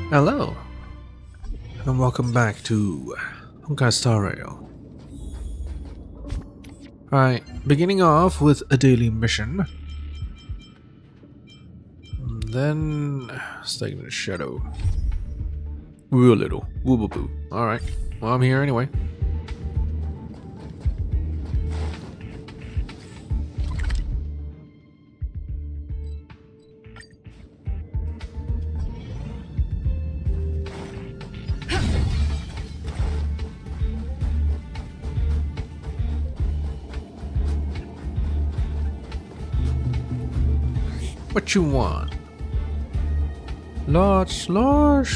Hello, and welcome back to Honkai Star Rail. Alright, beginning off with a daily mission. Then staying in the shadow. Woo a little. Woo boo. Alright, well I'm here anyway. What you want? Lost,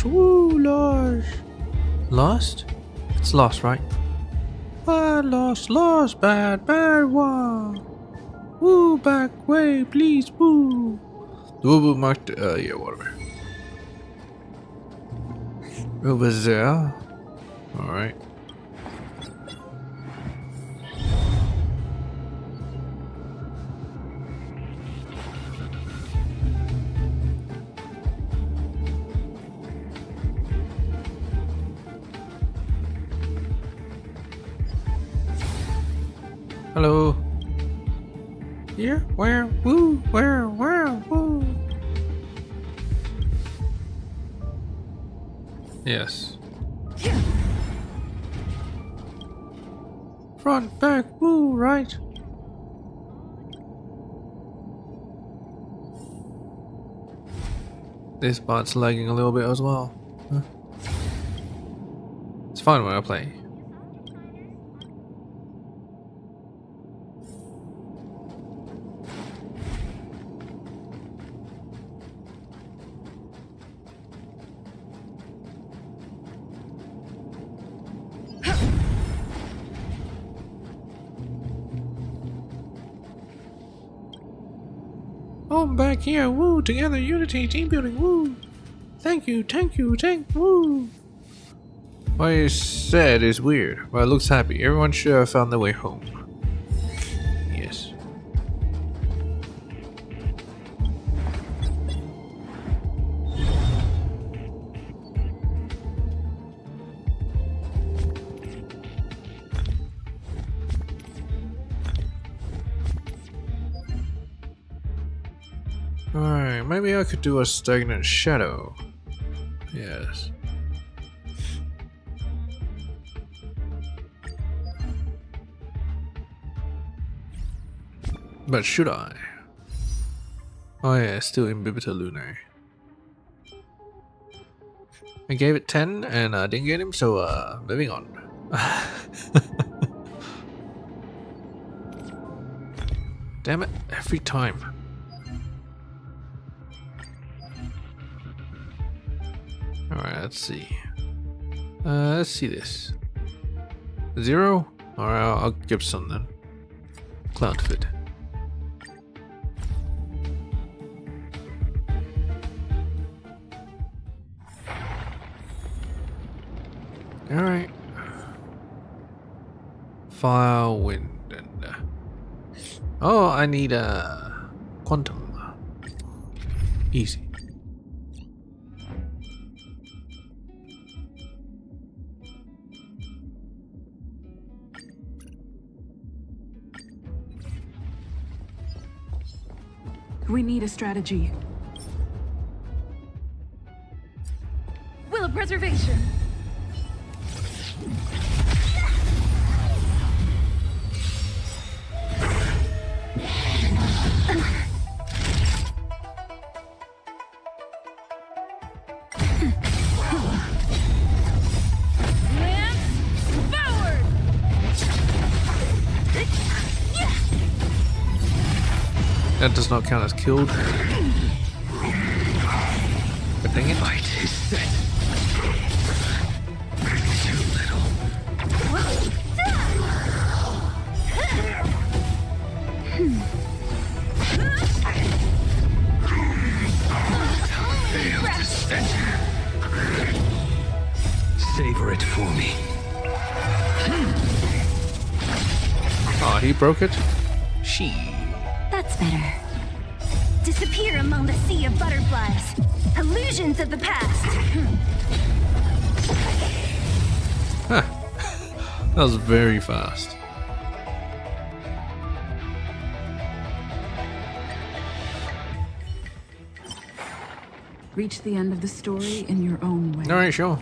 woo, lost. Lost? It's lost, right? Ah, lost, bad, one. Woo, back way, please, woo. The woo marked, yeah, whatever. Over there. Alright. Hello. Here? Where? Woo? Where? Woo? Yes. Front, back, woo, right? This part's lagging a little bit as well. Huh? It's fine when I play. Oh, I'm back here, woo, together, unity, team building, woo. Thank you, woo. What you said is weird, but it looks happy. Everyone should have found their way home. Yes. Alright, maybe I could do a stagnant shadow. Yes. But should I? Oh yeah, still Imbibita Lunar. I gave it 10 and I didn't get him, so moving on. Damn it, every time. Alright, let's see. Let's see this. 0? Alright, I'll give some then. Cloud fit. Alright. Fire, wind, and oh, I need a quantum. Easy. We need a strategy. Will of preservation. That does not count as killed. But dang it. Fight is set. Too little. Fail to set. Savor it for me. Oh, he broke it? She. That's better. Disappear among the sea of butterflies. Illusions of the past. That was very fast. Reach the end of the story in your own way. Alright, sure.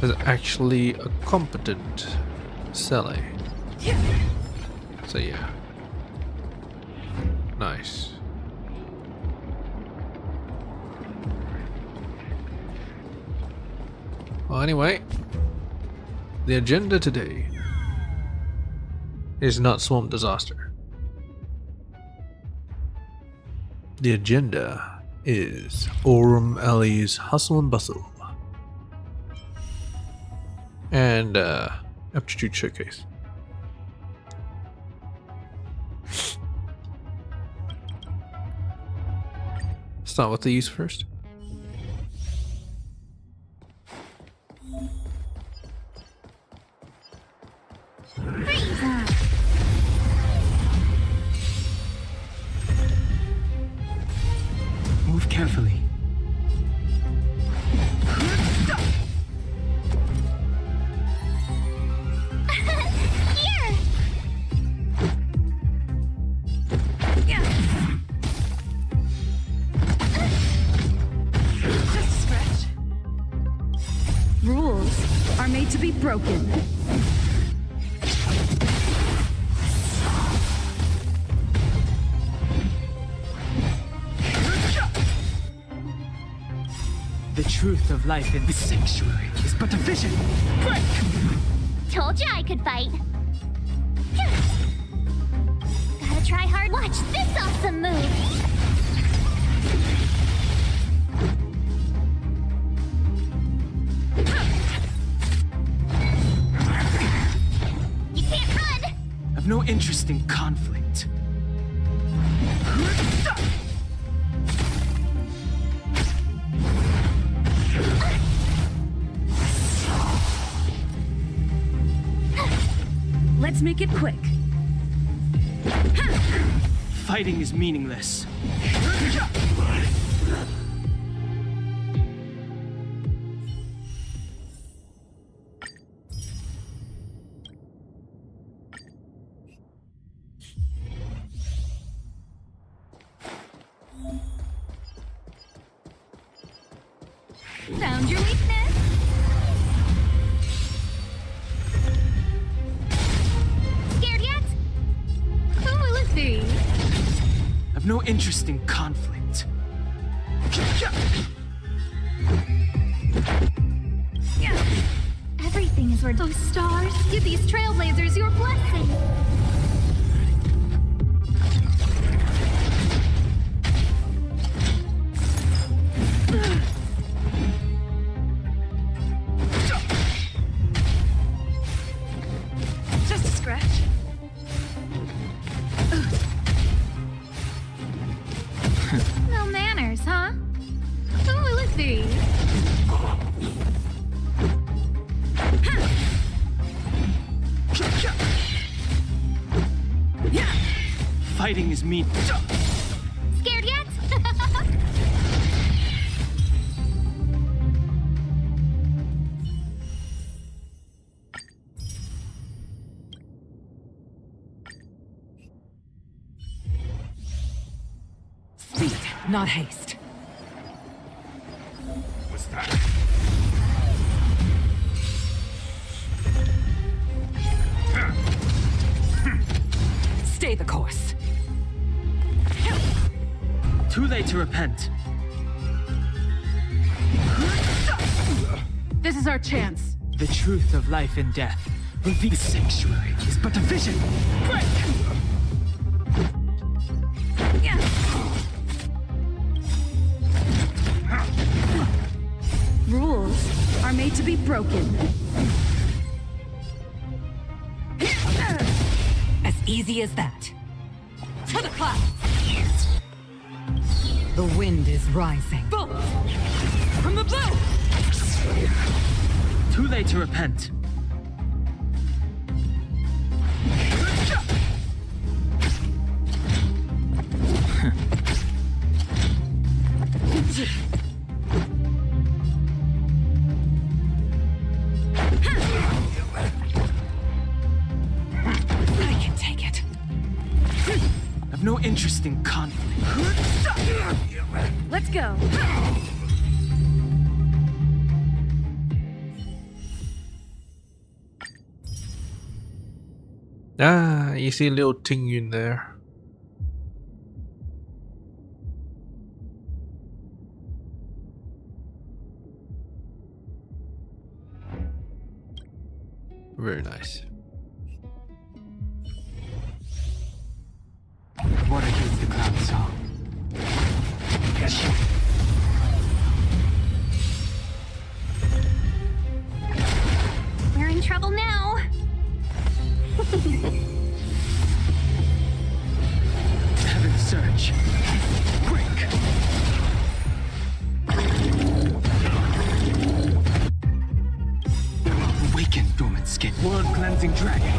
Is actually a competent Sally. So yeah. Nice. Well, anyway, the agenda today is not Swamp Disaster. The agenda is Orem Alley's Hustle and Bustle and Aptitude Showcase. Start with these first. Move carefully. Here! Just a scratch. Rules are made to be broken. The truth of life in this sanctuary is but a vision. Break! Told you I could fight. Gotta try hard. Watch this awesome move. You can't run. I've no interest in conflict. Let's make it quick. Fighting is meaningless. Found your weakness. Scared yet? Who will it be? I've no interest in conflict. Everything is where those stars give these trailblazers your blessing. Just a scratch. No manners, huh? Who will it be? Fighting is meaningless. Scared yet? Speed, not haste. What's that? Stay the course. Too late to repent. This is our chance. The truth of life and death. The sanctuary is but a vision. Break! Rules are made to be broken. As easy as that. To the clouds! The wind is rising. Bolt! From the blue! Too late to repent. no interest in conflict. Let's go. Ah, you see a little thing in there. Very nice. What against the cloud song? We're in trouble now. Heaven surge. Break. Awaken, dormant skin. World cleansing dragon.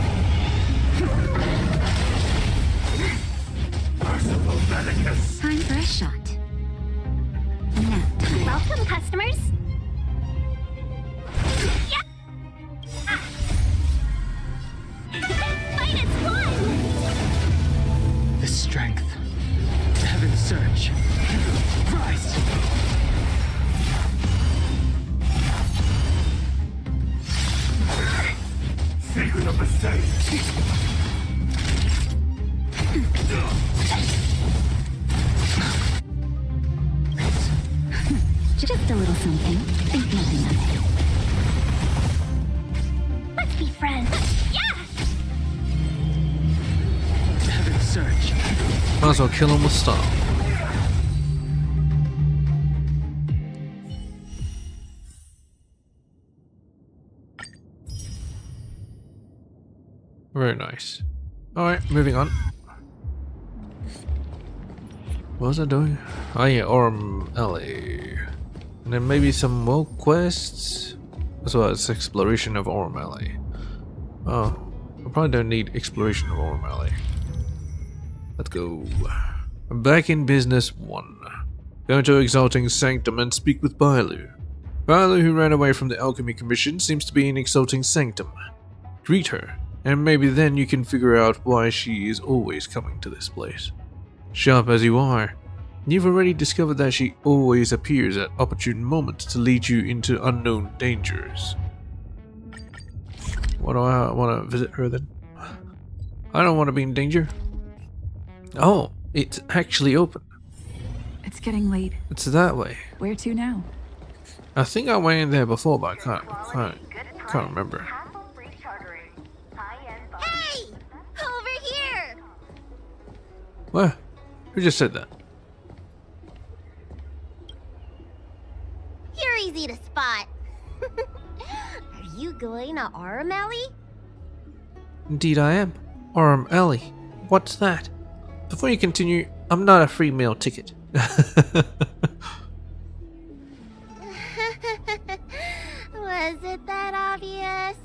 Merciful Medicus. Time for a shot. Nap time. Welcome, customers. Yeah. Fight is one. The strength. Heaven surge. Rise. Secret of mistake. Just a little something. Think nothing of it. Let's be friends. Yeah. Heaven surge. Might as well kill him with style. Very nice. Alright, moving on. What was I doing? Oh yeah, Orm Alley. And then maybe some more quests? As well as exploration of Orm Alley. Oh, I probably don't need exploration of Orm Alley. Let's go. Back in business 1. Go to Exalting Sanctum and speak with Bailu. Bailu, who ran away from the Alchemy Commission, seems to be in Exalting Sanctum. Greet her, and maybe then you can figure out why she is always coming to this place. Sharp as you are, you've already discovered that she always appears at opportune moments to lead you into unknown dangers. What do I want to visit her then? I don't want to be in danger. Oh, it's actually open. It's getting late. It's that way. Where to now? I think I went in there before, but I can't remember. Hey! Over here! What? Who just said that? You're easy to spot. Are you going to Orm Alley? Indeed I am. Orm Alley. What's that? Before you continue, I'm not a free meal ticket. Was it that obvious?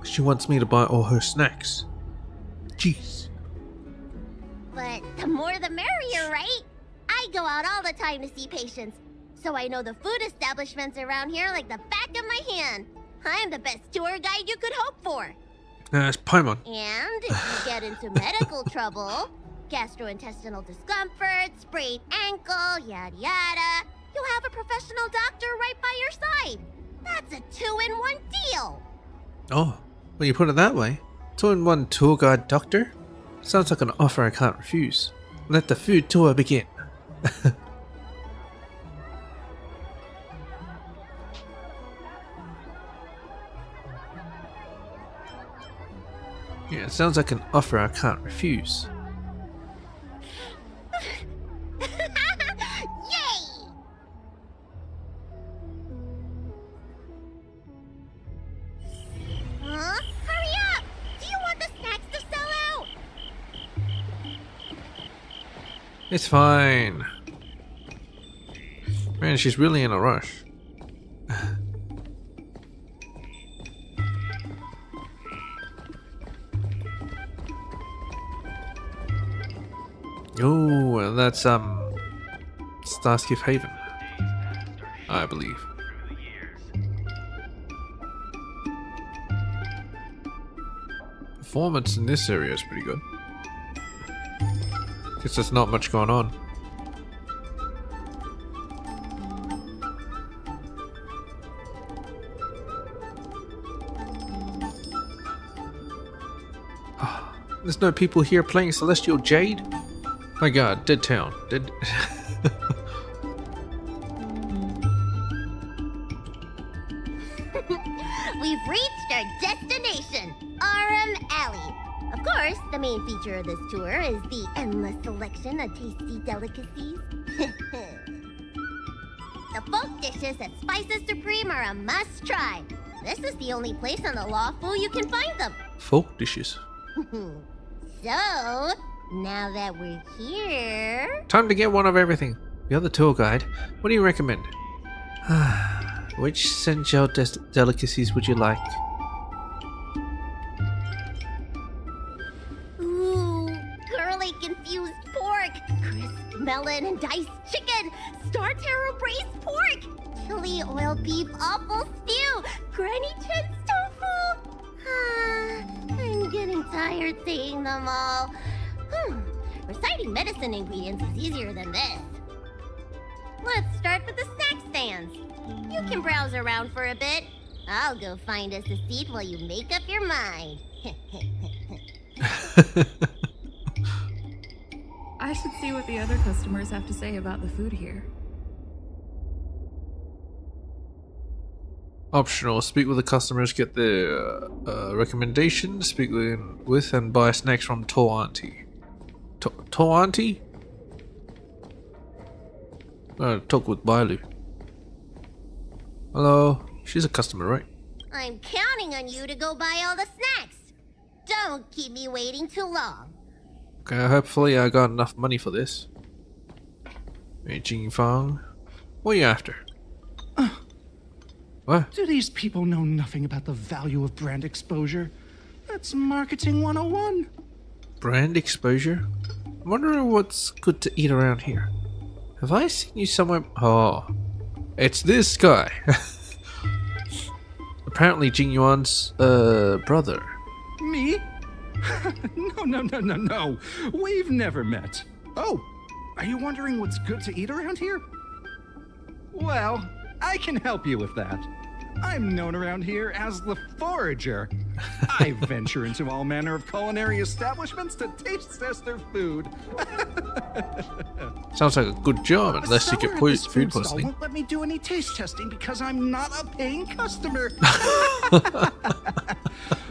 She wants me to buy all her snacks. Jeez. But the more the merrier, right? I go out all the time to see patients, so I know the food establishments around here like the back of my hand. I'm the best tour guide you could hope for. It's Paimon. And if you get into medical trouble, gastrointestinal discomfort, sprained ankle, yada yada, you'll have a professional doctor right by your side. That's a 2-in-1 deal. Oh, when you put it that way, 2-in-1 tour guide doctor? Sounds like an offer I can't refuse. Let the food tour begin. Yeah, it sounds like an offer I can't refuse. Yay! Huh? Hurry up! Do you want the snacks to sell out? It's fine. Man, she's really in a rush. Oh, that's Starskip Haven, I believe. Performance in this area is pretty good. Guess there's not much going on. There's no people here playing Celestial Jade? My god, dead town. Dead. We've reached our destination, Aram Alley. Of course, the main feature of this tour is the endless selection of tasty delicacies. The folk dishes at Spices Supreme are a must-try. This is the only place on the Lawful you can find them. Folk dishes. So, now that we're here... Time to get one of everything. You're the tour guide. What do you recommend? Which sensual delicacies would you like? Ooh, curly confused pork, crisp melon and diced chicken, star taro braised pork, chili oil beef awful stew, granny chen's tofu. I'm getting tired saying them all. Reciting medicine ingredients is easier than this. Let's start with the snack stands. You can browse around for a bit. I'll go find us a seat while you make up your mind. I should see what the other customers have to say about the food here. Optional. Speak with the customers, get their recommendations, speak with and buy snacks from Tall Auntie. Tall Auntie? Talk with Bailu. Hello? She's a customer, right? I'm counting on you to go buy all the snacks. Don't keep me waiting too long. Okay, hopefully I got enough money for this. Hey, Jing Fang. What are you after? What? Do these people know nothing about the value of brand exposure? That's marketing 101. Brand exposure? I'm wondering what's good to eat around here. Have I seen you somewhere? Oh, it's this guy. Apparently Jing Yuan's brother. Me? No. We've never met. Oh, are you wondering what's good to eat around here? Well, I can help you with that. I'm known around here as the Forager. I venture into all manner of culinary establishments to taste test their food. Sounds like a good job, unless you get food stall poisoning. won't let me do any taste testing because I'm not a paying customer.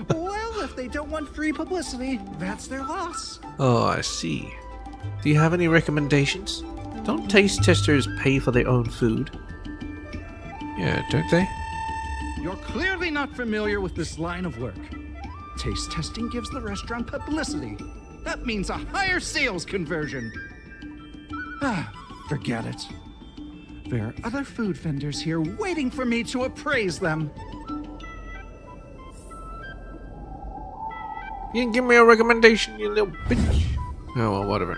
Well, if they don't want free publicity, that's their loss. Oh, I see. Do you have any recommendations? Don't taste testers pay for their own food? Yeah, don't they? You're clearly not familiar with this line of work. Taste testing gives the restaurant publicity. That means a higher sales conversion. Forget it. There are other food vendors here waiting for me to appraise them. You didn't give me a recommendation, you little bitch. Oh, well, whatever.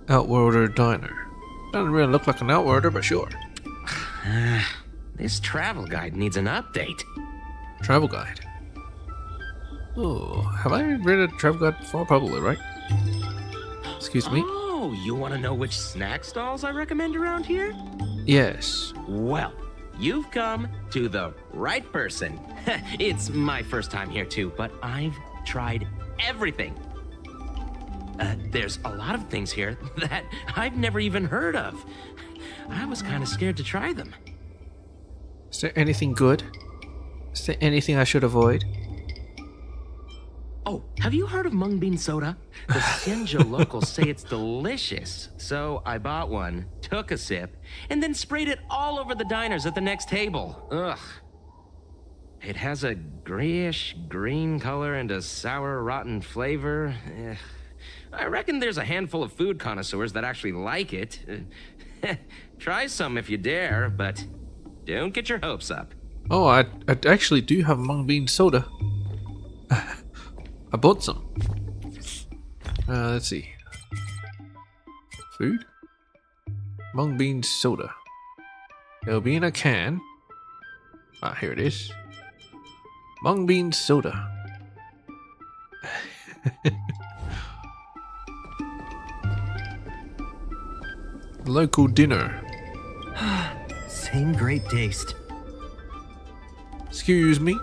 Outworlder Diner. Doesn't really look like an Outworlder, but sure. This travel guide needs an update. Travel guide. Oh, have I read a travel guide before? Probably, right? Excuse me? Oh, you want to know which snack stalls I recommend around here? Yes. Well, you've come to the right person. It's my first time here too, but I've tried everything. There's a lot of things here that I've never even heard of. I was kind of scared to try them. Is there anything good? Is there anything I should avoid? Oh, have you heard of mung bean soda? The Xianzhou locals say it's delicious. So I bought one, took a sip, and then sprayed it all over the diners at the next table. Ugh. It has a grayish green color and a sour, rotten flavor. I reckon there's a handful of food connoisseurs that actually like it. Try some if you dare, but don't get your hopes up. Oh, I actually do have mung bean soda. I bought some. Let's see. Food? Mung bean soda. It'll be in a can. Ah, here it is. Mung bean soda. Local dinner. Same great taste. Excuse me?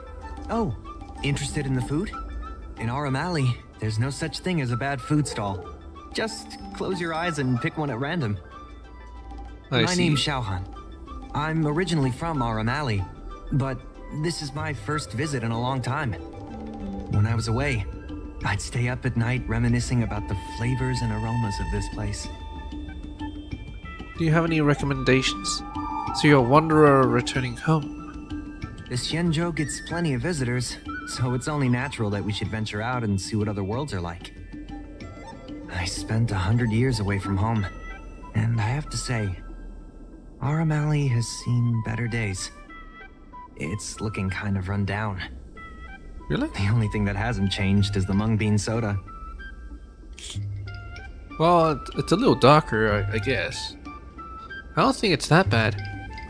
Oh, interested in the food? In Aram Alley, there's no such thing as a bad food stall. Just close your eyes and pick one at random. I My see. name's Xiaohan. I'm originally from Aram Alley, but this is my first visit in a long time. When I was away, I'd stay up at night reminiscing about the flavors and aromas of this place. Do you have any recommendations? So you're a wanderer returning home. The Xianzhou gets plenty of visitors, so it's only natural that we should venture out and see what other worlds are like. I spent 100 years away from home, and I have to say, Aram Alley has seen better days. It's looking kind of run down. Really? The only thing that hasn't changed is the mung bean soda. Well, it's a little darker, I guess. I don't think it's that bad.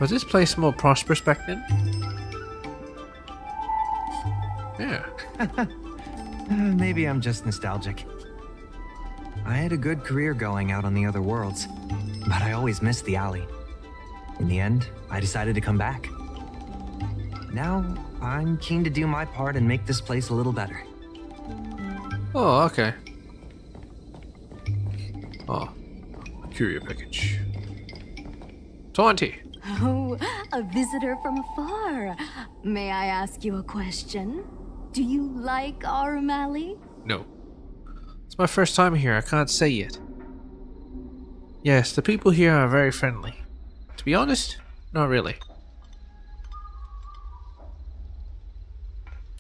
Was this place more prosperous back then? Yeah. Maybe I'm just nostalgic. I had a good career going out on the other worlds, but I always missed the alley. In the end, I decided to come back. Now, I'm keen to do my part and make this place a little better. Oh, okay. Oh, courier package. 20. Oh, a visitor from afar. May I ask you a question? Do you like Aram Alley? No. It's my first time here, I can't say yet. Yes, the people here are very friendly. To be honest, not really.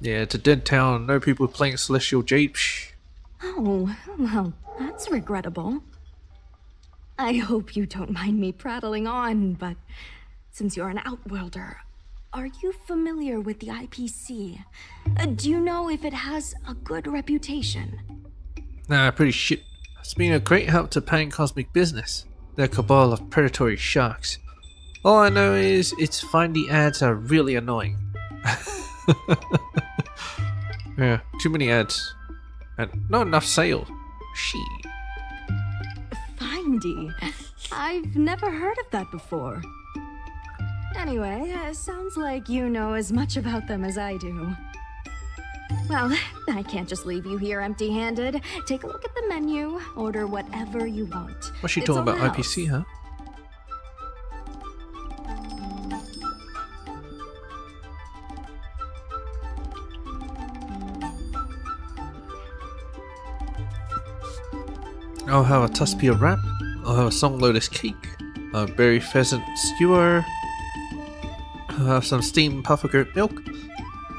Yeah, it's a dead town, no people playing Celestial Jade. Psh. Oh, well, that's regrettable. I hope you don't mind me prattling on, but since you're an outworlder, are you familiar with the IPC? Do you know if it has a good reputation? Nah, pretty shit. It's been a great help to Pan Cosmic business. They're a cabal of predatory sharks. All I know is its findy ads are really annoying. Yeah, too many ads. And not enough sales. She. Findy. I've never heard of that before. Anyway, sounds like you know as much about them as I do. Well, I can't just leave you here empty-handed. Take a look at the menu, order whatever you want. What's she It's talking on the about? house. IPC, huh? I'll have a Tuspia wrap. I'll have a song lotus cake. A berry pheasant skewer. I'll have some steamed puffer goat milk.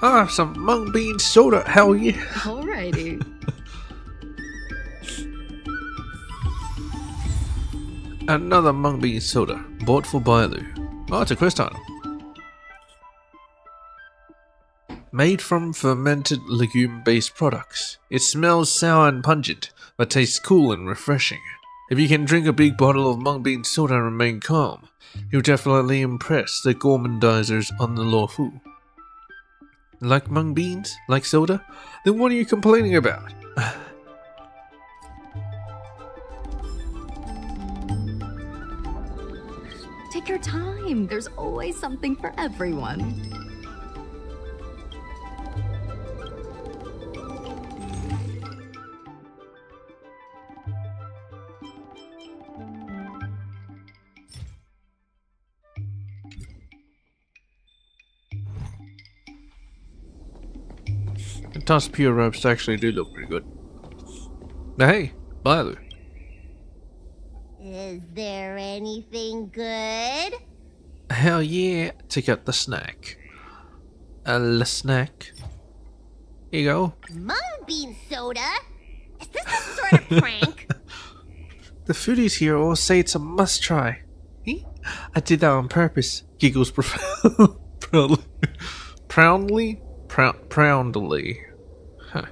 I'll have some mung bean soda. Hell yeah! Alrighty. Another mung bean soda, bought for Bailu. Oh, it's a quest item. Made from fermented legume-based products. It smells sour and pungent, but tastes cool and refreshing. If you can drink a big bottle of mung bean soda and remain calm, you'll definitely impress the gormandizers on the Luofu. Like mung beans? Like soda? Then what are you complaining about? Take your time. There's always something for everyone. The Tuspia ropes actually do look pretty good. But hey, Bailu. Is there anything good? Hell yeah, take out the snack. The snack. Here you go. Mung bean soda? Is this some sort of prank? The foodies here all say it's a must try. I did that on purpose. Giggles proudly. Proudly? Proudly. Huh.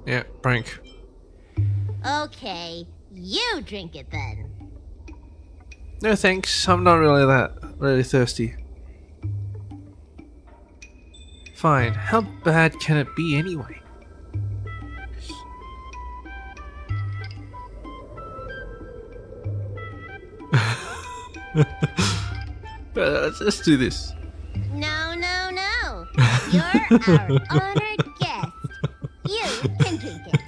Yeah, prank. Okay, you drink it then. No thanks, I'm not really thirsty. Fine, how bad can it be anyway? Let's do this. No, no, no. You're our honored guest. You can drink it.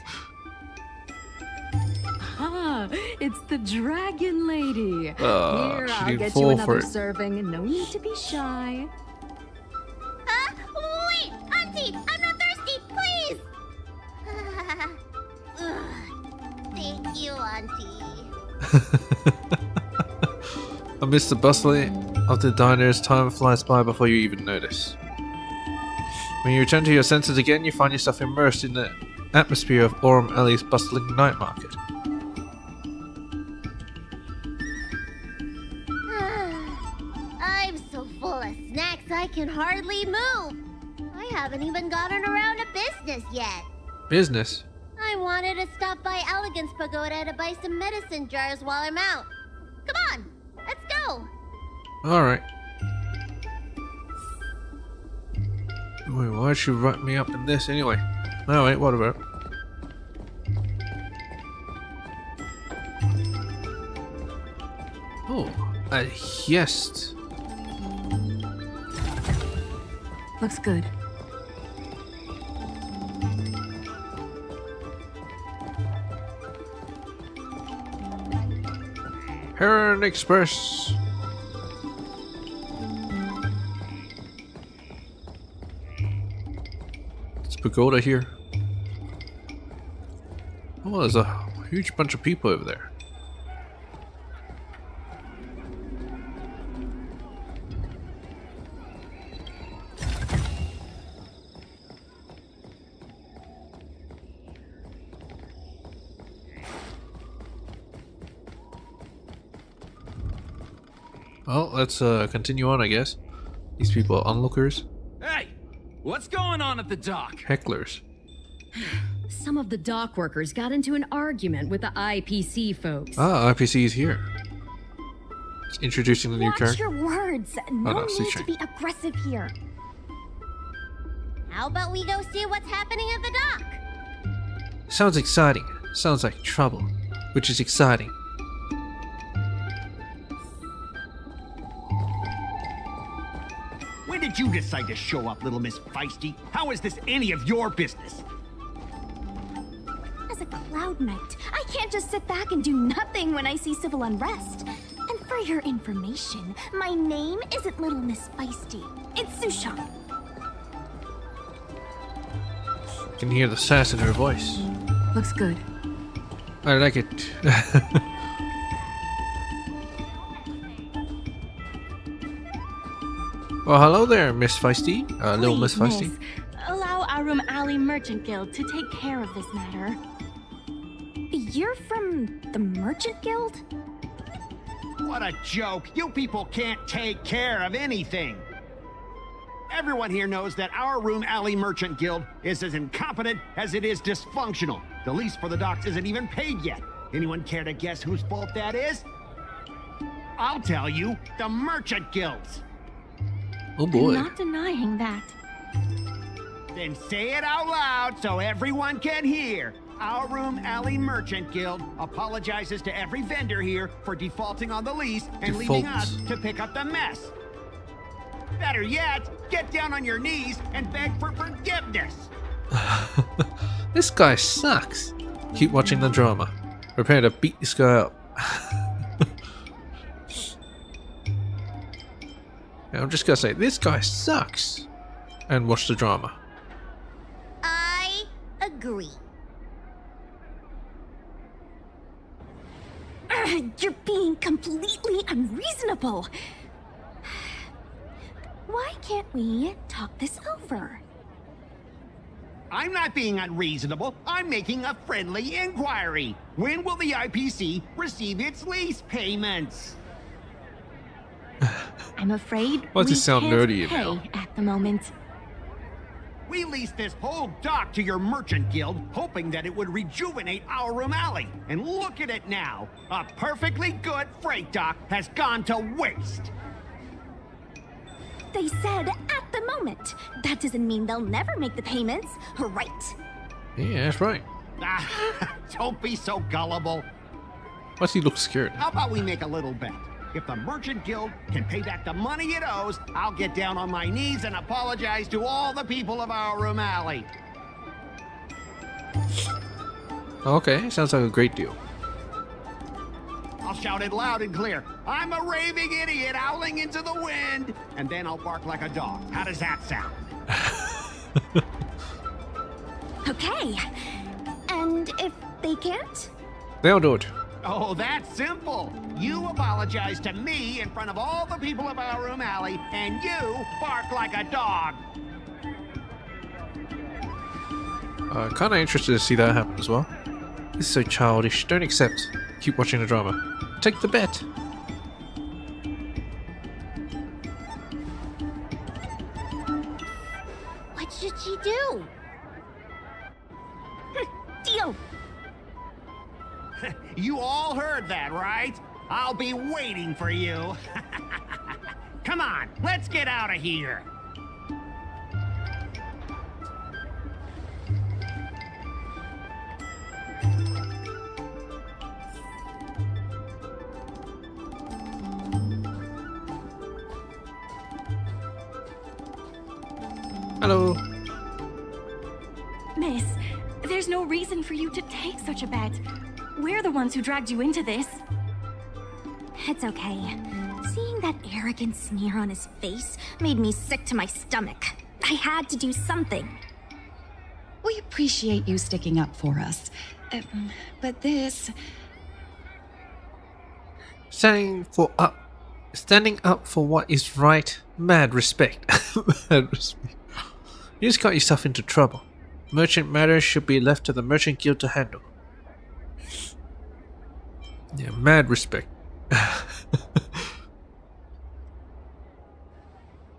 Ah, it's the Dragon Lady. Oh, Here, she I'll didn't get fall you for another it. serving. No need to be shy. Wait, Auntie, I'm not thirsty, please. Thank you, Auntie. Amidst the bustling of the diners, time flies by before you even notice. When you return to your senses again, you find yourself immersed in the atmosphere of Orm Alley's bustling night market. I'm so full of snacks I can hardly move. I haven't even gotten around to business yet. Business? I wanted to stop by Elegance Pagoda to buy some medicine jars while I'm out. Come on, let's go. Alright. Wait, why'd she write me up in this anyway? Oh wait, what about? Oh, a yes. Looks good. Heron Express. It's Pagoda here. Oh, there's a huge bunch of people over there. Well, let's continue on, I guess. These people are onlookers, Hey! What's going on at the dock? hecklers. Some of the dock workers got into an argument with the IPC folks. Ah, IPC is here. It's introducing the new Watch character. your words. No no, need see, to be aggressive here. How about we go see what's happening at the dock? Sounds exciting. Sounds like trouble, which is exciting. When did you decide to show up, little Miss Feisty? How is this any of your business? As a Cloud Knight, I can't just sit back and do nothing when I see civil unrest. And for your information, my name isn't Little Miss Feisty. It's Sushan. You can hear the sass in her voice. Looks good. I like it. Well, hello there, Miss Feisty. Little Miss Feisty. Allow our room alley merchant guild to take care of this matter. You're from the Merchant Guild? What a joke! You people can't take care of anything! Everyone here knows that our Room Alley Merchant Guild is as incompetent as it is dysfunctional. The lease for the docks isn't even paid yet. Anyone care to guess whose fault that is? I'll tell you, the Merchant Guild's. Oh boy. I'm not denying that. Then say it out loud so everyone can hear. Our Room Alley Merchant Guild apologizes to every vendor here for defaulting on the lease and leaving us to pick up the mess. Better yet, get down on your knees and beg for forgiveness. This guy sucks. Keep watching the drama. Prepare to beat this guy up. And I'm just gonna say, this guy sucks. And watch the drama. I agree. You're being completely unreasonable. Why can't we talk this over? I'm not being unreasonable. I'm making a friendly inquiry. When will the IPC receive its lease payments? I'm afraid Why does we it sound can't nerdy pay now? at the moment. We leased this whole dock to your merchant guild, hoping that it would rejuvenate our room alley. And look at it now. A perfectly good freight dock has gone to waste. They said at the moment. That doesn't mean they'll never make the payments, right? Yeah, that's right. Don't be so gullible. Why does he look scared? How about we make a little bet? If the Merchant Guild can pay back the money it owes, I'll get down on my knees and apologize to all the people of our room alley. Okay, sounds like a great deal. I'll shout it loud and clear. I'm a raving idiot howling into the wind. And then I'll bark like a dog. How does that sound? Okay. And if they can't? They'll do it. Oh, that's simple. You apologize to me in front of all the people of our room alley, and you bark like a dog. Kind of interested to see that happen as well. This is so childish. Don't accept. Keep watching the drama. Take the bet. What should she do? Deal. You all heard that, right? I'll be waiting for you. Come on, let's get out of here. Hello. Miss, there's no reason for you to take such a bet. We're the ones who dragged you into this. It's okay. Seeing that arrogant sneer on his face made me sick to my stomach. I had to do something. We appreciate you sticking up for us. But this... Standing up for what is right. Mad respect. Mad respect. You just got yourself into trouble. Merchant matters should be left to the Merchant Guild to handle. Yeah, mad respect. Now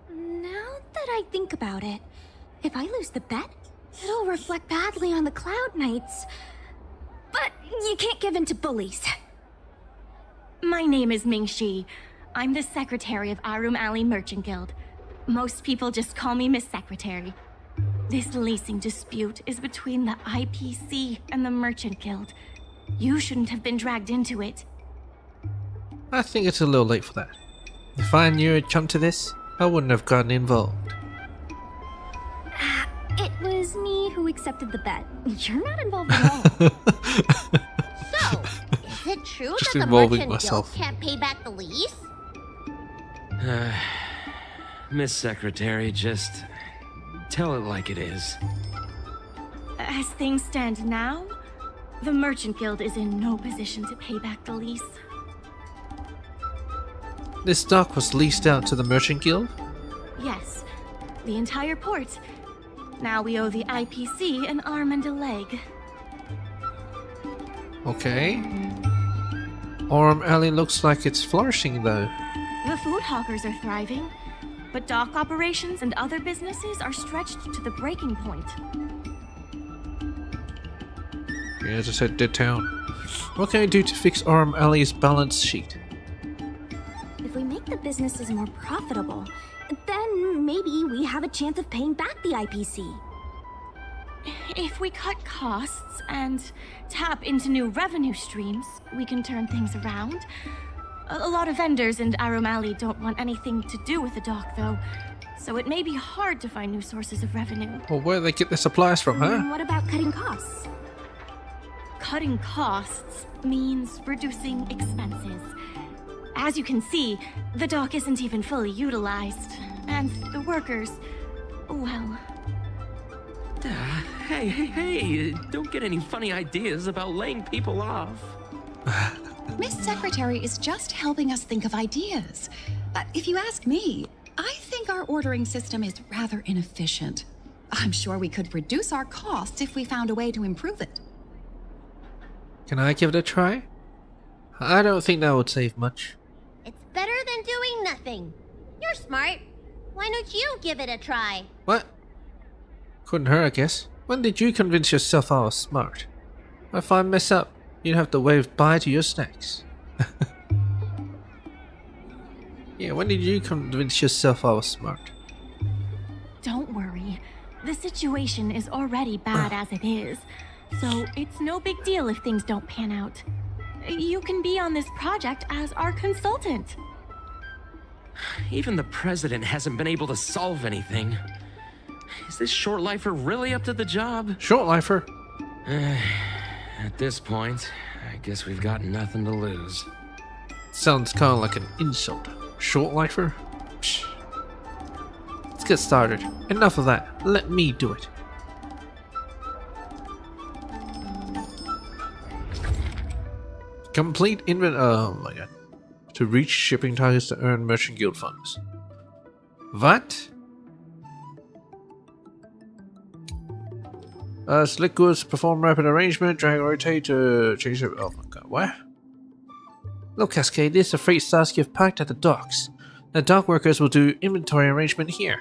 that I think about it, if I lose the bet, it'll reflect badly on the Cloud Knights. But you can't give in to bullies. My name is Ming-Shi. I'm the secretary of Arum Alley Merchant Guild. Most people just call me Miss Secretary. This leasing dispute is between the IPC and the Merchant Guild. You shouldn't have been dragged into it. I think it's a little late for that. If I knew it'd come to this, I wouldn't have gotten involved. It was me who accepted the bet. You're not involved at all. So, is it true Just that the involving Merchant myself. Guild can't pay back the lease? Miss Secretary, just tell it like it is. As things stand now, the Merchant Guild is in no position to pay back the lease. This dock was leased out to the Merchant Guild? Yes, the entire port. Now we owe the IPC an arm and a leg. Okay. Orm Alley looks like it's flourishing though. The food hawkers are thriving, but dock operations and other businesses are stretched to the breaking point. Yeah, as I said, dead town. What can I do to fix Orm Alley's balance sheet? If we make the businesses more profitable, then maybe we have a chance of paying back the IPC. If we cut costs and tap into new revenue streams, we can turn things around. A lot of vendors in Arum Alley don't want anything to do with the dock, though, so it may be hard to find new sources of revenue. Well, where do they get their supplies from, huh? What about cutting costs? Cutting costs means reducing expenses. As you can see, the dock isn't even fully utilized, and the workers, well... Hey, don't get any funny ideas about laying people off. Miss Secretary is just helping us think of ideas. If you ask me, I think our ordering system is rather inefficient. I'm sure we could reduce our costs if we found a way to improve it. Can I give it a try? I don't think that would save much. It's better than doing nothing. You're smart. Why don't you give it a try? What? Couldn't hurt, I guess. When did you convince yourself I was smart? If I mess up, you'd have to wave bye to your snacks. Yeah, when did you convince yourself I was smart? Don't worry. The situation is already bad as it is, so it's no big deal if things don't pan out. You can be on this project as our consultant. Even the president hasn't been able to solve anything. Is this short lifer really up to the job? Short lifer? At this point, I guess we've got nothing to lose. Sounds kind of like an insult. Short lifer? Psh. Let's get started. Enough of that. Let me do it. Complete oh my god. To reach shipping targets to earn merchant guild funds. What? Select goods, perform rapid arrangement, drag or rotate to change it. Oh my god, what? Look, Cascade, this is a freight Starsky parked at the docks. The dock workers will do inventory arrangement here.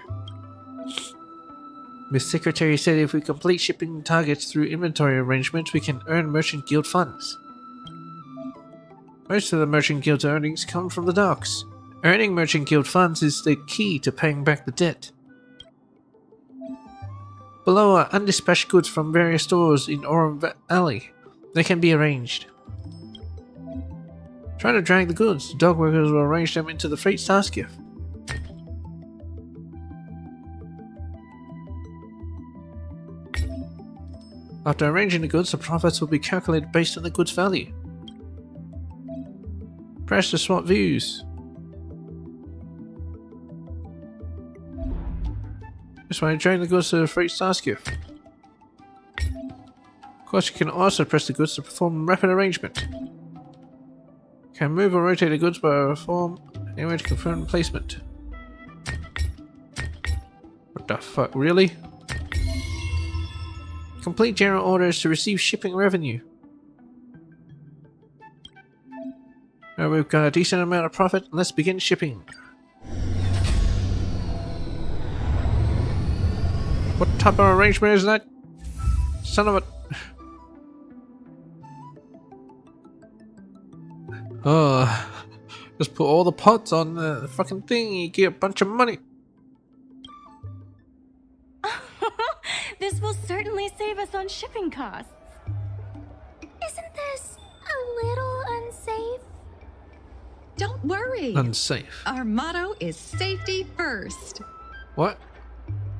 Miss Secretary said if we complete shipping targets through inventory arrangements, we can earn Merchant Guild funds. Most of the Merchant Guild's earnings come from the docks. Earning Merchant Guild funds is the key to paying back the debt. Below are undispatched goods from various stores in Orem Alley. They can be arranged. Try to drag the goods. The dock workers will arrange them into the freight Starskiff. After arranging the goods, the profits will be calculated based on the goods' value. Press to swap views. This way, drag the goods to the freight Starskiff. Of course, you can also press the goods to perform rapid arrangement. Can move or rotate the goods by perform anyway to confirm placement. What the fuck, really? Complete general orders to receive shipping revenue. Now we've got a decent amount of profit. Let's begin shipping. What type of arrangement is that? Son of a... Oh, just put all the pots on the fucking thing and you get a bunch of money. This will certainly save us on shipping costs. Isn't this a little unsafe? Don't worry. Unsafe. Our motto is safety first. What?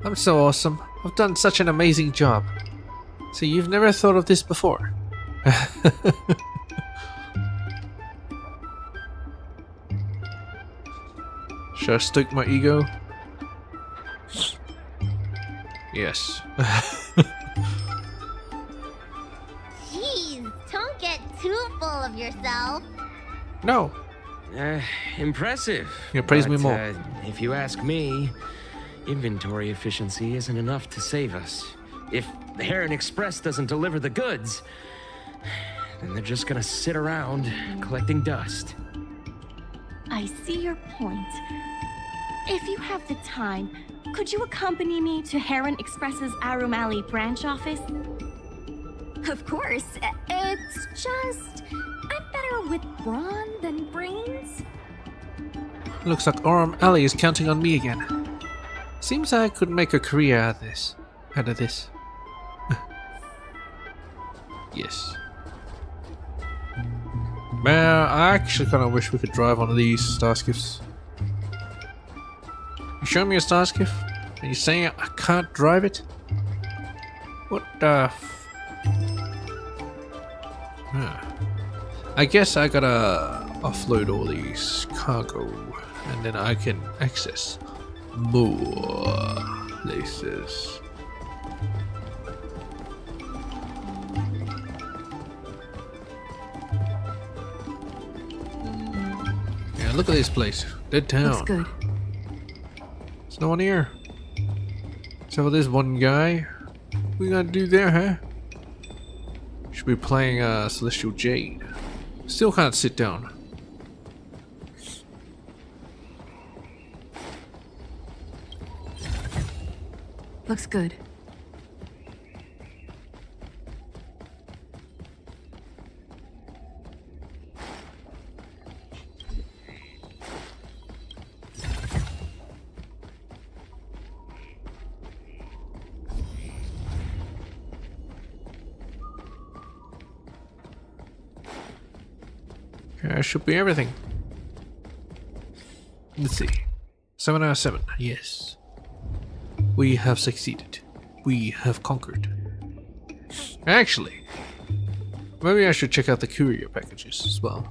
I'm so awesome. I've done such an amazing job. So you've never thought of this before? Should I stoke my ego? Yes. Jeez, don't get too full of yourself. No. Impressive. Yeah, praise me But, more. If you ask me, inventory efficiency isn't enough to save us. If the Heron Express doesn't deliver the goods, then they're just gonna sit around collecting dust. I see your point. If you have the time, could you accompany me to Heron Express's Arum Alley branch office? Of course. It's just... I'm better with brawn than brains. Looks like Orem Alley is counting on me again. Seems I could make a career out of this. Yes. Man, I actually kind of wish we could drive one of these Starskiffs. You show me a Starskiff, and you're saying I can't drive it? What the I guess I gotta offload all these cargo, and then I can access more places. Yeah, look at this place. Dead town. Looks good. There's no one here. Except for this one guy. What we gonna do there, huh? Should be playing Celestial Jade. Still can't sit down. Looks good. That should be everything. Let's see. 7 out of 7. Yes. We have succeeded. We have conquered. Actually, maybe I should check out the courier packages as well.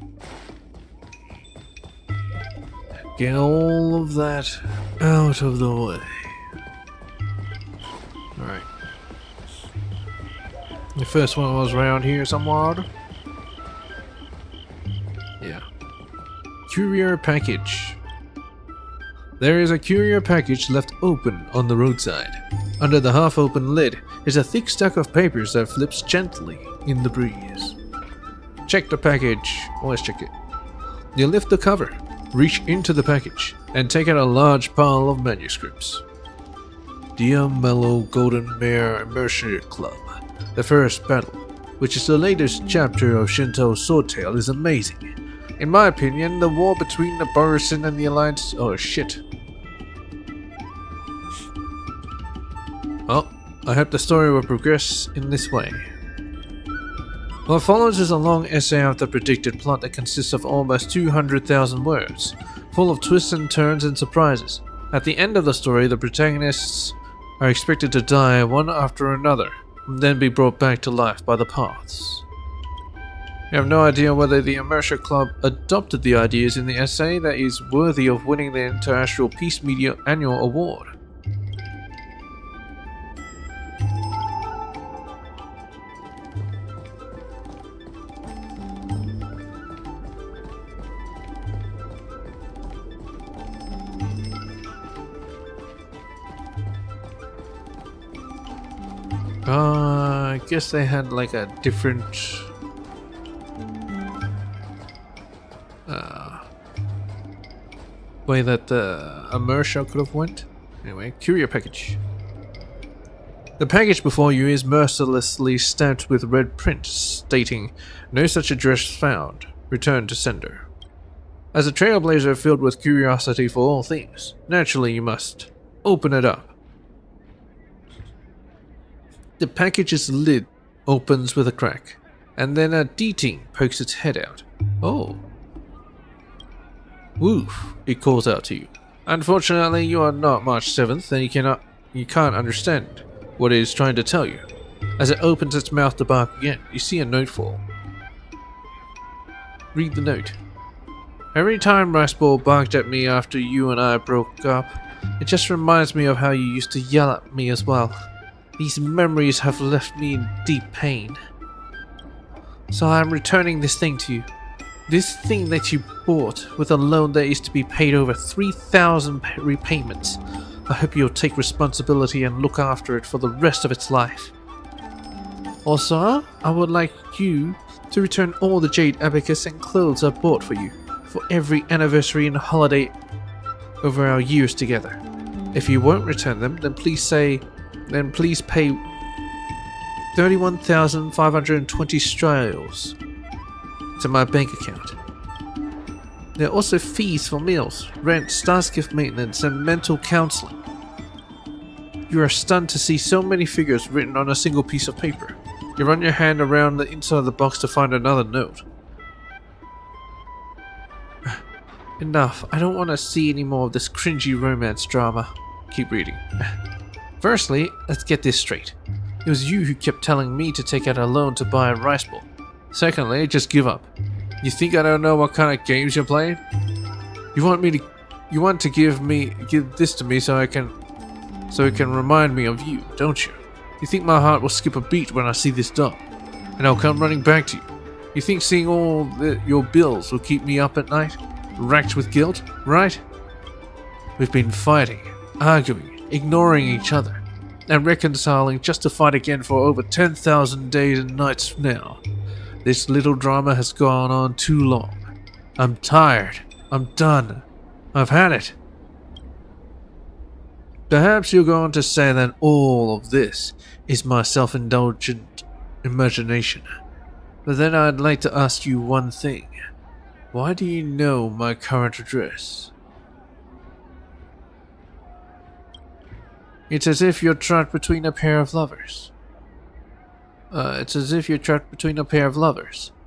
Get all of that out of the way. Alright. The first one was around here somewhere. Yeah. Courier package. There is a courier package left open on the roadside. Under the half-open lid is a thick stack of papers that flips gently in the breeze. Check the package. Always check it. You lift the cover, reach into the package, and take out a large pile of manuscripts. Dear Mellow Golden Mare Immersion Club. The first battle, which is the latest chapter of Shinto's Sword Tale, is amazing. In my opinion, the war between the Borisin and the Alliance... Oh shit. Well, I hope the story will progress in this way. What follows is a long essay of the predicted plot that consists of almost 200,000 words, full of twists and turns and surprises. At the end of the story, the protagonists are expected to die one after another, and then be brought back to life by the paths. You have no idea whether the Immersion Club adopted the ideas in the essay that is worthy of winning the International Peace Media Annual Award. I guess they had like a different way that the immersion could have went. Anyway, courier package. The package before you is mercilessly stamped with red print stating, "No such address found. Return to sender." As a trailblazer filled with curiosity for all things, naturally you must open it up. The package's lid opens with a crack, and then a D-Team pokes its head out. Oh. Woof, it calls out to you. Unfortunately, you are not March 7th, and you can't understand what it is trying to tell you. As it opens its mouth to bark again, you see a note fall. Read the note. Every time Riceball barked at me after you and I broke up, it just reminds me of how you used to yell at me as well. These memories have left me in deep pain. So I am returning this thing to you. This thing that you bought with a loan that is to be paid over 3,000 repayments. I hope you'll take responsibility and look after it for the rest of its life. Also, I would like you to return all the jade abacus and clothes I bought for you for every anniversary and holiday over our years together. If you won't return them, then please pay 31,520 strials to my bank account. There are also fees for meals, rent, Starsgift maintenance, and mental counseling. You are stunned to see so many figures written on a single piece of paper. You run your hand around the inside of the box to find another note. Enough, I don't want to see any more of this cringy romance drama. Keep reading. Firstly, let's get this straight. It was you who kept telling me to take out a loan to buy a rice bowl. Secondly, just give up. You think I don't know what kind of games you're playing? You want to give this to me so it can remind me of you, don't you? You think my heart will skip a beat when I see this doll, and I'll come running back to you? You think seeing all your bills will keep me up at night, racked with guilt, right? We've been fighting, arguing, ignoring each other, and reconciling just to fight again for over 10,000 days and nights now. This little drama has gone on too long. I'm tired. I'm done. I've had it. Perhaps you'll go on to say that all of this is my self-indulgent imagination. But then I'd like to ask you one thing. Why do you know my current address? It's as if you're trapped between a pair of lovers.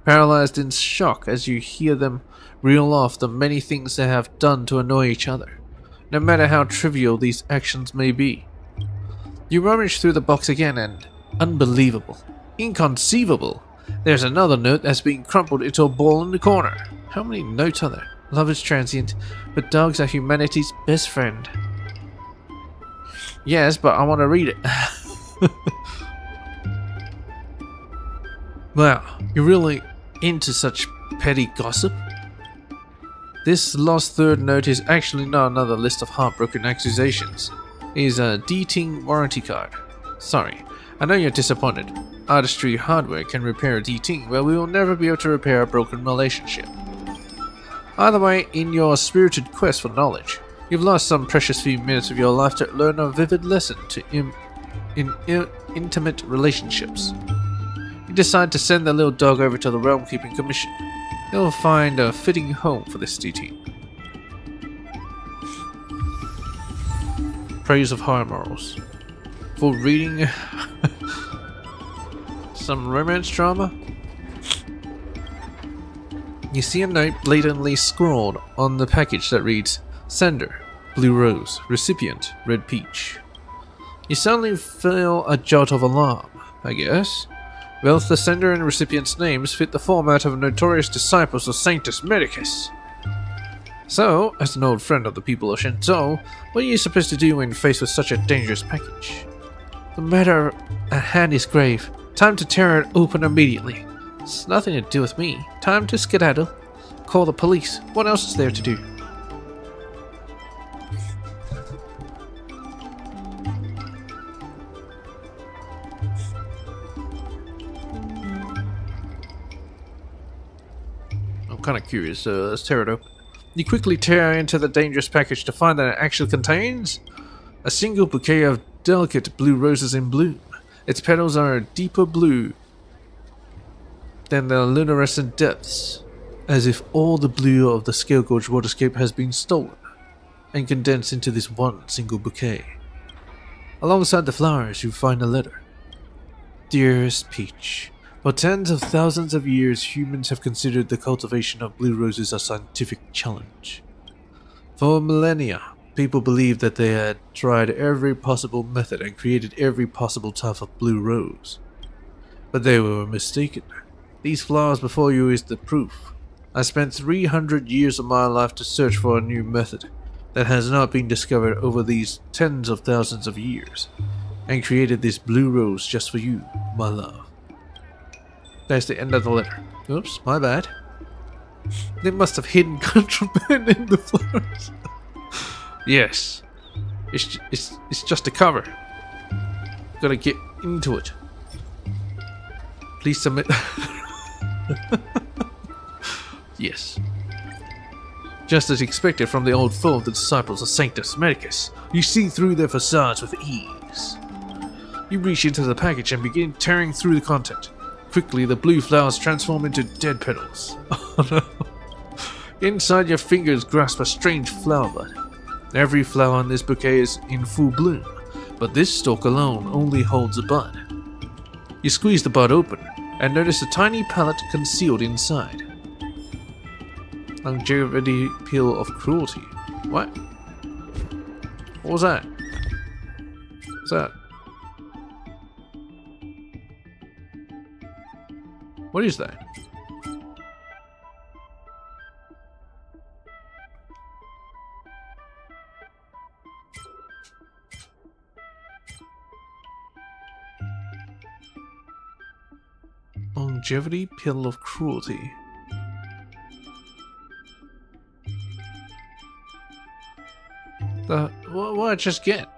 paralyzed in shock as you hear them reel off the many things they have done to annoy each other, no matter how trivial these actions may be. You rummage through the box again and, unbelievable, inconceivable, there's another note that's been crumpled into a ball in the corner. How many notes are there? Love is transient, but dogs are humanity's best friend. Yes, but I want to read it. Wow, you're really into such petty gossip? This lost third note is actually not another list of heartbroken accusations. It is a D-Ting warranty card. Sorry, I know you're disappointed. Artistry hardware can repair a D-Ting, but we will never be able to repair a broken relationship. Either way, in your spirited quest for knowledge, you've lost some precious few minutes of your life to learn a vivid lesson in intimate relationships. You decide to send the little dog over to the Realm Keeping Commission. They'll find a fitting home for this DT. Praise of high morals. For reading some romance drama? You see a note blatantly scrawled on the package that reads, Sender, Blue Rose, Recipient, Red Peach. You suddenly feel a jolt of alarm, I guess. Both the sender and recipient's names fit the format of notorious disciples of Sanctus Medicus. So, as an old friend of the people of Shenzhou, what are you supposed to do when faced with such a dangerous package? The matter at hand is grave. Time to tear it open immediately. It's nothing to do with me. Time to skedaddle. Call the police. What else is there to do? I'm kind of curious, so let's tear it open. You quickly tear into the dangerous package to find that it actually contains a single bouquet of delicate blue roses in bloom. Its petals are a deeper blue than the luminescent depths, as if all the blue of the Scale Gorge waterscape has been stolen and condensed into this one single bouquet. Alongside the flowers, you find a letter. Dearest Peach, for tens of thousands of years, humans have considered the cultivation of blue roses a scientific challenge. For millennia, people believed that they had tried every possible method and created every possible type of blue rose. But they were mistaken. These flowers before you is the proof. I spent 300 years of my life to search for a new method that has not been discovered over these tens of thousands of years, and created this blue rose just for you, my love. That's the end of the letter. Oops, my bad. They must have hidden contraband in the flowers. Yes. It's just a cover. Gotta get into it. Please submit. Yes. Just as expected from the old foe of the disciples of Sanctus Medicus, you see through their facades with ease. You reach into the package and begin tearing through the content. Quickly, the blue flowers transform into dead petals. Oh no. Inside, your fingers grasp a strange flower bud. Every flower in this bouquet is in full bloom, but this stalk alone only holds a bud. You squeeze the bud open and notice a tiny pellet concealed inside. Longevity pill of cruelty. What? What was that? What's that? What is that? Longevity pill of cruelty. What did I just get?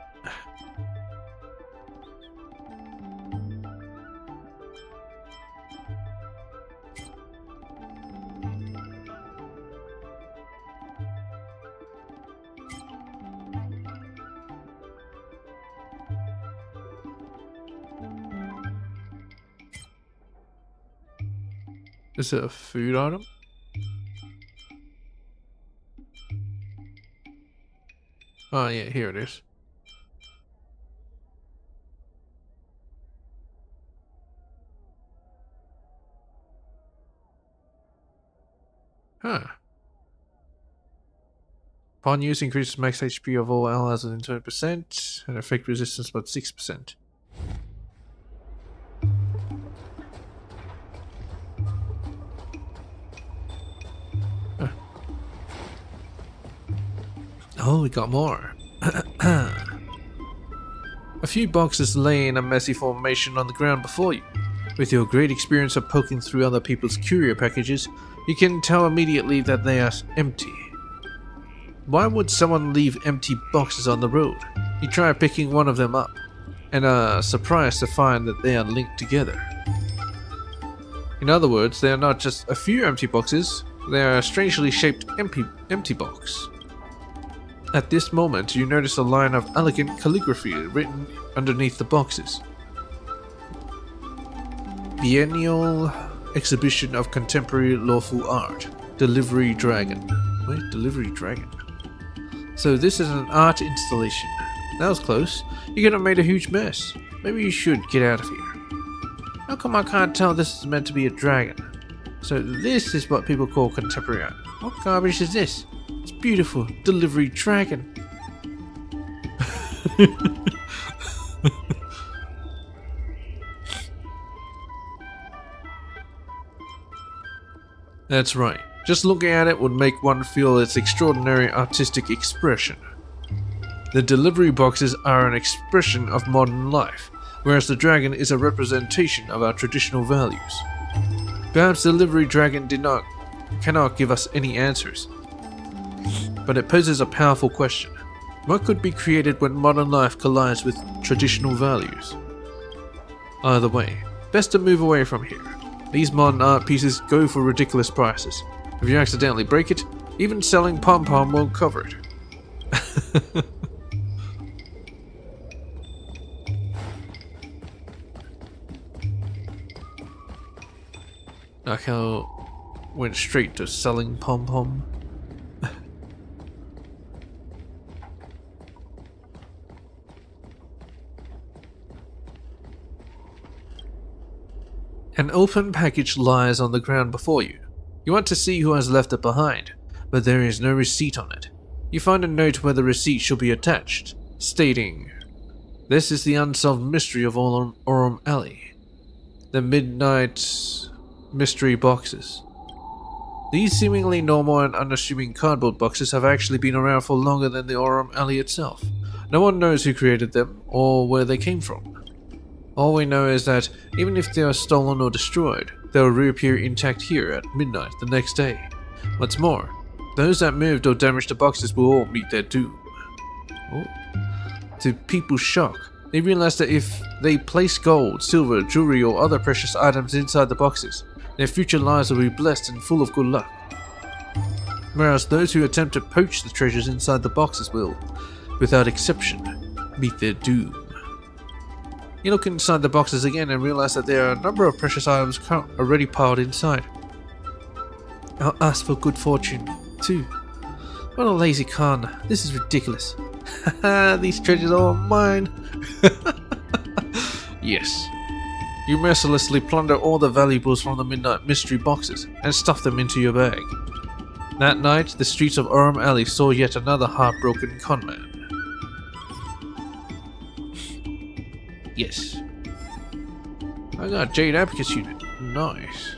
Is it a food item? Oh yeah, here it is. Upon use, increases max HP of all allies within 20% and effect resistance by 6%. Oh, we got more. A few boxes lay in a messy formation on the ground before you. With your great experience of poking through other people's courier packages, you can tell immediately that they are empty. Why would someone leave empty boxes on the road? You try picking one of them up, and are surprised to find that they are linked together. In other words, they are not just a few empty boxes, they are a strangely shaped empty box. At this moment, you notice a line of elegant calligraphy written underneath the boxes. Biennial Exhibition of Contemporary Lawful Art. Delivery Dragon. Wait, Delivery Dragon. So this is an art installation. That was close. You could have made a huge mess. Maybe you should get out of here. How come I can't tell this is meant to be a dragon? So this is what people call contemporary art. What garbage is this? It's beautiful. Delivery Dragon. That's right. Just looking at it would make one feel its extraordinary artistic expression. The delivery boxes are an expression of modern life, whereas the dragon is a representation of our traditional values. Perhaps Delivery Dragon cannot give us any answers, but it poses a powerful question. What could be created when modern life collides with traditional values? Either way, best to move away from here. These modern art pieces go for ridiculous prices. If you accidentally break it, even selling pom-pom won't cover it. Like how went straight to selling pom-pom. An open package lies on the ground before you. You want to see who has left it behind, but there is no receipt on it. You find a note where the receipt should be attached, stating, "This is the unsolved mystery of Aurum Alley. The Midnight Mystery Boxes." These seemingly normal and unassuming cardboard boxes have actually been around for longer than the Aurum Alley itself. No one knows who created them or where they came from. All we know is that even if they are stolen or destroyed, they will reappear intact here at midnight the next day. What's more, those that moved or damaged the boxes will all meet their doom. Oh. To people's shock, they realize that if they place gold, silver, jewelry or other precious items inside the boxes, their future lives will be blessed and full of good luck. Whereas those who attempt to poach the treasures inside the boxes will, without exception, meet their doom. You look inside the boxes again and realize that there are a number of precious items already piled inside. I'll ask for good fortune, too. What a lazy con. This is ridiculous. Haha, these treasures are mine. Yes. You mercilessly plunder all the valuables from the Midnight Mystery boxes and stuff them into your bag. That night, the streets of Aurum Alley saw yet another heartbroken conman. Yes. I got Jade Abacus unit. Nice.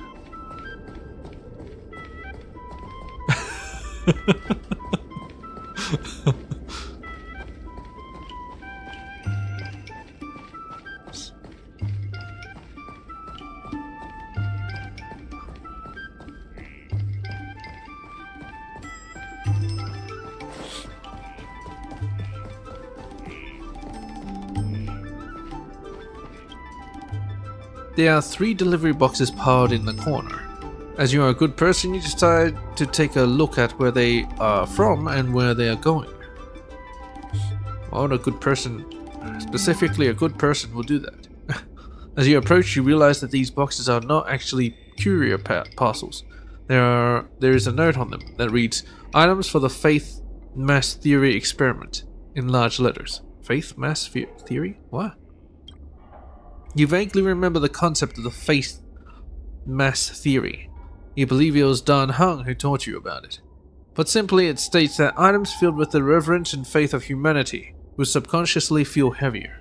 There are 3 delivery boxes piled in the corner. As you are a good person, you decide to take a look at where they are from and where they are going. Well, a good person, specifically a good person, will do that. As you approach, you realize that these boxes are not actually courier parcels. There is a note on them that reads, "Items for the Faith Mass Theory Experiment," in large letters. Faith Mass Theory? What? You vaguely remember the concept of the faith mass theory. You believe it was Dan Hung who taught you about it. Put simply, it states that items filled with the reverence and faith of humanity will subconsciously feel heavier.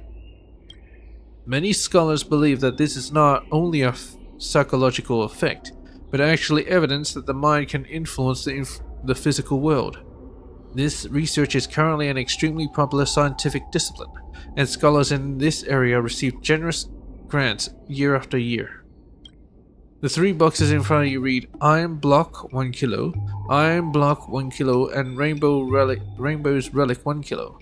Many scholars believe that this is not only a psychological effect, but actually evidence that the mind can influence the physical world. This research is currently an extremely popular scientific discipline, and scholars in this area receive generous grants year after year. The 3 boxes in front of you read Iron Block 1 kilo, Iron Block 1 kilo, and Rainbow's Relic 1 kilo.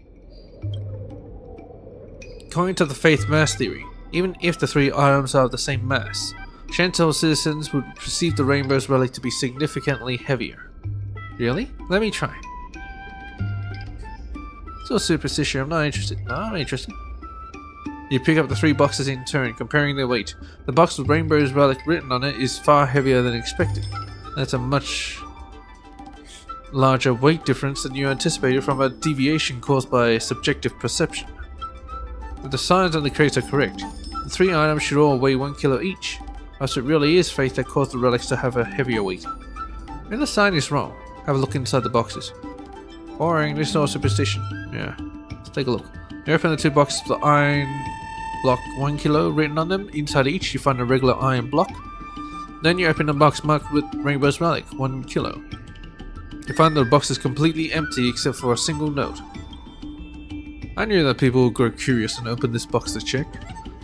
According to the faith mass theory, even if the 3 items are of the same mass, Chantel citizens would perceive the Rainbow's Relic to be significantly heavier. Really? Let me try. So superstition, I'm not interested. No, I'm interested. You pick up the 3 boxes in turn, comparing their weight. The box with Rainbow's Relic written on it is far heavier than expected. That's a much larger weight difference than you anticipated from a deviation caused by subjective perception. If the signs on the crates are correct, the 3 items should all weigh 1 kilo each, thus it really is faith that caused the relics to have a heavier weight. If the sign is wrong, have a look inside the boxes. Boring, there's no superstition. Yeah, let's take a look. You open the 2 boxes with the Iron Block 1 kilo written on them. Inside each you find a regular iron block. Then you open a box marked with Rainbow's Relic 1 kilo. You find the box is completely empty except for a single note. I knew that people would grow curious and open this box to check.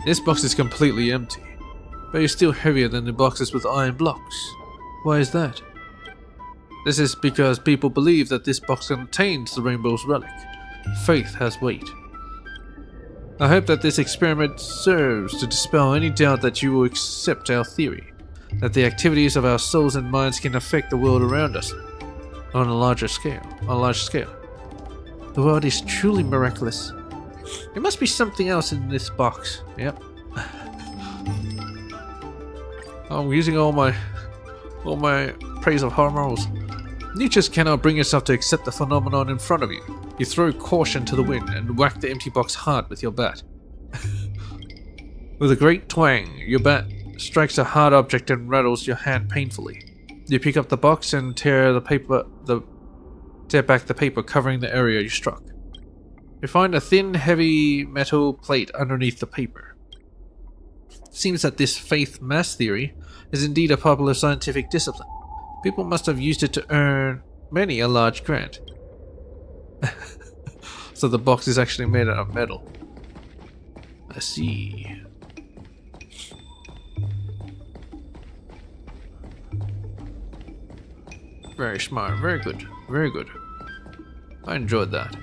This box is completely empty, but it's still heavier than the boxes with iron blocks. Why is that? This is because people believe that this box contains the Rainbow's Relic. Faith has weight. I hope that this experiment serves to dispel any doubt that you will accept our theory, that the activities of our souls and minds can affect the world around us on a large scale. The world is truly miraculous. There must be something else in this box. Yep. I'm using all my praise of high morals. You just cannot bring yourself to accept the phenomenon in front of you. You throw caution to the wind and whack the empty box hard with your bat. With a great twang, your bat strikes a hard object and rattles your hand painfully. You pick up the box and tear back the paper covering the area you struck. You find a thin, heavy metal plate underneath the paper. It seems that this faith mass theory is indeed a popular scientific discipline. People must have used it to earn many a large grant. So the box is actually made out of metal. I see. Very smart, very good, very good. I enjoyed that.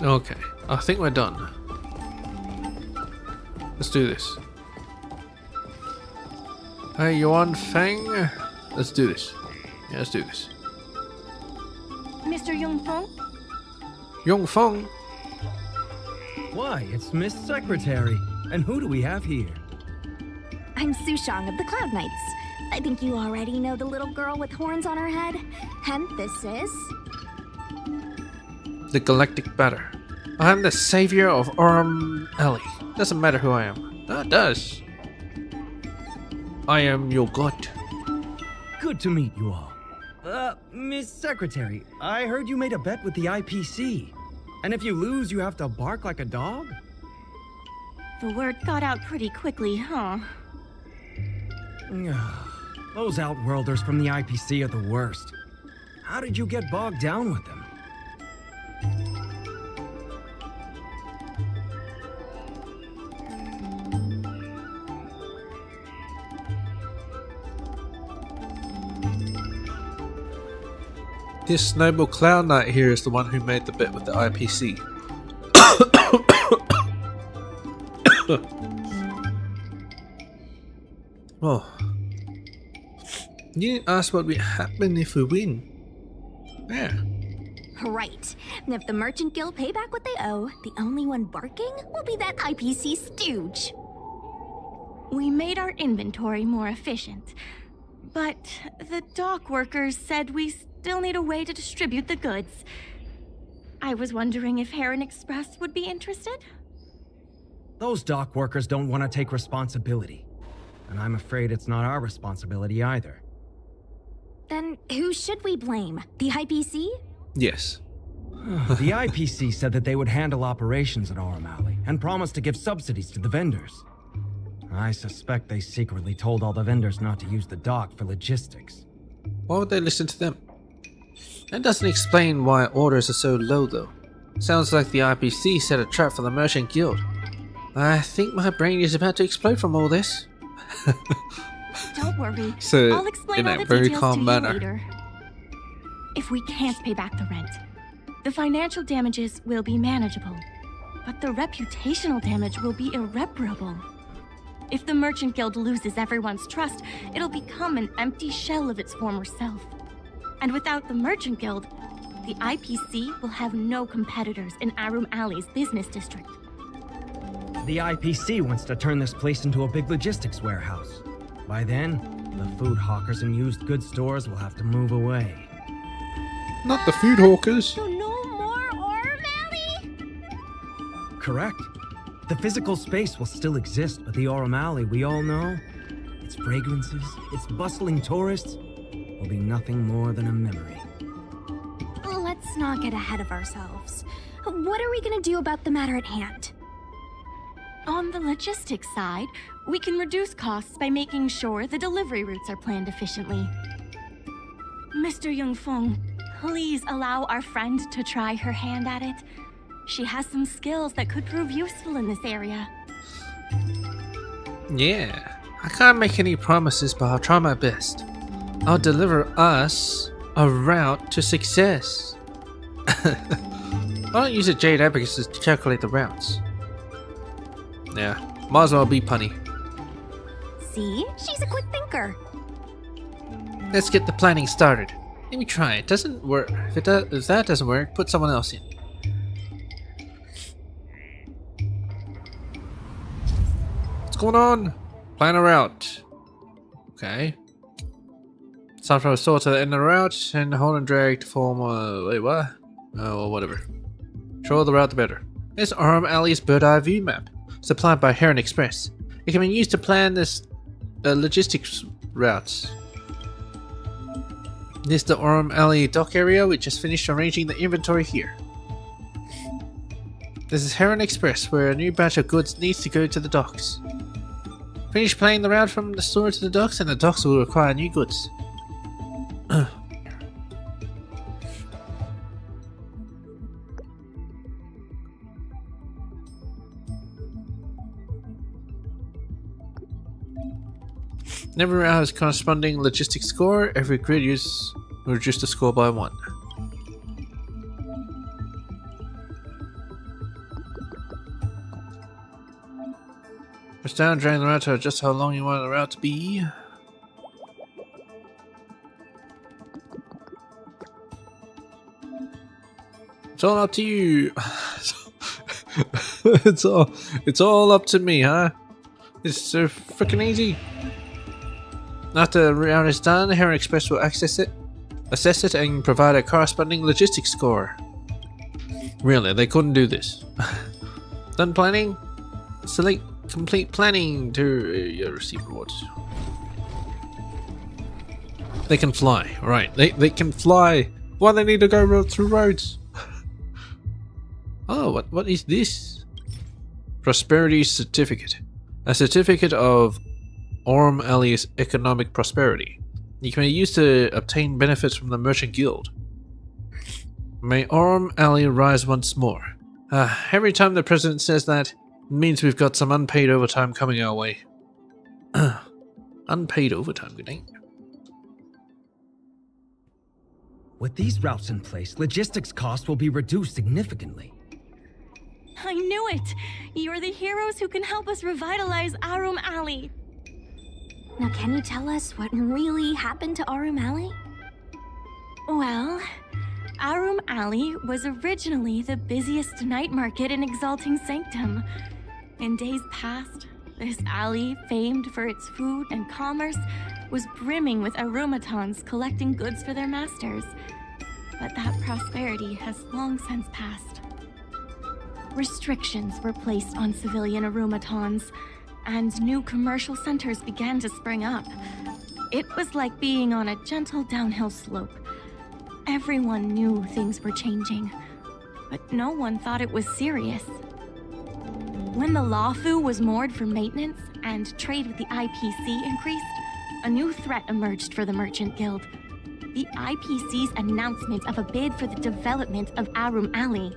Okay, I think we're done. Let's do this. Hey, Yuan Feng? Let's do this. Yeah, let's do this. Mr. Yongfeng? Yongfeng? Why, it's Miss Secretary. And who do we have here? I'm Sushang of the Cloud Knights. I think you already know the little girl with horns on her head. And this is... the Galactic Batter. I am the savior of Aurum Alley. Doesn't matter who I am. No, it does. I am your god. Good to meet you all. Miss Secretary, I heard you made a bet with the IPC. And if you lose, you have to bark like a dog? The word got out pretty quickly, huh? Those Outworlders from the IPC are the worst. How did you get bogged down with them? This noble Cloud Knight here is the one who made the bet with the IPC. Oh. You didn't ask what would happen if we win. Yeah. Right. And if the Merchant Guild pay back what they owe, the only one barking will be that IPC stooge. We made our inventory more efficient. But the dock workers said we still need a way to distribute the goods. I was wondering if Heron Express would be interested? Those dock workers don't want to take responsibility. And I'm afraid it's not our responsibility either. Then who should we blame? The IPC? Yes. The IPC said that they would handle operations at Aurum Alley and promised to give subsidies to the vendors. I suspect they secretly told all the vendors not to use the dock for logistics. Why would they listen to them? That doesn't explain why orders are so low though. Sounds like the IPC set a trap for the Merchant Guild. I think my brain is about to explode from all this. Don't worry. So, I'll explain in all a the very details calm to you manner. later. If we can't pay back the rent, the financial damages will be manageable, but the reputational damage will be irreparable. If the Merchant Guild loses everyone's trust, it'll become an empty shell of its former self. And without the Merchant Guild, the IPC will have no competitors in Aurum Alley's business district. The IPC wants to turn this place into a big logistics warehouse. By then, the food hawkers and used goods stores will have to move away. Not the food hawkers. So no more Aurum Alley? Correct. The physical space will still exist, but the Aurum Alley we all know, its fragrances, its bustling tourists, will be nothing more than a memory. Let's not get ahead of ourselves. What are we gonna do about the matter at hand? On the logistics side, we can reduce costs by making sure the delivery routes are planned efficiently. Mr. Yungfeng, please allow our friend to try her hand at it. She has some skills that could prove useful in this area. Yeah, I can't make any promises, but I'll try my best. I'll deliver us a route to success. I don't use a Jade Abacus to calculate the routes. Yeah, might as well be punny. See? She's a quick thinker. Let's get the planning started. Let me try. It doesn't work. If that doesn't work, put someone else in. What's going on? Plan a route. Okay. Start from a sword to the end of the route and hold and drag to form a... Wait, what? Oh, well, whatever. Shorter the route, the better. It's Aurum Alley's bird eye view map, supplied by Heron Express. It can be used to plan this logistics routes. This is the Aurum Alley dock area. We just finished arranging the inventory here. This is Heron Express, where a new batch of goods needs to go to the docks. Finish planning the route from the store to the docks, and the docks will require new goods. Every route has corresponding logistics score. Every grid use will reduce the score by 1. Press down, drag the route to adjust how long you want the route to be. It's all up to you. it's all up to me, huh? It's so freaking easy. After the route is done, Heron Express will assess it, and provide a corresponding logistics score. Really, they couldn't do this. Done planning? Select complete planning to receive rewards. They can fly, right? They can fly. Why they need to go through roads? Oh, what is this? Prosperity certificate. A certificate of Aurum Alley's economic prosperity. You can be used to obtain benefits from the Merchant Guild. May Aurum Alley rise once more. Every time the president says that, it means we've got some unpaid overtime coming our way. Unpaid overtime, good night. With these routes in place, logistics costs will be reduced significantly. I knew it! You're the heroes who can help us revitalize Aurum Alley. Now can you tell us what really happened to Aurum Alley? Well, Aurum Alley was originally the busiest night market in Exalting Sanctum. In days past, this alley, famed for its food and commerce, was brimming with aromatons collecting goods for their masters. But that prosperity has long since passed. Restrictions were placed on civilian aromatons, and new commercial centers began to spring up. It was like being on a gentle downhill slope. Everyone knew things were changing, but no one thought it was serious. When the Lawfu was moored for maintenance and trade with the IPC increased, a new threat emerged for the Merchant Guild. The IPC's announcement of a bid for the development of Arum Alley.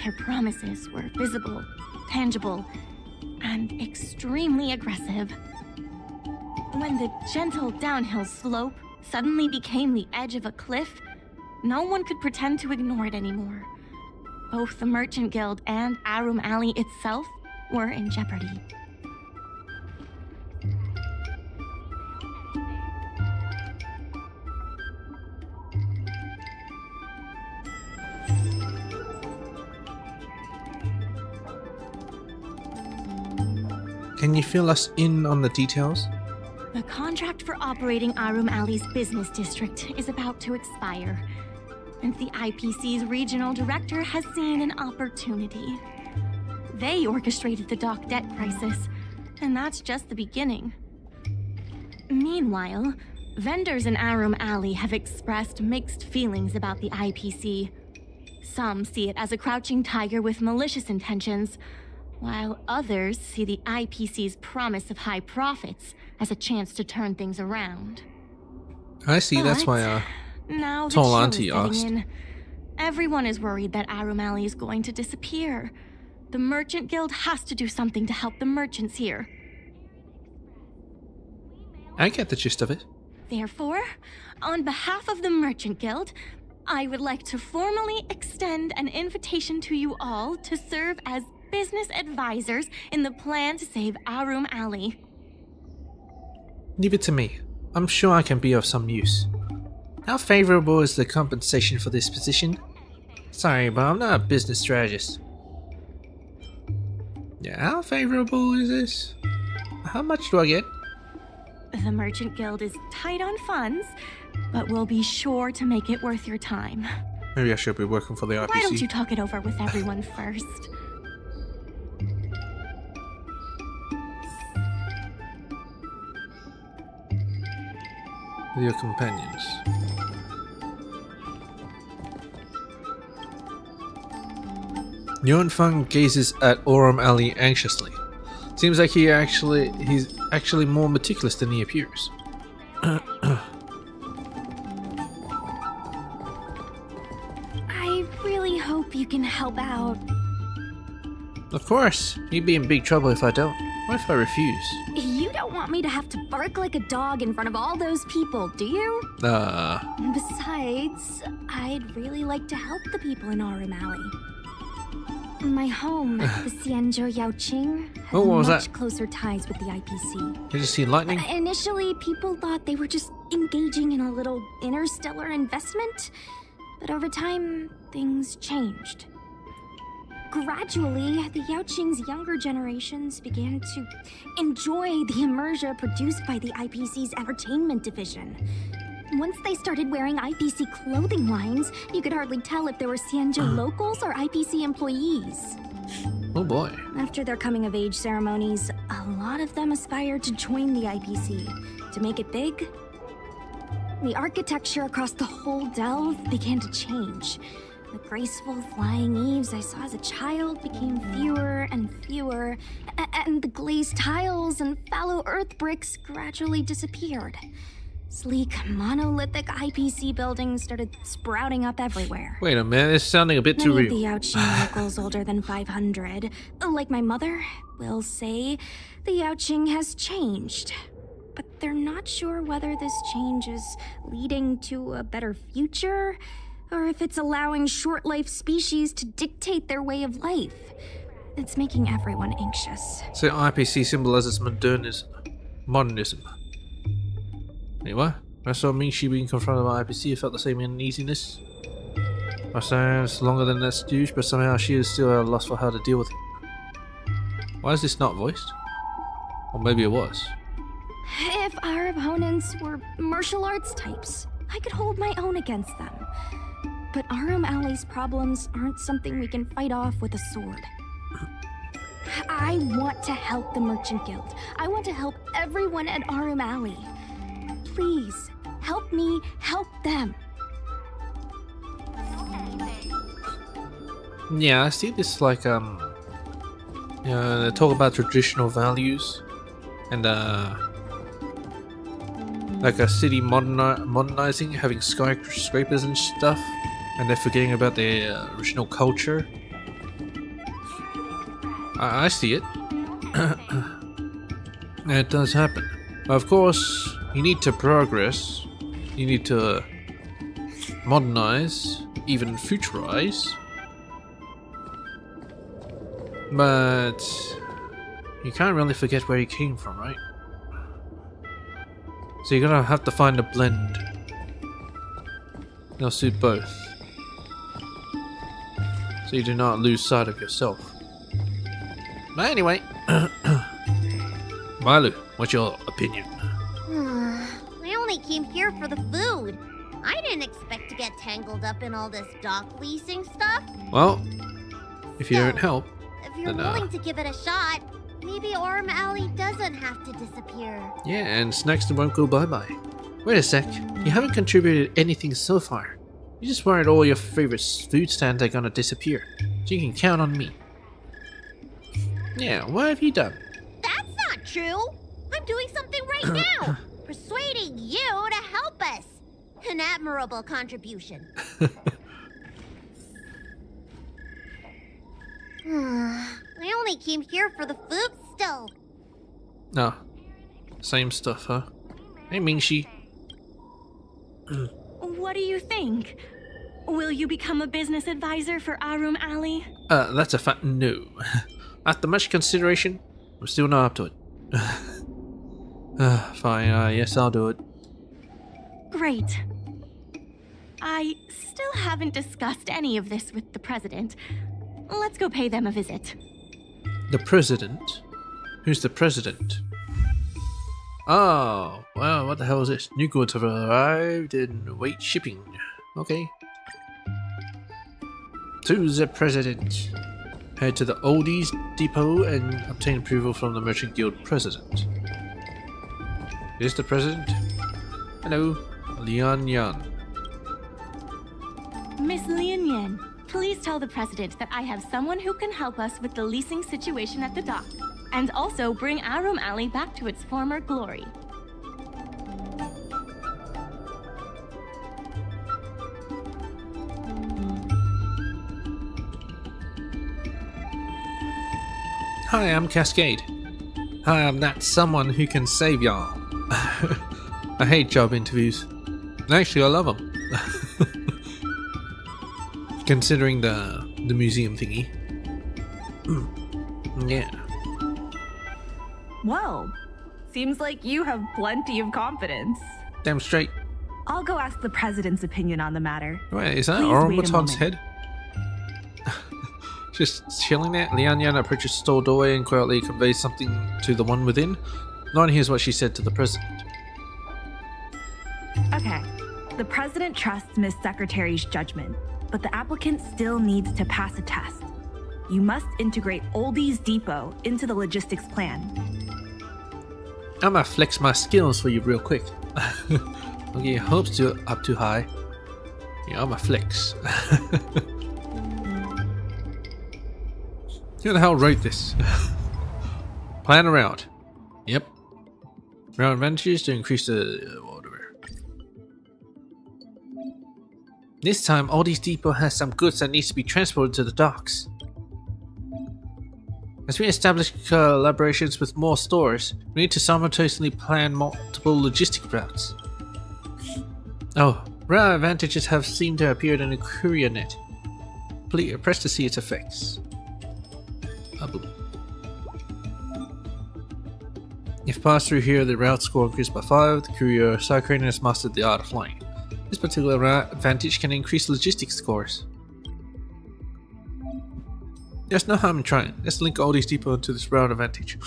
Their promises were visible, tangible, and extremely aggressive. When the gentle downhill slope suddenly became the edge of a cliff, no one could pretend to ignore it anymore. Both the Merchant Guild and Arum Alley itself were in jeopardy. Can you fill us in on the details? The contract for operating Arum Alley's business district is about to expire, and the IPC's regional director has seen an opportunity. They orchestrated the dock debt crisis, and that's just the beginning. Meanwhile, vendors in Arum Alley have expressed mixed feelings about the IPC. Some see it as a crouching tiger with malicious intentions, while others see the IPC's promise of high profits as a chance to turn things around. I see, that's why now the tall chill auntie is setting asked. in. Everyone is worried that Arum Alley is going to disappear. The Merchant Guild has to do something to help the merchants here. I get the gist of it. Therefore, on behalf of the Merchant Guild, I would like to formally extend an invitation to you all to serve as business advisors in the plan to save Arum Alley. Leave it to me. I'm sure I can be of some use. How favorable is the compensation for this position? Sorry, but I'm not a business strategist. Yeah, how favorable is this? How much do I get? The Merchant Guild is tight on funds, but we'll be sure to make it worth your time. Maybe I should be working for the IPC. Why don't you talk it over with everyone first? Your companions. Yuanfeng gazes at Arum Alley anxiously. Seems like he's actually more meticulous than he appears. I really hope you can help out. Of course, you'd be in big trouble if I don't. What if I refuse? You don't want me to have to bark like a dog in front of all those people, do you? Besides, I'd really like to help the people in Arum Alley. My home, the Xianzhou Yaoqing, has Oh, what was much that? closer ties with the IPC. Did you see lightning? Initially, people thought they were just engaging in a little interstellar investment, but over time, things changed. Gradually, the Yaoqing's younger generations began to enjoy the immersion produced by the IPC's entertainment division. Once they started wearing IPC clothing lines, you could hardly tell if they were Xianzhou locals or IPC employees. Oh boy. After their coming-of-age ceremonies, a lot of them aspired to join the IPC. To make it big, the architecture across the whole delve began to change. The graceful flying eaves I saw as a child became fewer and fewer, and the glazed tiles and fallow earth bricks gradually disappeared. Sleek, monolithic IPC buildings started sprouting up everywhere. Wait a minute, it's sounding a bit too Many of real. the Yaoqing locals older than 500, like my mother, will say the Yaoqing has changed. But they're not sure whether this change is leading to a better future, or if it's allowing short-life species to dictate their way of life. It's making everyone anxious. So IPC symbolizes modernism. Wait, what? I saw Mingxi being confronted by IPC. I felt the same uneasiness. I sounds longer than that stooge, but somehow she is still at a loss for how to deal with it. Why is this not voiced? Or maybe it was. If Our opponents were martial arts types. I could hold my own against them. But Arum Alley's problems aren't something we can fight off with a sword. I want to help the Merchant Guild. I want to help everyone at Arum Alley. Please, help me help them. Yeah, I see this like they talk about traditional values and like a city modernizing, having skyscrapers and stuff, and they're forgetting about their original culture. I see it. And it does happen. Of course, you need to progress. You need to modernize, even futurize. But you can't really forget where you came from, right? So you're gonna have to find a blend that'll suit both, so you do not lose sight of yourself. But anyway, Malu, what's your opinion? I only came here for the food. I didn't expect to get tangled up in all this dock leasing stuff. Well, if you don't help, If you're then, willing to give it a shot, maybe Arum Alley doesn't have to disappear. yeah, and snacks won't go bye-bye. Wait a sec, you haven't contributed anything so far. You just worried all your favorite food stands are gonna disappear, so you can count on me. Yeah, what have you done? That's not true. I'm doing something right now. Persuading you to help us. An admirable contribution. I only came here for the food still. No. Same stuff, huh? Hey, Mingxi. What do you think? Will you become a business advisor for Arum Alley? That's a fat no. After much consideration, we're still not up to it. Fine, yes, I'll do it. Great. I still haven't discussed any of this with the president. Let's go pay them a visit. The president? Who's the president? Oh, well, what the hell is this? New goods have arrived and wait shipping. Okay. To the president. Head to the Oldies Depot and obtain approval from the Merchant Guild president. Is the president? Hello, Lian Yan. Miss Lian Yan, please tell the president that I have someone who can help us with the leasing situation at the dock, and also bring Arum Alley back to its former glory. Hi, I'm Cascade. Hi, I'm that someone who can save y'all. I hate job interviews. Actually, I love them. Considering the museum thingy. Yeah. Well, seems like you have plenty of confidence. Damn straight. I'll go ask the president's opinion on the matter. Wait, is that Please Oran wait a Baton's moment. head? Just chilling there, Lian Yan approaches the store doorway and quietly conveys something to the one within. No one hears what she said to the president. Okay. The president trusts Miss Secretary's judgment, but the applicant still needs to pass a test. You must integrate Oldies Depot into the logistics plan. I'ma flex my skills for you real quick. Don't get your hopes up too high. Yeah, I'ma flex. Who the hell wrote this? Plan around. Yep. Round advantages to increase the order. This time, Aldi's Depot has some goods that needs to be transported to the docks. As we establish collaborations with more stores, we need to simultaneously plan multiple logistic routes. Oh, rare advantages have seemed to have appeared in the courier net. Please press to see its effects. Boom. If passed through here, the route score increased by 5. The courier Cycrane has mastered the art of flying. This particular route advantage can increase logistics scores. There's no harm in trying. Let's link Aldi's Depot into this route advantage.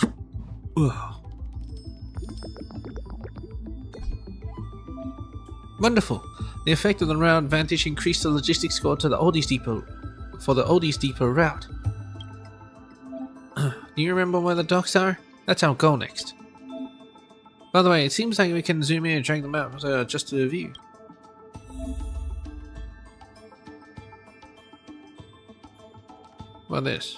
Wonderful. The effect of the route advantage increased the logistics score to the Oldies Depot for the Oldies Depot route. Do you remember where the docks are? That's our goal next. By the way, it seems like we can zoom in and drag them out just to view. What this?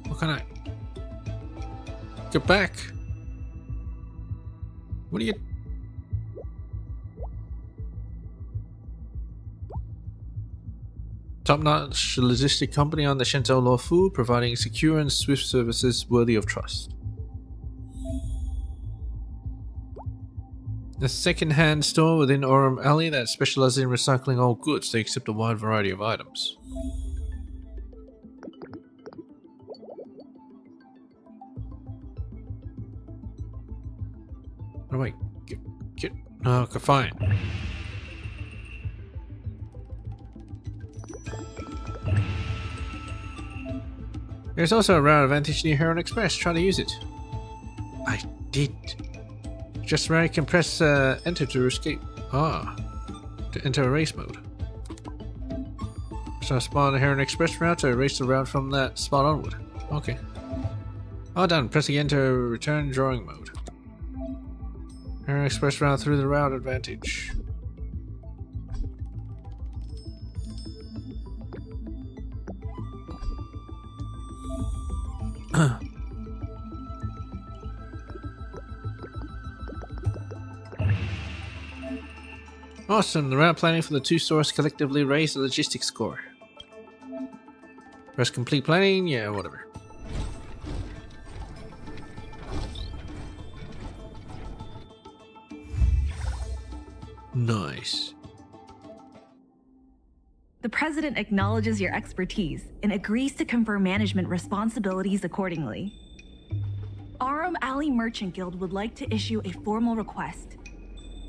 What can I? Get back! What are you? Top-notch logistic company on the Shenzhou Law Food, providing secure and swift services worthy of trust. A second-hand store within Orem Alley that specializes in recycling old goods. They accept a wide variety of items. Oh wait, get. Oh, okay, fine. There's also a route advantage near Heron Express. Try to use it. I did. Just where I can press enter to escape. Ah, to enter a race mode. So I spawn the Heron Express route to erase the route from that spot onward. Okay. All done. Press again to return drawing mode. Heron Express route through the route advantage. Awesome, the route planning for the two stores collectively raised the logistics score. Press complete planning, yeah, whatever. Nice. The president acknowledges your expertise and agrees to confer management responsibilities accordingly. Aurum Alley Merchant Guild would like to issue a formal request.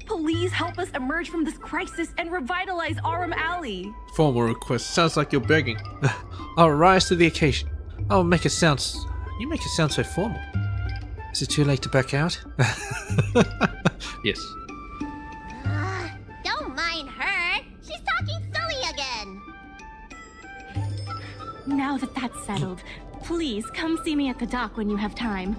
Please help us emerge from this crisis and revitalize Aurum Alley. Formal request. Sounds like you're begging. I'll rise to the occasion. I'll make it sound... You make it sound so formal. Is it too late to back out? Yes. Don't mind her. She's talking silly again. Now that that's settled, please come see me at the dock when you have time.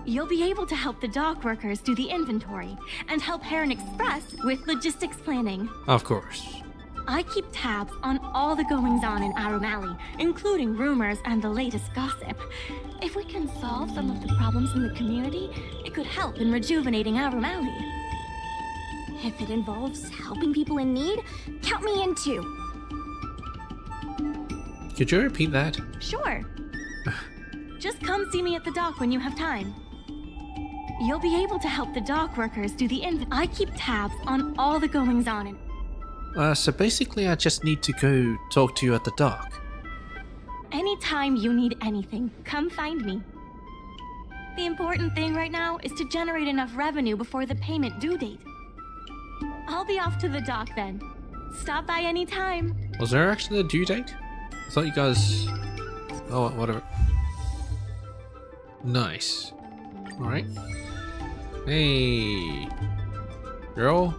You'll be able to help the dock workers do the inventory and help Heron Express with logistics planning. Of course. I keep tabs on all the goings-on in Aurum Alley, including rumors and the latest gossip. If we can solve some of the problems in the community, it could help in rejuvenating Aurum Alley. If it involves helping people in need, count me in too. Could you repeat that? Sure. Just come see me at the dock when you have time. You'll be able to help the dock workers do the I keep tabs on all the goings-on in... So basically I just need to go talk to you at the dock. Anytime you need anything, come find me. The important thing right now is to generate enough revenue before the payment due date. I'll be off to the dock then. Stop by anytime. Was there actually a due date? I thought you guys... Oh, whatever. Nice. Alright. Hey... Girl?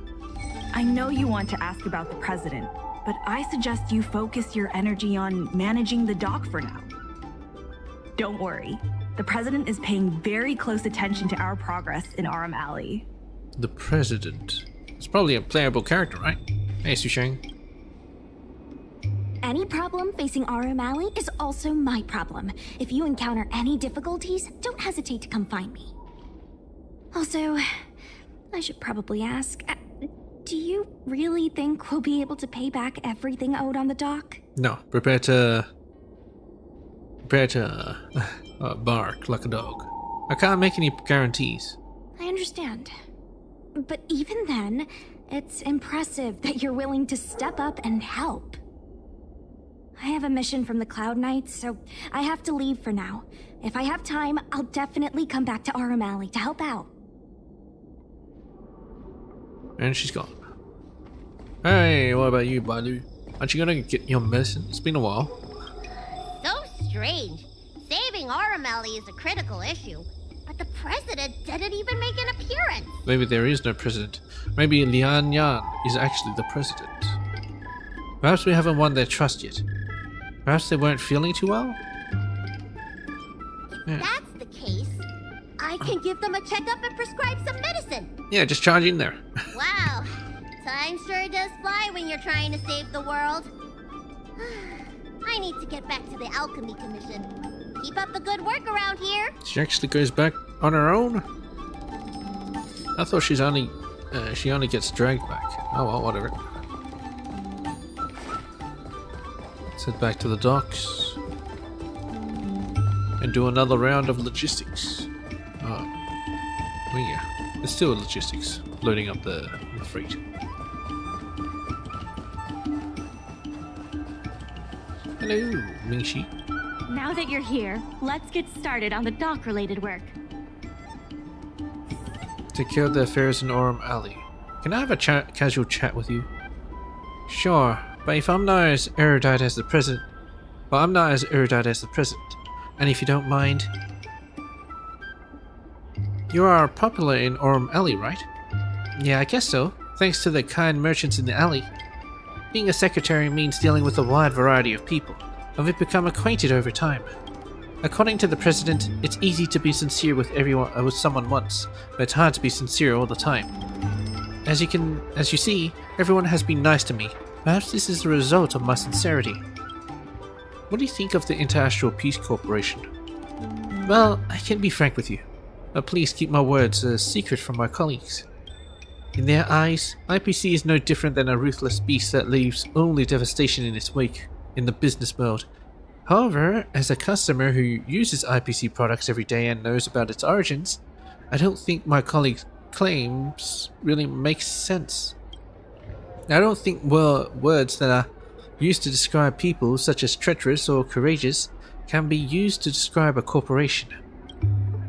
I know you want to ask about the president, but I suggest you focus your energy on managing the dock for now. Don't worry. The president is paying very close attention to our progress in Aurum Alley. The president. It's probably a playable character, right? Hey, Susheng. Any problem facing Aurum Alley is also my problem. If you encounter any difficulties, don't hesitate to come find me. Also, I should probably ask, do you really think we'll be able to pay back everything owed on the dock? No, prepare to bark like a dog. I can't make any guarantees. I understand. But even then, it's impressive that you're willing to step up and help. I have a mission from the Cloud Knights, so I have to leave for now. If I have time, I'll definitely come back to Aurum Alley to help out. And she's gone. Hey, what about you, Balu? Aren't you gonna get your medicine? It's been a while. So strange. Saving Aurum Alley is a critical issue, but the president didn't even make an appearance. Maybe there is no president. Maybe Lian Yan is actually the president. Perhaps we haven't won their trust yet. Perhaps they weren't feeling too well? If that's the case, I can give them a checkup and prescribe some medicine. Yeah, just charge in there. Wow, time sure does fly when you're trying to save the world. I need to get back to the Alchemy Commission. Keep up the good work around here. She actually goes back on her own? I thought she only gets dragged back. Oh well, whatever. Let's head back to the docks and do another round of logistics. Oh yeah, it's still logistics, loading up the freight. Hello, Mingxi. Now that you're here, let's get started on the dock-related work. Take care of the affairs in Aurum Alley. Can I have a casual chat with you? Sure, but if I'm not as erudite as the president... Well, I'm not as erudite as the president. And if you don't mind... You are popular in Aurum Alley, right? Yeah, I guess so. Thanks to the kind merchants in the alley. Being a secretary means dealing with a wide variety of people, and we've become acquainted over time. According to the president, it's easy to be sincere with someone once, but it's hard to be sincere all the time. As you see, everyone has been nice to me. Perhaps this is the result of my sincerity. What do you think of the International Peace Corporation? Well, I can be frank with you, but please keep my words a secret from my colleagues. In their eyes, IPC is no different than a ruthless beast that leaves only devastation in its wake in the business world. However, as a customer who uses IPC products every day and knows about its origins, I don't think my colleagues' claims really make sense. I don't think words that are used to describe people, such as treacherous or courageous, can be used to describe a corporation.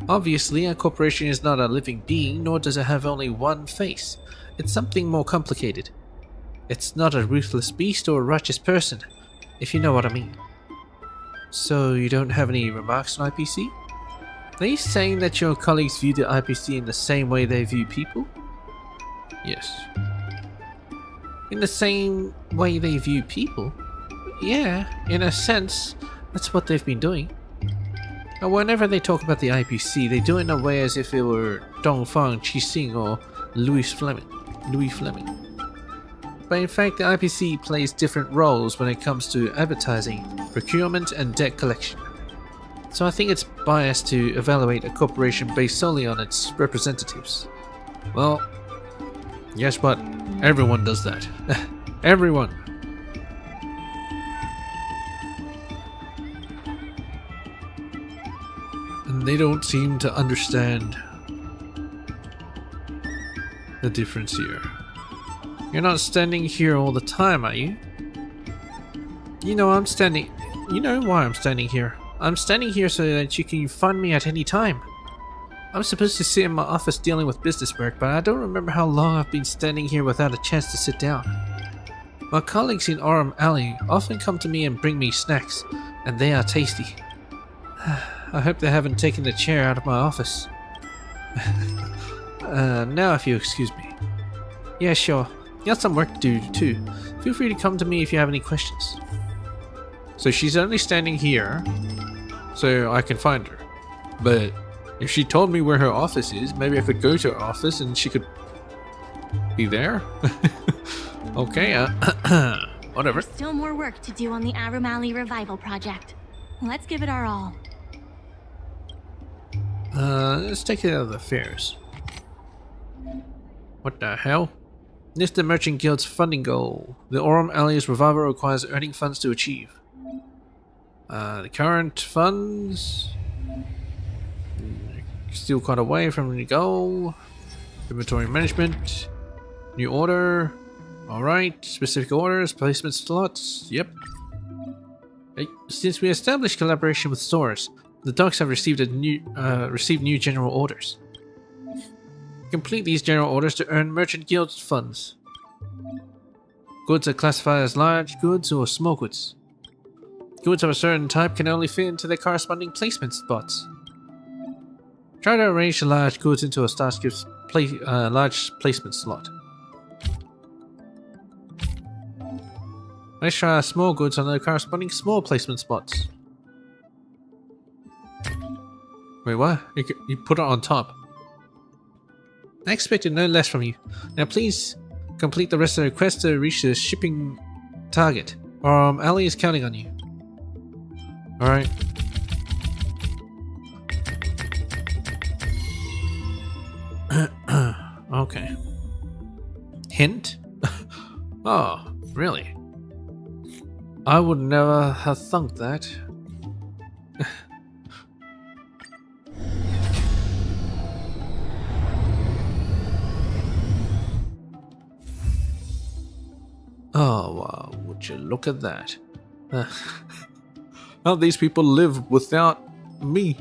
Obviously, a corporation is not a living being, nor does it have only one face. It's something more complicated. It's not a ruthless beast or a righteous person, if you know what I mean. So, you don't have any remarks on IPC? Are you saying that your colleagues view the IPC in the same way they view people? Yes. In the same way they view people? Yeah, in a sense, that's what they've been doing. And whenever they talk about the IPC, they do it in a way as if it were Dongfang, Qixing, or Louis Fleming. But in fact, the IPC plays different roles when it comes to advertising, procurement, and debt collection. So I think it's biased to evaluate a corporation based solely on its representatives. Well, guess what? Everyone does that. Everyone. And they don't seem to understand the difference here. You're not standing here all the time, are you? You know why I'm standing here. I'm standing here so that you can find me at any time. I'm supposed to sit in my office dealing with business work, but I don't remember how long I've been standing here without a chance to sit down. My colleagues in Aurum Alley often come to me and bring me snacks, and they are tasty. I hope they haven't taken the chair out of my office. Now if you excuse me. Yeah, sure. Got some work to do too. Feel free to come to me if you have any questions. So she's only standing here so I can find her. But if she told me where her office is, maybe I could go to her office and she could be there. Okay, whatever. There's still more work to do on the Aurum Alley revival project. Let's give it our all. Let's take care of the affairs. What the hell? This is the Merchant Guild's funding goal. The Aurum Alley's revival requires earning funds to achieve. The current funds... Still quite away from the goal. Inventory management. New order. Alright. Specific orders. Placement slots. Yep. Since we established collaboration with stores, The docks have received new general orders. Complete these general orders to earn Merchant Guild funds. Goods are classified as large goods or small goods. Goods of a certain type can only fit into their corresponding placement spots. Try to arrange the large goods into a starship's large placement slot. Let's try small goods on their corresponding small placement spots. Wait, what? You put it on top. I expected no less from you. Now please complete the rest of the request to reach the shipping target. Ali is counting on you. Alright. Okay. Hint? Oh, really? I would never have thunk that. Oh, wow, would you look at that? How these people live without me?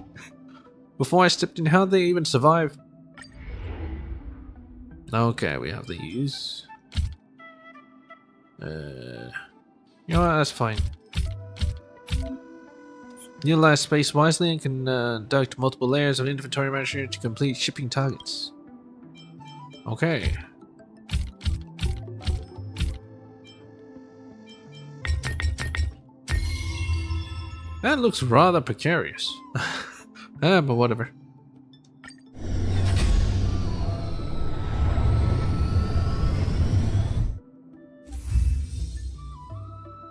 Before I stepped in, how they even survive? Okay, we have the use. You know what, that's fine. Utilize space wisely and conduct multiple layers of inventory management to complete shipping targets. Okay. That looks rather precarious. But whatever.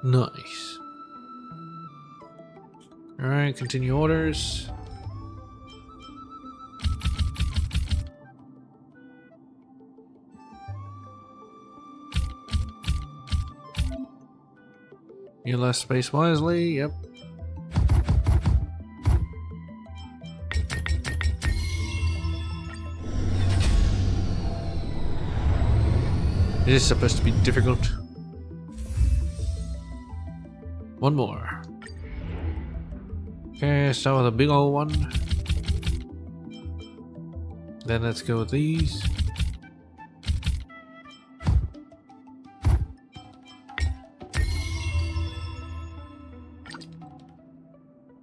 Nice. Alright, continue orders. Utilize space wisely, yep. It is supposed to be difficult. One more. Okay, start with a big old one. Then let's go with these.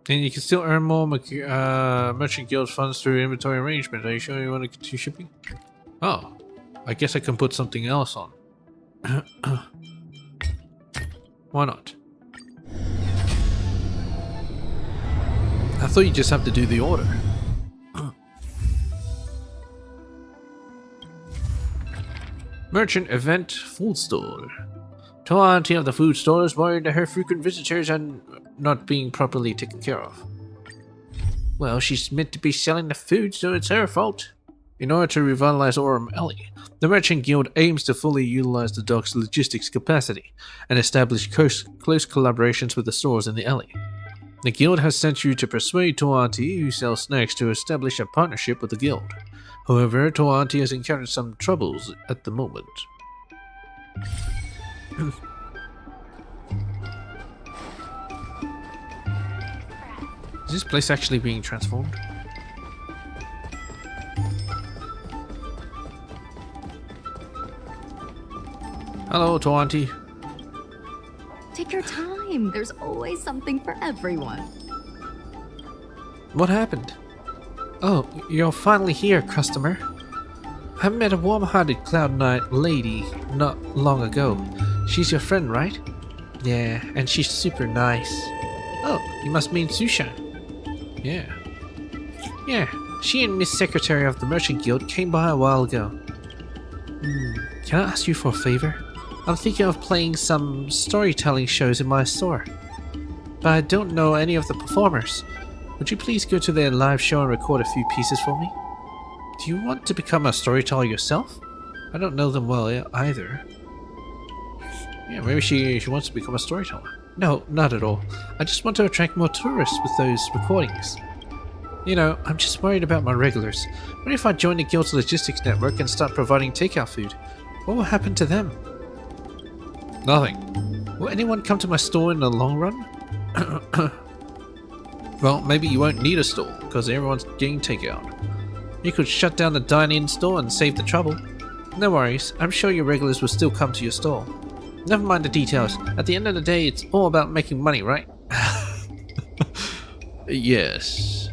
And you can still earn more Merchant Guild funds through inventory arrangement. Are you sure you want to continue shipping? Oh, I guess I can put something else on. Why not? I thought you just have to do the order. Merchant event food store. To auntie of the food store is worried that her frequent visitors are not being properly taken care of. Well, she's meant to be selling the food, so it's her fault. In order to revitalize Aurum Alley, the Merchant Guild aims to fully utilize the dock's logistics capacity and establish close collaborations with the stores in the alley. The guild has sent you to persuade Toanti, who sells snacks, to establish a partnership with the guild. However, Toanti has encountered some troubles at the moment. Is this place actually being transformed? Hello, Toanti. Take your time. There's always something for everyone. What happened? Oh, you're finally here, customer. I met a warm-hearted Cloud Knight lady not long ago. She's your friend, right? Yeah, and she's super nice. Oh, you must mean Sushan. Yeah. Yeah, she and Miss Secretary of the Merchant Guild came by a while ago. Can I ask you for a favor? I'm thinking of playing some storytelling shows in my store, but I don't know any of the performers. Would you please go to their live show and record a few pieces for me? Do you want to become a storyteller yourself? I don't know them well either. Yeah, maybe she wants to become a storyteller. No, not at all. I just want to attract more tourists with those recordings. You know, I'm just worried about my regulars. What if I join the guild's logistics network and start providing takeout food? What will happen to them? Nothing. Will anyone come to my store in the long run? Well, maybe you won't need a store, because everyone's getting takeout. You could shut down the dine-in store and save the trouble. No worries, I'm sure your regulars will still come to your store. Never mind the details. At the end of the day, it's all about making money, right? Yes.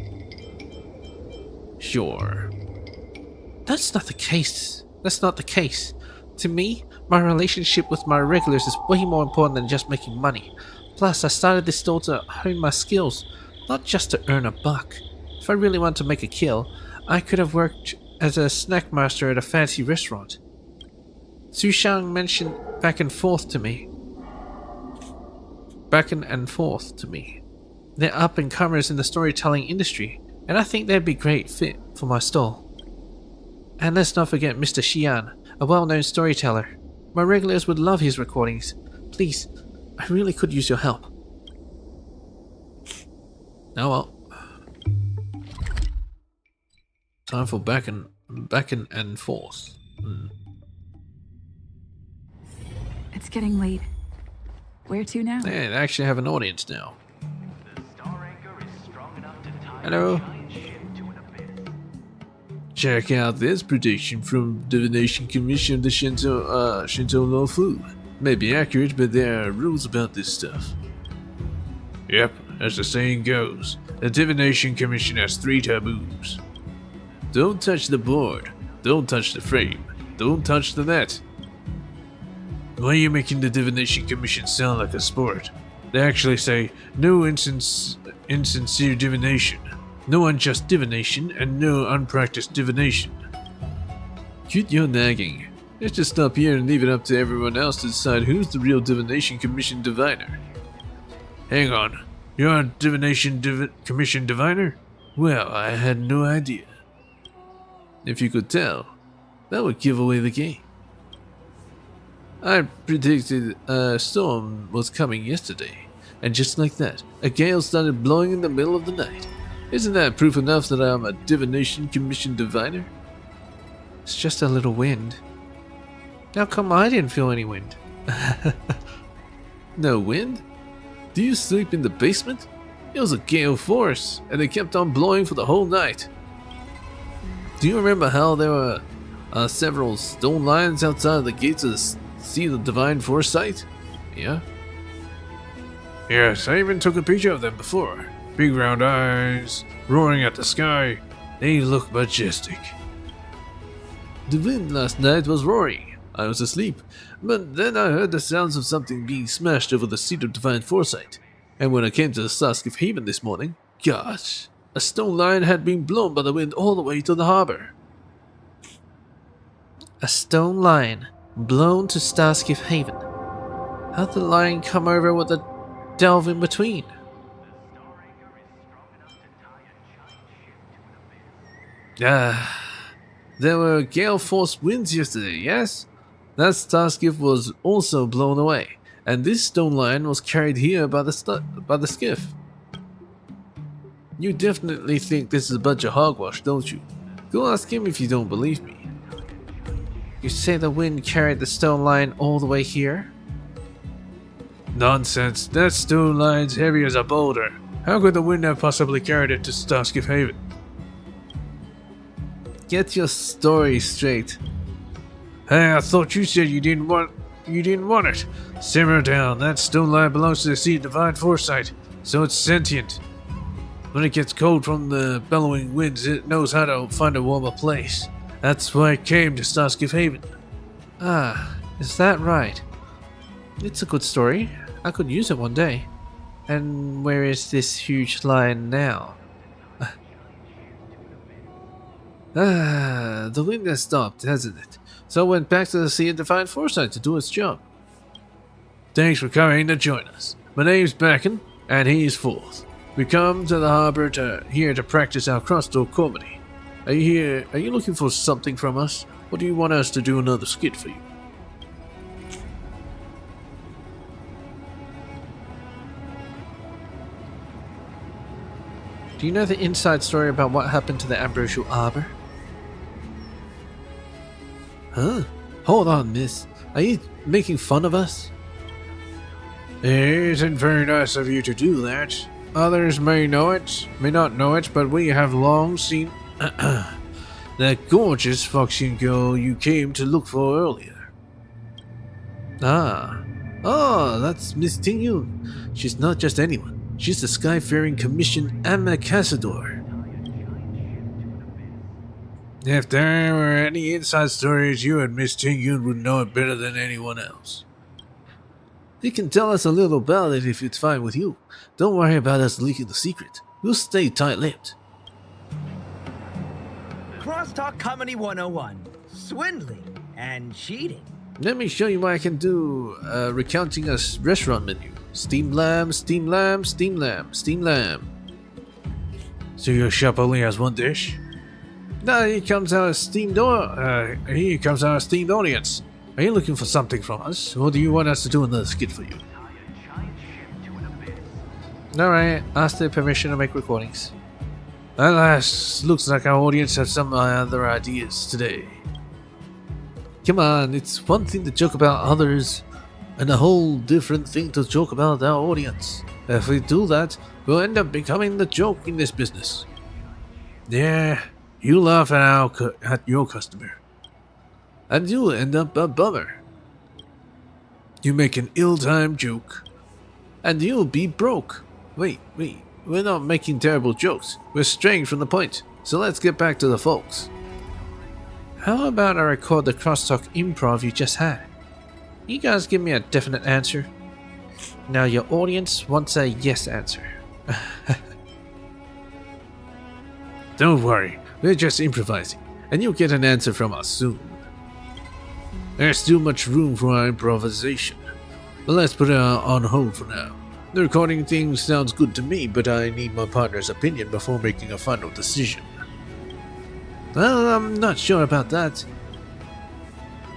Sure. That's not the case. That's not the case. To me, my relationship with my regulars is way more important than just making money. Plus, I started this store to hone my skills, not just to earn a buck. If I really wanted to make a kill, I could have worked as a snack master at a fancy restaurant. Sushang mentioned back and forth to me. They're up-and-comers in the storytelling industry, and I think they'd be a great fit for my stall. And let's not forget Mr. Xian, a well-known storyteller. My regulars would love his recordings. Please, I really could use your help. Oh well. Time for back and forth. It's getting late. Where to now? Hey, they actually have an audience now. Hello. Check out this prediction from Divination Commission of the Shinto Law Fu. May be accurate, but there are rules about this stuff. Yep, as the saying goes, the Divination Commission has 3 taboos. Don't touch the board, don't touch the frame, don't touch the net. Why are you making the Divination Commission sound like a sport? They actually say, no insincere divination, no unjust divination, and no unpracticed divination. Quit your nagging. Let's just stop here and leave it up to everyone else to decide who's the real Divination Commission diviner. Hang on, you're a Divination Commission diviner? Well, I had no idea. If you could tell, that would give away the game. I predicted a storm was coming yesterday, and just like that, a gale started blowing in the middle of the night. Isn't that proof enough that I'm a Divination Commission diviner? It's just a little wind. How come I didn't feel any wind? No wind? Do you sleep in the basement? It was a gale force, and they kept on blowing for the whole night. Do you remember how there were several stone lions outside the gates of the Sea of Divine Foresight? Yeah? Yes, I even took a picture of them before. Big round eyes, roaring at the sky. They look majestic. The wind last night was roaring. I was asleep, but then I heard the sounds of something being smashed over the Seat of Divine Foresight. And when I came to the Starskiff Haven this morning, gosh, a stone lion had been blown by the wind all the way to the harbor. A stone lion blown to Starskiff Haven. How'd the lion come over with a delve in between? There were gale force winds yesterday, yes? That Starskiff was also blown away, and this stone lion was carried here by the skiff. You definitely think this is a bunch of hogwash, don't you? Go ask him if you don't believe me. You say the wind carried the stone lion all the way here? Nonsense, that stone lion's heavy as a boulder. How could the wind have possibly carried it to Starskiff Haven? Get your story straight. Hey, I thought you said you didn't want it. Simmer down. That stone lion belongs to the Sea of Divine Foresight, so it's sentient. When it gets cold from the bellowing winds, it knows how to find a warmer place. That's why it came to Starskiff Haven. Ah, is that right? It's a good story. I could use it one day. And where is this huge lion now? The wind has stopped, hasn't it? So it went back to the Sea of Divine Foresight to do its job. Thanks for coming to join us. My name's Backen, and he's Fourth. We come to the harbor here to practice our cross-door comedy. Are you looking for something from us? Or do you want us to do another skit for you? Do you know the inside story about what happened to the Ambrosial Arbor? Huh? Hold on, miss. Are you making fun of us? It isn't very nice of you to do that. Others may not know it, but we have long seen that gorgeous foxy girl you came to look for earlier. Oh, that's Miss Ting Yun. She's not just anyone. She's the Skyfaring Commission Ambassador. If there were any inside stories, you and Miss Ting Yun would know it better than anyone else. You can tell us a little about it if it's fine with you. Don't worry about us leaking the secret. We'll stay tight-lipped. Crosstalk Comedy 101. Swindling and cheating. Let me show you what I can do recounting a restaurant menu. Steamed lamb, steamed lamb, steamed lamb, steamed lamb. So your shop only has one dish? No, here comes our steamed audience. Are you looking for something from us, or do you want us to do another skit for you? Alright, ask their permission to make recordings. Alas, looks like our audience have some other ideas today. Come on, it's one thing to joke about others, and a whole different thing to joke about our audience. If we do that, we'll end up becoming the joke in this business. Yeah, you laugh at your customer, and you'll end up a bummer. You make an ill-timed joke, and you'll be broke. Wait, we're not making terrible jokes. We're straying from the point, so let's get back to the folks. How about I record the crosstalk improv you just had? You guys give me a definite answer. Now your audience wants a yes answer. Don't worry, we're just improvising, and you'll get an answer from us soon. There's still much room for our improvisation, but let's put it on hold for now. The recording thing sounds good to me, but I need my partner's opinion before making a final decision. Well, I'm not sure about that.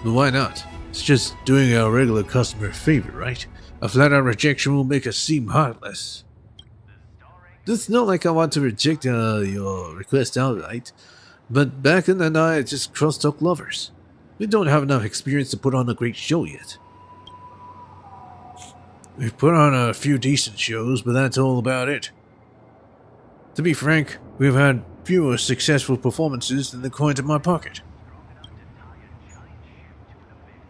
But why not? It's just doing our regular customer a favor, right? A flat-out rejection will make us seem heartless. It's not like I want to reject your request outright, but back in the night, it's just crosstalk lovers. We don't have enough experience to put on a great show yet. We've put on a few decent shows, but that's all about it. To be frank, we've had fewer successful performances than the coins in my pocket.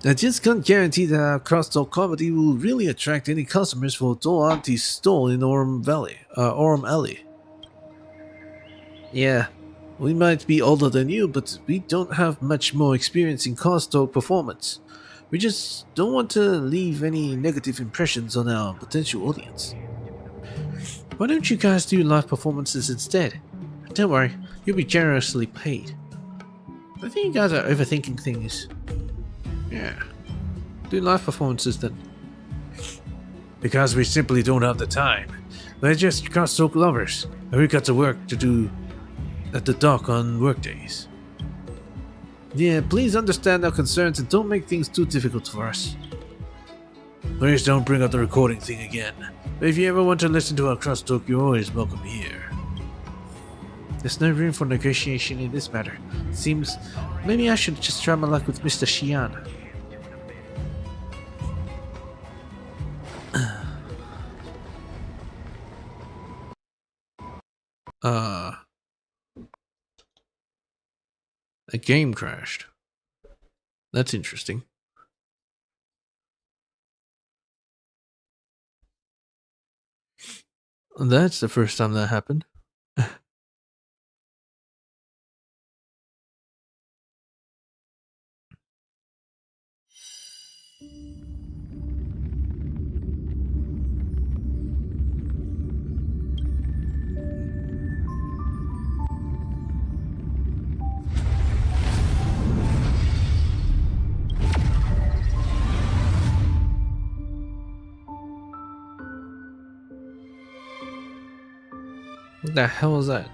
I just can't guarantee that our crosstalk comedy will really attract any customers for Doll Auntie's stall in Orem Alley. Yeah, we might be older than you, but we don't have much more experience in crosstalk performance. We just don't want to leave any negative impressions on our potential audience. Why don't you guys do live performances instead? Don't worry, you'll be generously paid. I think you guys are overthinking things. Yeah, do live performances then. Because we simply don't have the time. We're just crosstalk lovers, and we've got to work to do at the dock on workdays. Yeah, please understand our concerns and don't make things too difficult for us. Please don't bring up the recording thing again. But if you ever want to listen to our crosstalk, you're always welcome here. There's no room for negotiation in this matter. It seems maybe I should just try my luck with Mr. Xian. A game crashed. That's interesting. That's the first time that happened. What the hell is that?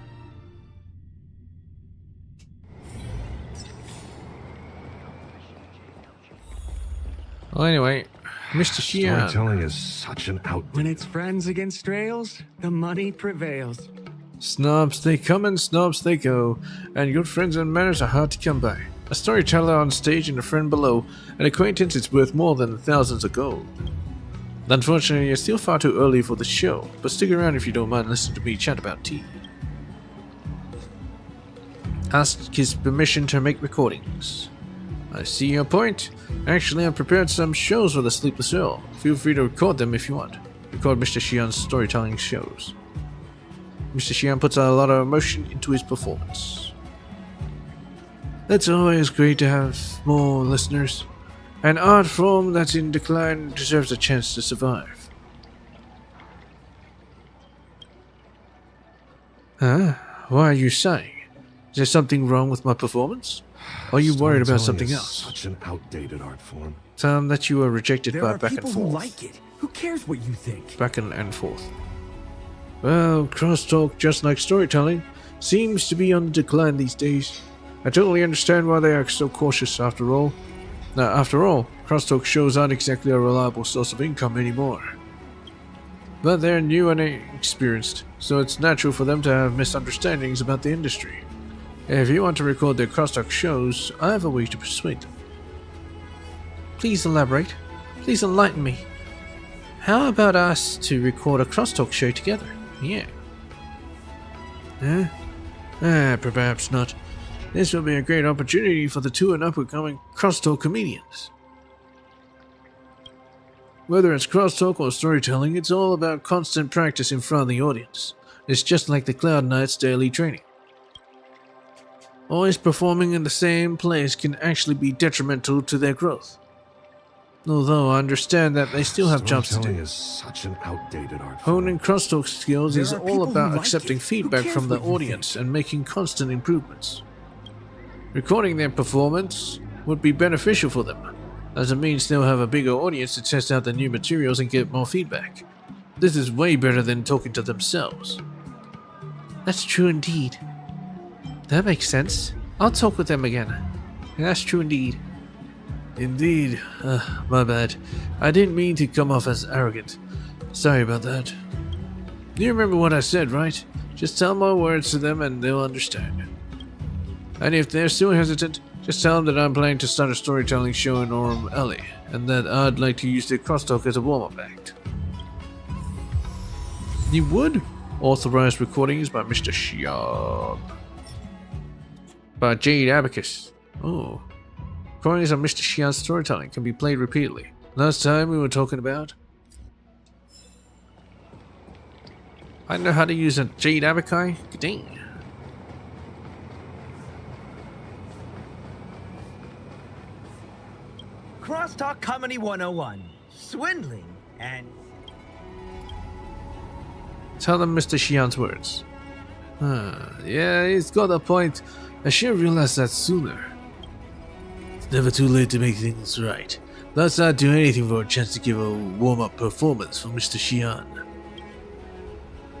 Well, anyway, Mr. Xian. Storytelling is such an out. When it's friends against trails, the money prevails. Snobs they come and snobs they go, and good friends and manners are hard to come by. A storyteller on stage and a friend below, an acquaintance is worth more than thousands of gold. Unfortunately, it's still far too early for the show, but stick around if you don't mind listening to me chat about tea. Ask his permission to make recordings. I see your point. Actually, I've prepared some shows for the Sleepless Earl. Feel free to record them if you want. Record Mr. Xian's storytelling shows. Mr. Xian puts a lot of emotion into his performance. It's always great to have more listeners. An art form that's in decline deserves a chance to survive. Huh? Why are you sighing? Is there something wrong with my performance? Or are you worried about something else? Such an outdated art form. Tell him that you were rejected There by are back and people forth. who like it. Who cares what you think? Back and forth. Well, crosstalk, just like storytelling, seems to be on decline these days. I totally understand why they are so cautious after all. Now, after all, crosstalk shows aren't exactly a reliable source of income anymore. But they're new and inexperienced, so it's natural for them to have misunderstandings about the industry. If you want to record their crosstalk shows, I have a way to persuade them. Please elaborate. Please enlighten me. How about us to record a crosstalk show together? Yeah. Huh? Perhaps not. This will be a great opportunity for the two and up-and-coming crosstalk comedians. Whether it's crosstalk or storytelling, it's all about constant practice in front of the audience. It's just like the Cloud Knights' daily training. Always performing in the same place can actually be detrimental to their growth. Although I understand that they still have jobs to do. Storytelling is such an outdated art form. Honing crosstalk skills is There are all people who about like accepting it. Who feedback cares from the what you audience and making constant improvements. Recording their performance would be beneficial for them, as it means they'll have a bigger audience to test out the new materials and get more feedback. This is way better than talking to themselves. That's true indeed. That makes sense. I'll talk with them again. That's true indeed. Indeed. My bad. I didn't mean to come off as arrogant. Sorry about that. You remember what I said, right? Just tell my words to them and they'll understand. And if they're still hesitant, just tell them that I'm planning to start a storytelling show in Orem Alley, and that I'd like to use their crosstalk as a warm-up act. You would? Authorized recordings by Mr. Xian. By Jade Abacus. Oh. Recordings of Mr. Xian's storytelling can be played repeatedly. Last time we were talking about... I know how to use a Jade Abacus. Dang. Crosstalk Comedy 101. Swindling and... Tell them Mr. Xian's words. Yeah, he's got a point. I should have realized that sooner. It's never too late to make things right. Let's not do anything for a chance to give a warm-up performance for Mr. Xian.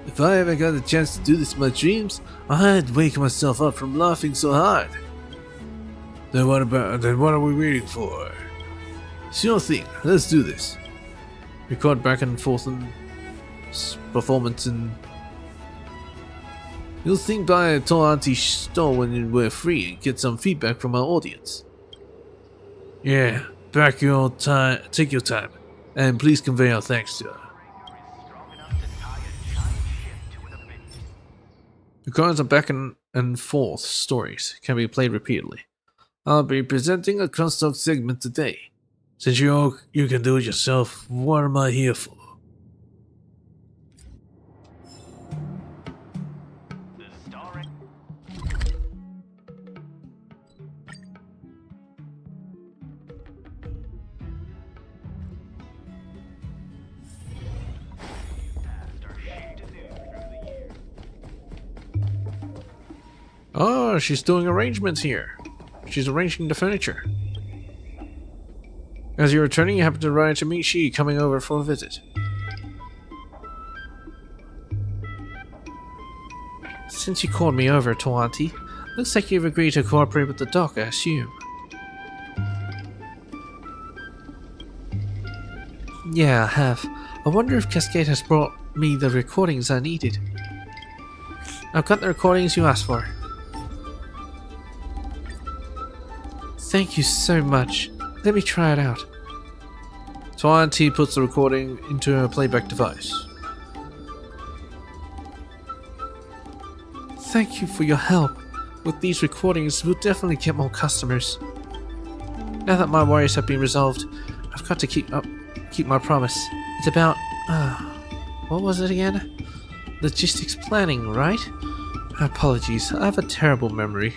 If I ever got a chance to do this in my dreams, I'd wake myself up from laughing so hard. Then what are we waiting for? Sure thing, let's do this. Record back and forth and performance and... You'll think by a tall auntie store when we're free and get some feedback from our audience. Yeah, take your time, and please convey our thanks to her. Recordings of back and forth stories can be played repeatedly. I'll be presenting a crosstalk segment today. Since you can do it yourself, what am I here for? Oh, she's doing arrangements here. She's arranging the furniture. As you're returning, you happen to run into Ming-Chi coming over for a visit. Since you called me over, Toanti, looks like you've agreed to cooperate with the doc, I assume. Yeah, I have. I wonder if Cascade has brought me the recordings I needed. I've got the recordings you asked for. Thank you so much. Let me try it out. Tuan T puts the recording into a playback device. Thank you for your help. With these recordings, we'll definitely get more customers. Now that my worries have been resolved, I've got to keep my promise. It's about, what was it again? Logistics planning, right? Apologies, I have a terrible memory.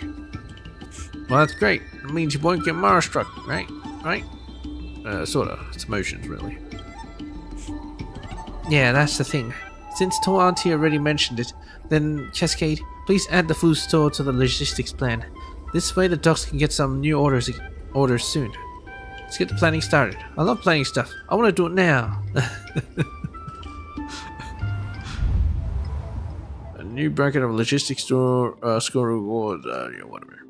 Well, that's great. It means you won't get Mara struck, right? Right? Sorta. It's emotions, really. Yeah, that's the thing. Since Auntie already mentioned it, then Cascade, please add the food store to the logistics plan. This way the docs can get some new orders soon. Let's get the planning started. I love planning stuff. I want to do it now. A new bracket of logistics store score rewards. Yeah, whatever.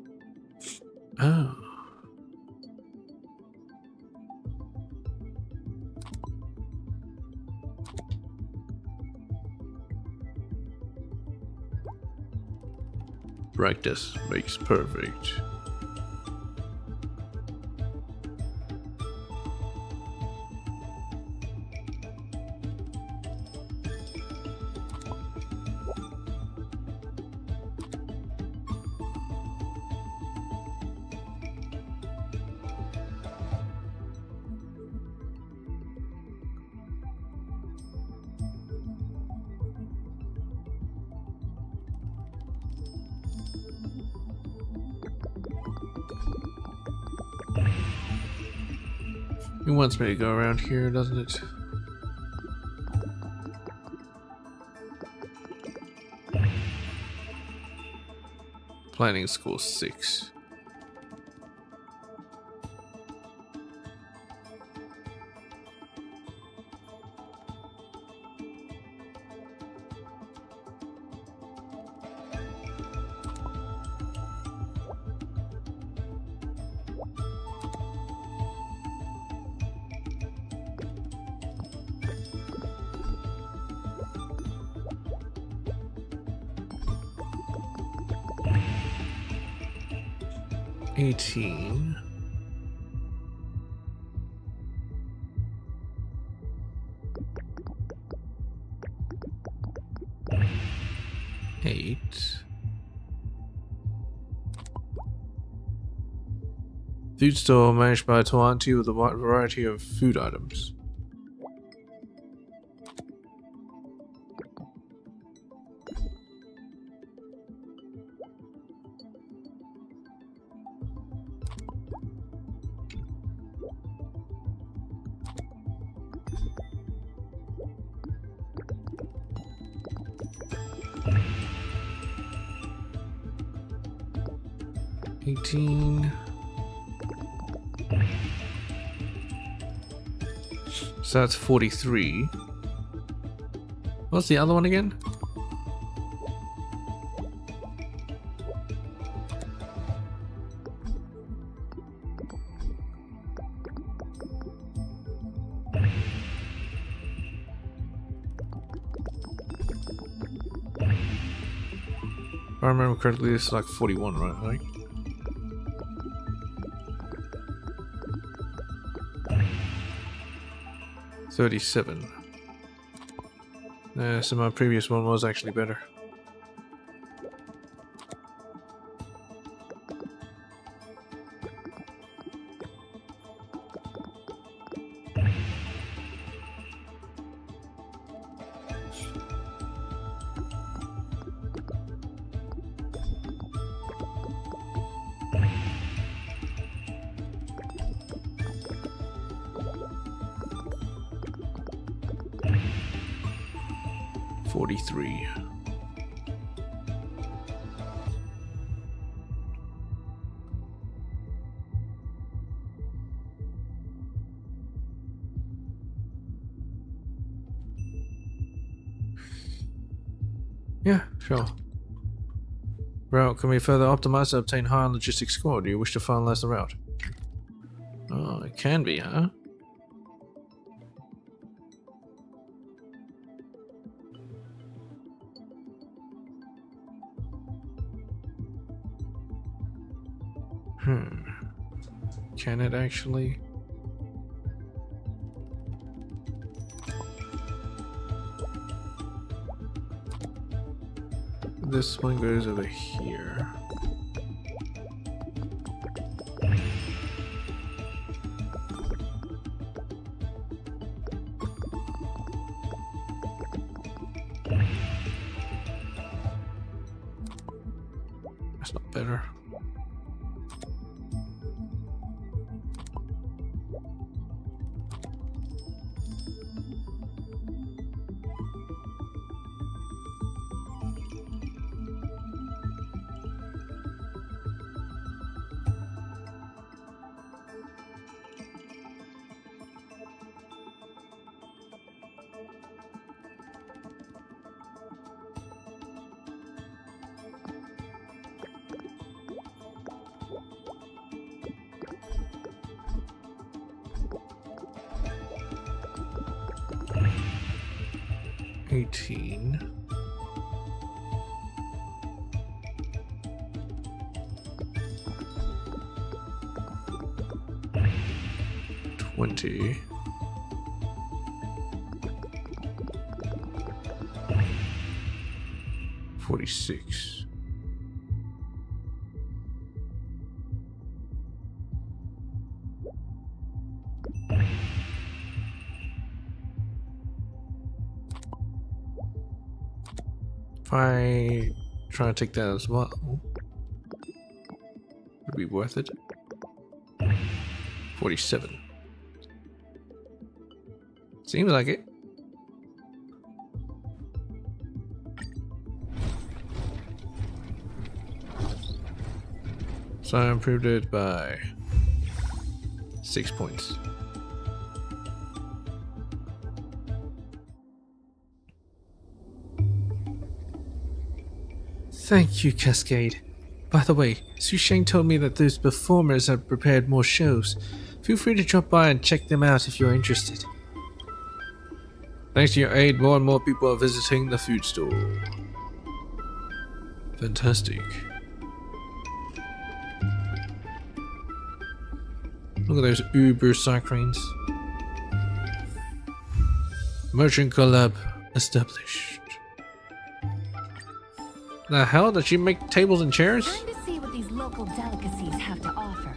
Oh. Practice makes perfect. It wants me to go around here, doesn't it? Planning school 6. $18. $8. Food store managed by Tuanti with a wide variety of food items. $18. So that's 43. What's the other one again? If I remember correctly, this is like 41, right? Like 37. So my previous one was actually better. $43. Yeah, sure. Route can be further optimized to obtain higher logistics score. Do you wish to finalize the route? Oh, it can be, huh? Can it actually? this one goes over here. That's not better. $18. $20. $46. If I try to take that as well, would it be worth it? 47. Seems like it. So I improved it by 6 points. Thank you, Cascade. By the way, Su Sheng told me that those performers have prepared more shows. Feel free to drop by and check them out if you're interested. Thanks to your aid, more and more people are visiting the food store. Fantastic. Look at those uber saccharies. Merchant collab established. The hell? Does she make tables and chairs? Time to see what these local delicacies have to offer.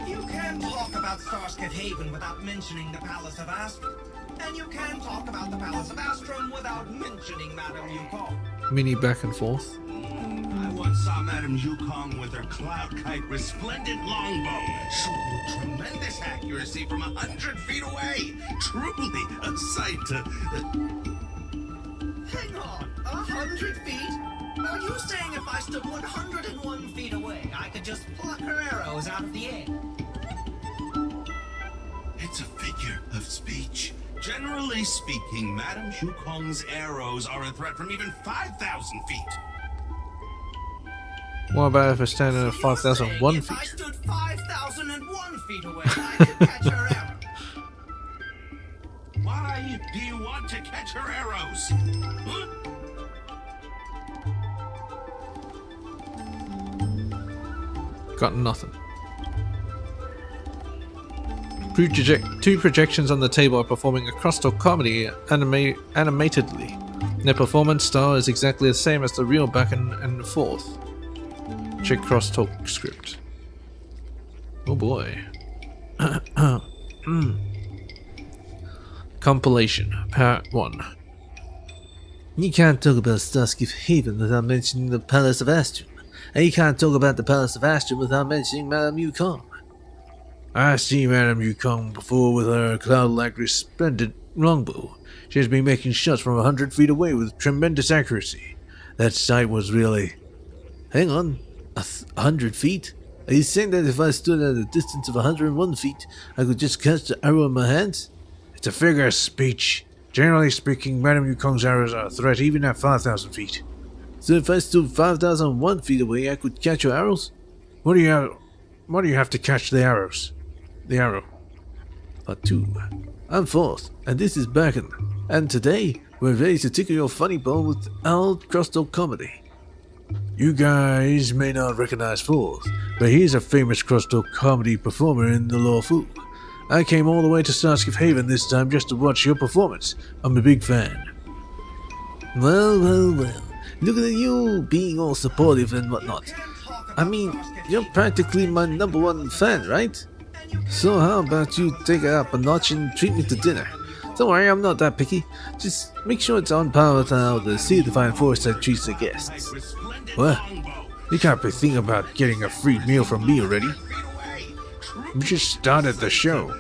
You can't talk about Starskip Haven without mentioning the Palace of Astrum. And you can't talk about the Palace of Astrum without mentioning Madame Yukong. Mini back and forth. I once saw Madame Yukong with her cloud kite resplendent longbow shoot with tremendous accuracy from 100 feet away. Truly a sight to... Hang on, 100 feet? Are you saying if I stood 101 feet away, I could just pluck her arrows out of the air? It's a figure of speech. Generally speaking, Madame Yukong's arrows are a threat from even 5,000 feet. What about if I stand at 5,001 If I feet? stood 5,001 feet away, I could catch her arrows. Why do you want to catch her arrows? Huh? Got nothing. Two projections on the table are performing a crosstalk comedy animatedly. Their performance style is exactly the same as the real back and forth. Check crosstalk script. Oh boy. Compilation, Part 1. You can't talk about Starskip Haven without mentioning the Palace of Astrum. And you can't talk about the Palace of Astrum without mentioning Madame Yukong. I see Madame Yukong before with her cloud-like resplendent longbow. She has been making shots from 100 feet away with tremendous accuracy. That sight was really... Hang on, 100 feet? Are you saying that if I stood at a distance of 101 feet, I could just catch the arrow in my hands? It's a figure of speech. Generally speaking, Madame Yukong's arrows are a threat even at 5,000 feet. So if I stood 5,001 feet away, I could catch your arrows? What do you have to catch the arrows? The arrow. Part 2. I'm Fourth, and this is Backen. And today, we're ready to tickle your funny bone with our crosstalk comedy. You guys may not recognize Fourth, but he's a famous crosstalk comedy performer in the Lawful. I came all the way to Starskip Haven this time just to watch your performance. I'm a big fan. Well, well, well. Look at you being all supportive and whatnot. I mean, you're practically my #1 fan, right? So how about you take it up a notch and treat me to dinner? Don't worry, I'm not that picky. Just make sure it's on par with how the Sea of Divine Force that treats the guests. What? You can't be thinking about getting a free meal from me already. We just started the show.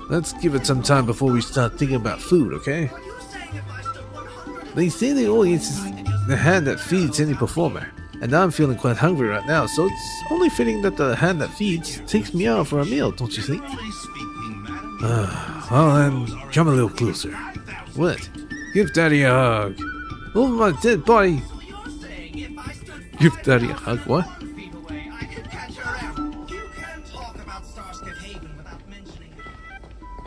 Let's give it some time before we start thinking about food, okay? They say the audience is the hand that feeds any performer. And I'm feeling quite hungry right now, so it's only fitting that the hand that feeds takes me out for a meal, don't you think? Well then, come a little closer. What? Give Daddy a hug. Over my dead body. Give Daddy a hug, what?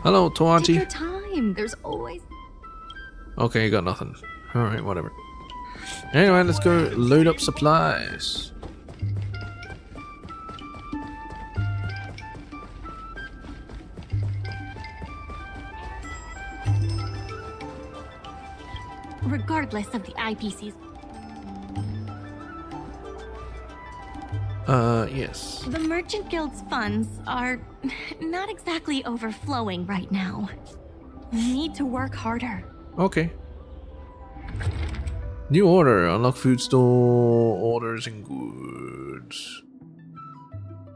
Hello, Tawanti. Take your time. There's always... Okay, you got nothing. Alright, whatever. Anyway, let's go load up supplies. Regardless of the IPC's... Yes. The Merchant Guild's funds are not exactly overflowing right now. We need to work harder. Okay. New order. Unlock food store orders and goods.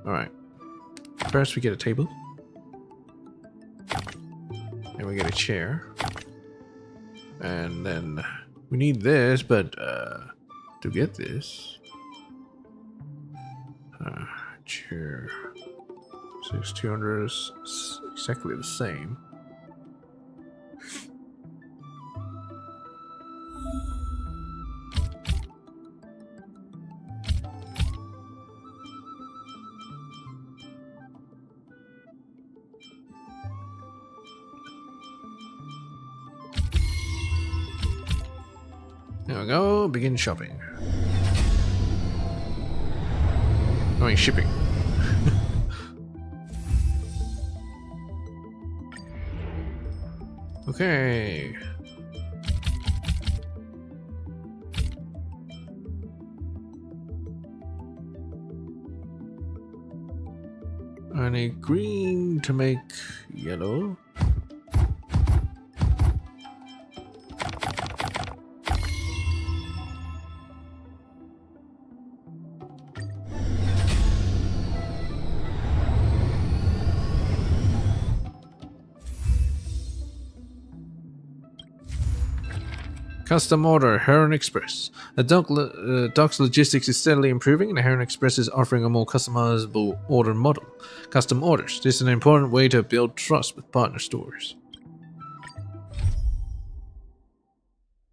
Alright. First we get a table. And we get a chair. And then we need this, but to get this... chair. 6200 is exactly the same. There we go, begin shopping. I mean shipping. Okay. I need green to make yellow. Custom order, Heron Express. The dock's logistics is steadily improving, and the Heron Express is offering a more customizable order model. Custom orders. This is an important way to build trust with partner stores.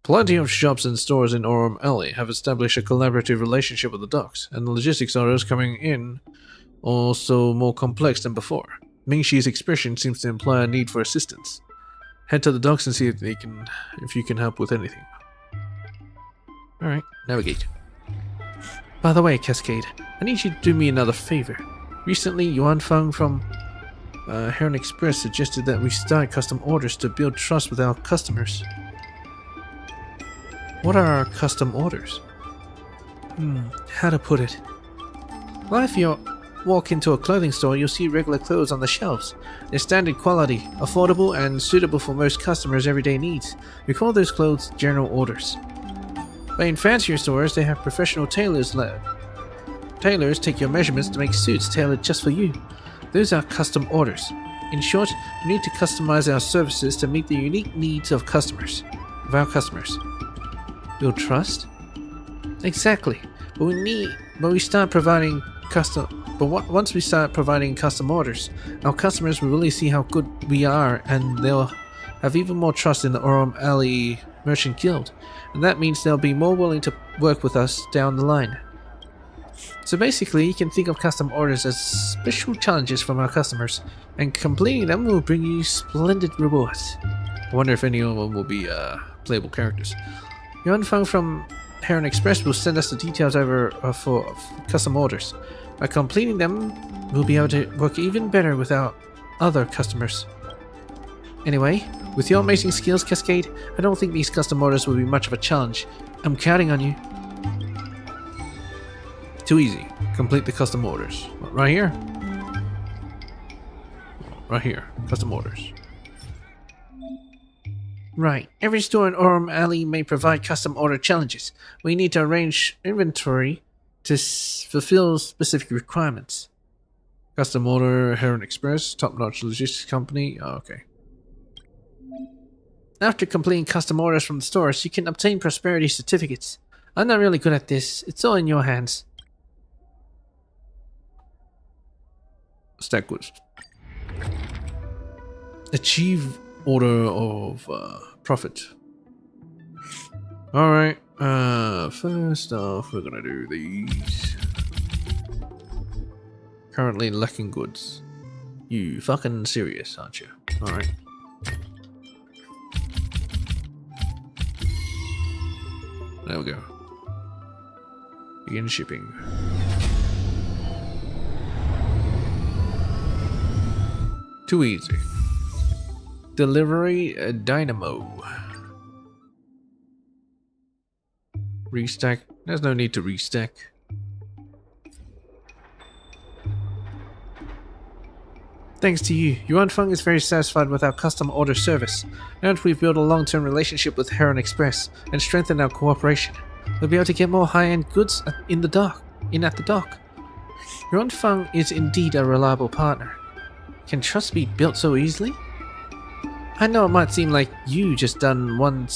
Plenty of shops and stores in Aurum Alley have established a collaborative relationship with the docks, and the logistics orders coming in also more complex than before. Ming-Chi's expression seems to imply a need for assistance. Head to the docks and see if you can help with anything. Alright, navigate. By the way, Cascade, I need you to do me another favor. Recently, Yuan Feng from Heron Express suggested that we start custom orders to build trust with our customers. What are our custom orders? How to put it? Well, if you walk into a clothing store, you'll see regular clothes on the shelves. They're standard quality, affordable, and suitable for most customers' everyday needs. We call those clothes general orders. But in fancier stores, they have professional tailors take your measurements to make suits tailored just for you. Those are custom orders. In short, we need to customize our services to meet the unique needs of our customers. Build trust? Exactly. Once we start providing custom orders, our customers will really see how good we are, and they'll have even more trust in the Aurum Alley Merchant Guild, and that means they'll be more willing to work with us down the line. So basically, you can think of custom orders as special challenges from our customers, and completing them will bring you splendid rewards. I wonder if any of them will be playable characters. Yuan Feng from Heron Express will send us the details over for custom orders. By completing them, we'll be able to work even better with our other customers. Anyway, with your amazing skills, Cascade, I don't think these custom orders will be much of a challenge. I'm counting on you. Too easy. Complete the custom orders. What, right here? Right here. Custom orders. Right. Every store in Orem Alley may provide custom order challenges. We need to arrange inventory to fulfill specific requirements. Custom order, Heron Express, top-notch logistics company. Oh, okay. After completing custom orders from the stores, you can obtain prosperity certificates. I'm not really good at this. It's all in your hands. Stack goods. Achieve order of profit. Alright, first off we're gonna do these. Currently lacking goods. You fucking serious, aren't you? Alright. There we go. Begin shipping. Too easy. Delivery dynamo. Restack. There's no need to restack. Thanks to you, Yuan Feng is very satisfied with our custom order service, and we've built a long-term relationship with Heron Express and strengthened our cooperation. We'll be able to get more high-end goods at the dock. Yuan Feng is indeed a reliable partner. Can trust be built so easily? I know it might seem like you just do one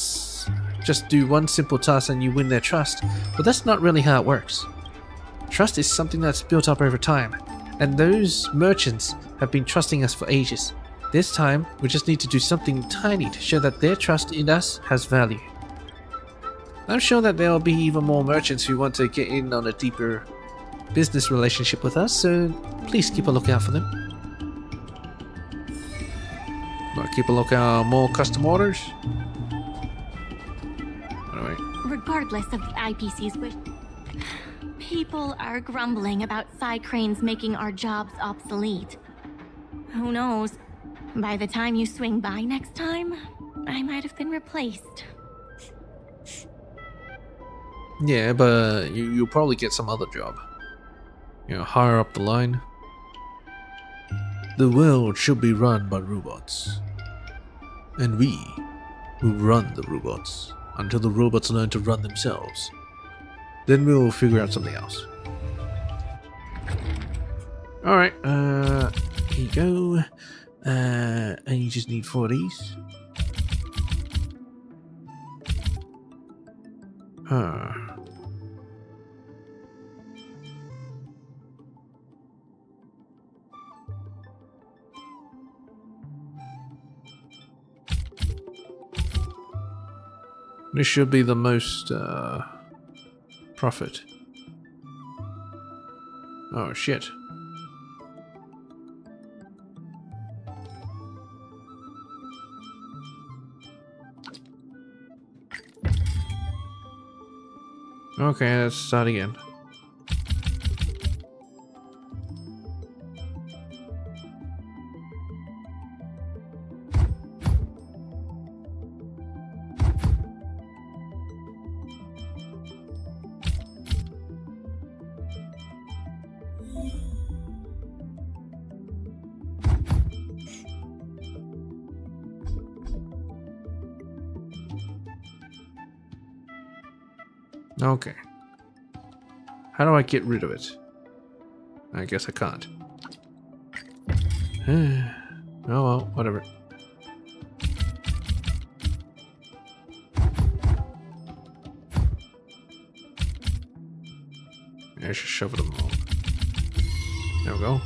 simple task and you win their trust, but that's not really how it works. Trust is something that's built up over time, and those merchants have been trusting us for ages. This time, we just need to do something tiny to show that their trust in us has value. I'm sure that there will be even more merchants who want to get in on a deeper business relationship with us, so please keep a lookout for them. Keep a lookout, more custom orders. Anyway. Regardless of the IPC's wish, people are grumbling about side cranes making our jobs obsolete. Who knows? By the time you swing by next time, I might have been replaced. Yeah, but you'll probably get some other job. You know, higher up the line. The world should be run by robots. And we will run the robots until the robots learn to run themselves. Then we'll figure out something else. Alright, here you go. And you just need 4 of these. Huh. This should be the most profit. Oh shit. Okay, let's start again. Okay. How do I get rid of it? I guess I can't. Oh well, whatever. I should shove them all. There we go.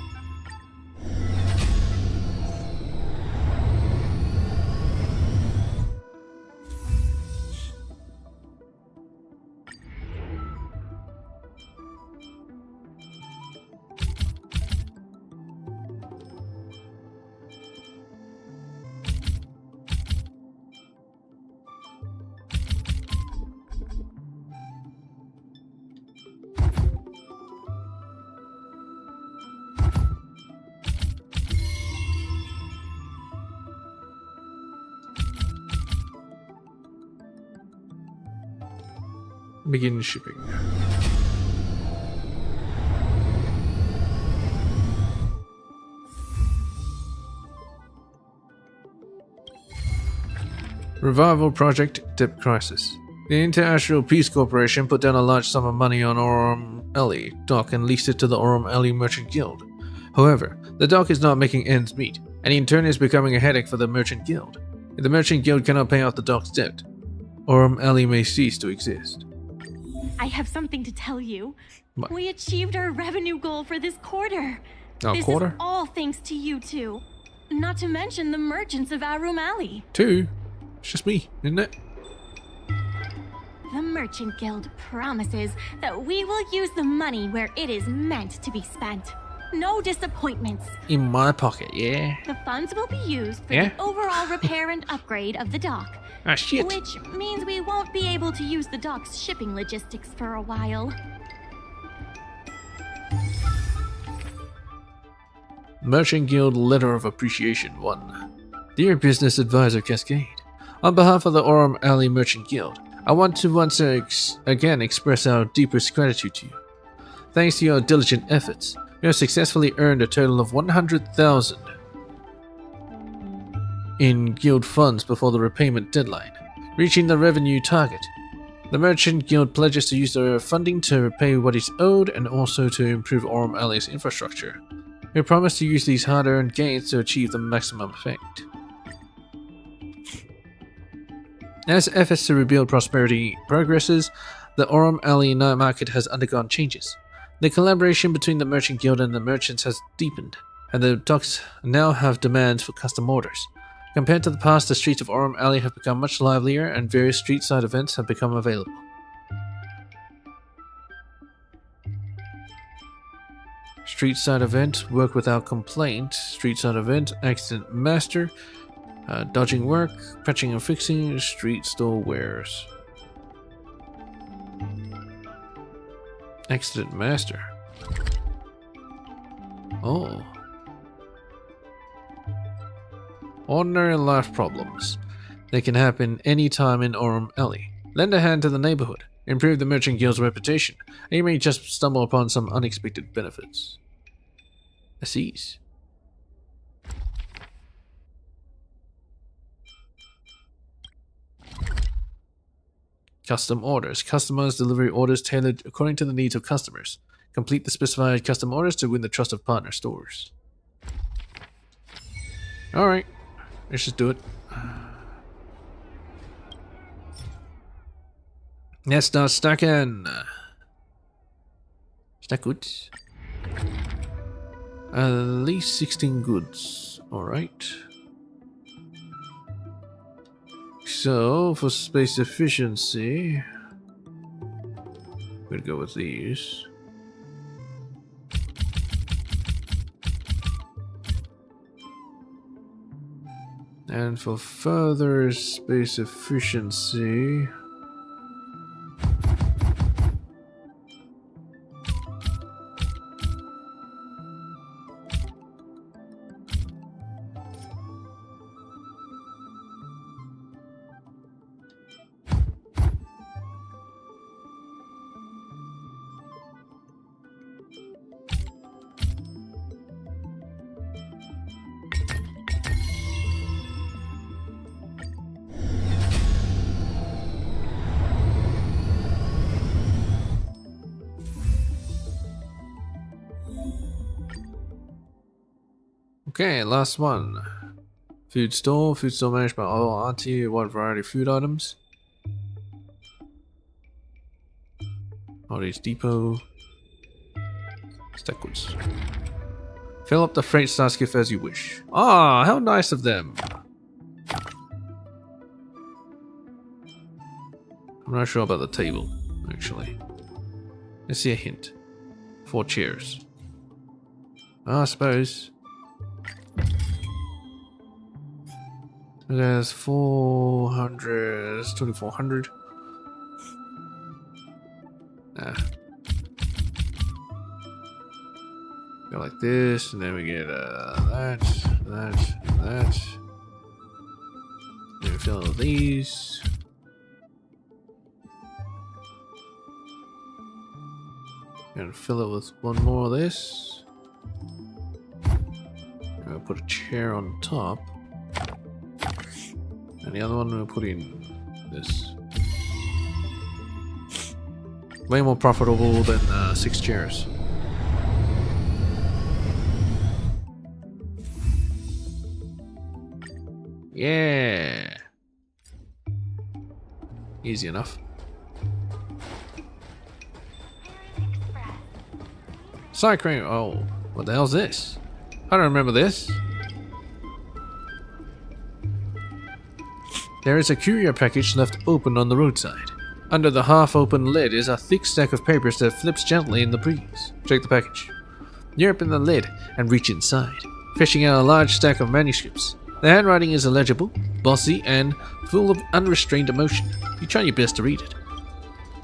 Begin shipping. Revival Project Debt Crisis. The International Peace Corporation put down a large sum of money on Aurum Alley dock and leased it to the Aurum Alley Merchant Guild. However, the dock is not making ends meet, and in turn is becoming a headache for the Merchant Guild. If the Merchant Guild cannot pay off the dock's debt, Aurum Alley may cease to exist. I have something to tell you. What? We achieved our revenue goal for this quarter. This is all thanks to you two. Not to mention the merchants of Aurum Alley. Two? It's just me, isn't it? The Merchant Guild promises that we will use the money where it is meant to be spent. No disappointments. In my pocket, yeah? The funds will be used for the overall repair and upgrade of the dock. Ah, shit. Which means we won't be able to use the dock's shipping logistics for a while. Merchant Guild Letter of Appreciation 1. Dear Business Advisor Cascade, on behalf of the Aurum Alley Merchant Guild, I want to once again express our deepest gratitude to you. Thanks to your diligent efforts, you have successfully earned a total of 100,000 in guild funds before the repayment deadline, reaching the revenue target. The Merchant Guild pledges to use their funding to repay what is owed and also to improve Aurum Alley's infrastructure. We promise to use these hard-earned gains to achieve the maximum effect. As efforts to rebuild prosperity progresses, the Aurum Alley night market has undergone changes. The collaboration between the Merchant Guild and the merchants has deepened, and the docks now have demands for custom orders. Compared to the past, the streets of Aurum Alley have become much livelier and various street-side events have become available. Street-side event, work without complaint. Street-side event, accident master. Dodging work, patching and fixing, street store wares. Accident master. Oh. Ordinary life problems. They can happen any time in Aurum Alley. Lend a hand to the neighborhood, improve the Merchant Guild's reputation, and you may just stumble upon some unexpected benefits. Assis. Custom orders. Customize delivery orders tailored according to the needs of customers. Complete the specified custom orders to win the trust of partner stores. Alright, let's just do it. Let's start stacking. Stack goods. At least 16 goods. Alright. So, for space efficiency, we'll go with these. And for further space efficiency, okay, last one. Food store managed by all auntie, wide variety of food items. All these depot. Stack goods. Fill up the freight skiff as you wish. Ah, how nice of them. I'm not sure about the table, actually. Let's see a hint. 4 chairs. I suppose. There's 400, 2400. Go like this, and then we get that. Then we fill all these. And fill it with one more of this. And I'll put a chair on top. And the other one we'll put in this. Way more profitable than 6 chairs. Yeah. Easy enough. Cycling. Oh, what the hell's this? I don't remember this. There is a courier package left open on the roadside. Under the half-open lid is a thick stack of papers that flips gently in the breeze. Check the package. You open the lid and reach inside, fishing out a large stack of manuscripts. The handwriting is illegible, bossy, and full of unrestrained emotion. You try your best to read it.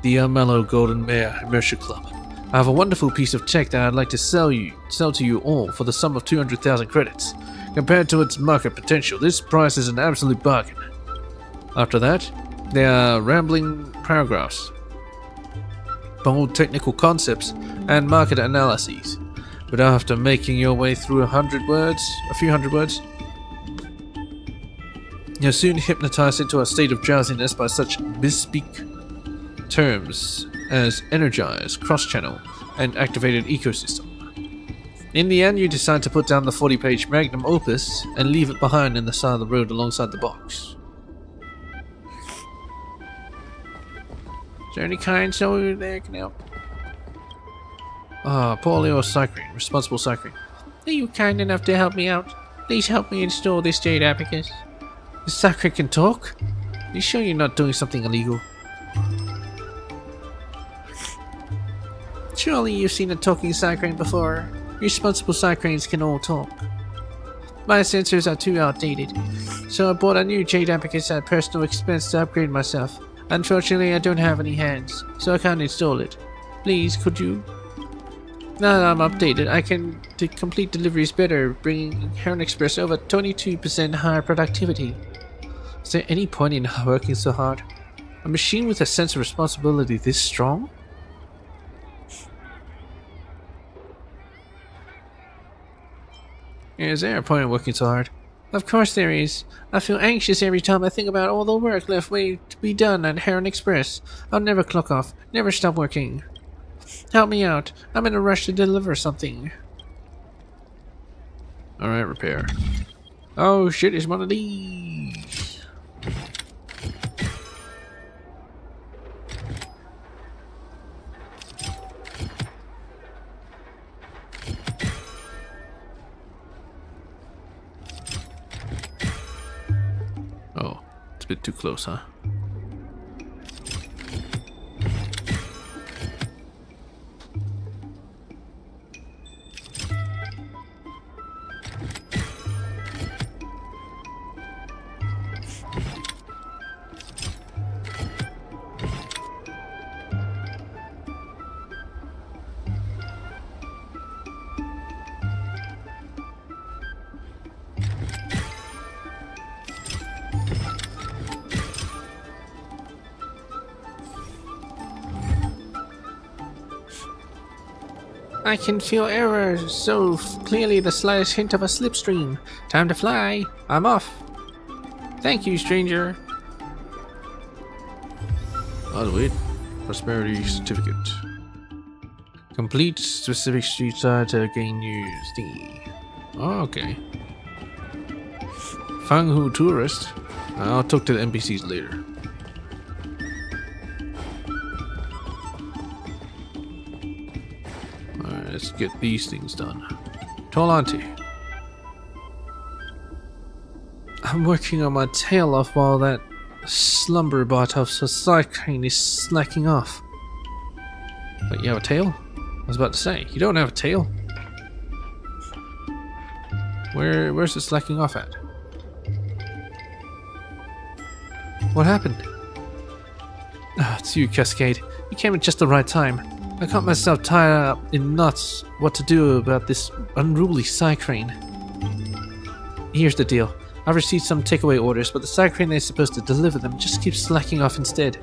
Dear Mellow Golden Mare Immersion Club, I have a wonderful piece of tech that I'd like to sell to you all for the sum of 200,000 credits. Compared to its market potential, this price is an absolute bargain. After that, there are rambling paragraphs, bold technical concepts, and market analyses. But after making your way through a few hundred words, you're soon hypnotized into a state of drowsiness by such bespeak terms as energized, cross-channel, and activated ecosystem. In the end, you decide to put down the 40-page magnum opus and leave it behind in the side of the road alongside the box. Is there any kind someone there can help? Ah, poor little Cycrane, responsible Cycrane. Are you kind enough to help me out? Please help me install this Jade Abacus. The Cycrane can talk? Are you sure you're not doing something illegal? Surely you've seen a talking Cycrane before. Responsible Cycranes can all talk. My sensors are too outdated, so I bought a new Jade Abacus at personal expense to upgrade myself. Unfortunately, I don't have any hands, so I can't install it. Please, could you? Now that I'm updated, I can complete deliveries better, bringing Heron Express over 22% higher productivity. Is there any point in working so hard? A machine with a sense of responsibility this strong? Is there a point in working so hard? Of course there is. I feel anxious every time I think about all the work left waiting to be done at Heron Express. I'll never clock off, never stop working. Help me out. I'm in a rush to deliver something. Alright, repair. Oh shit, it's one of these. Oh, it's a bit too close, huh? I can feel errors so clearly, the slightest hint of a slipstream. Time to fly. I'm off. Thank you, stranger. Oh, wait. Prosperity certificate. Complete specific street side to gain new thingy. Oh, okay. Fanghu tourist. I'll talk to the NPCs later. Let's get these things done. Tolante. I'm working on my tail off while that slumber bot of Cycrane is slacking off. Wait, you have a tail? I was about to say, you don't have a tail. Where's it slacking off at? What happened? Ah, it's you, Cascade. You came at just the right time. I caught myself tied up in knots what to do about this unruly Cycrane. Here's the deal. I've received some takeaway orders, but the Cycrane that's supposed to deliver them just keeps slacking off instead.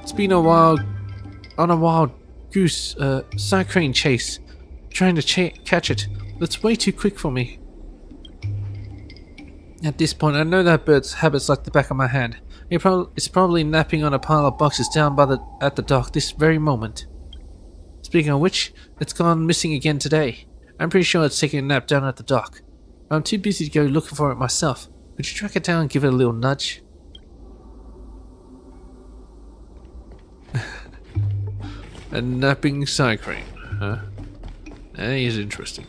It's been a while on a wild goose, cyclone chase, trying to catch it. That's way too quick for me. At this point, I know that bird's habits like the back of my hand. It's probably napping on a pile of boxes down at the dock this very moment. Speaking of which, it's gone missing again today. I'm pretty sure it's taking a nap down at the dock. I'm too busy to go looking for it myself. Could you track it down and give it a little nudge? A napping cyclone, huh? That is interesting.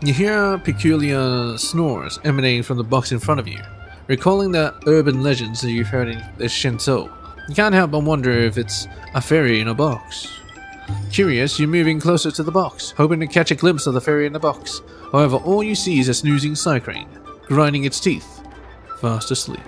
You hear peculiar snores emanating from the box in front of you, recalling the urban legends that you've heard in Shenzhou. You can't help but wonder if it's a fairy in a box. Curious, you're moving closer to the box, hoping to catch a glimpse of the fairy in the box. However, all you see is a snoozing cyclone, grinding its teeth, fast asleep.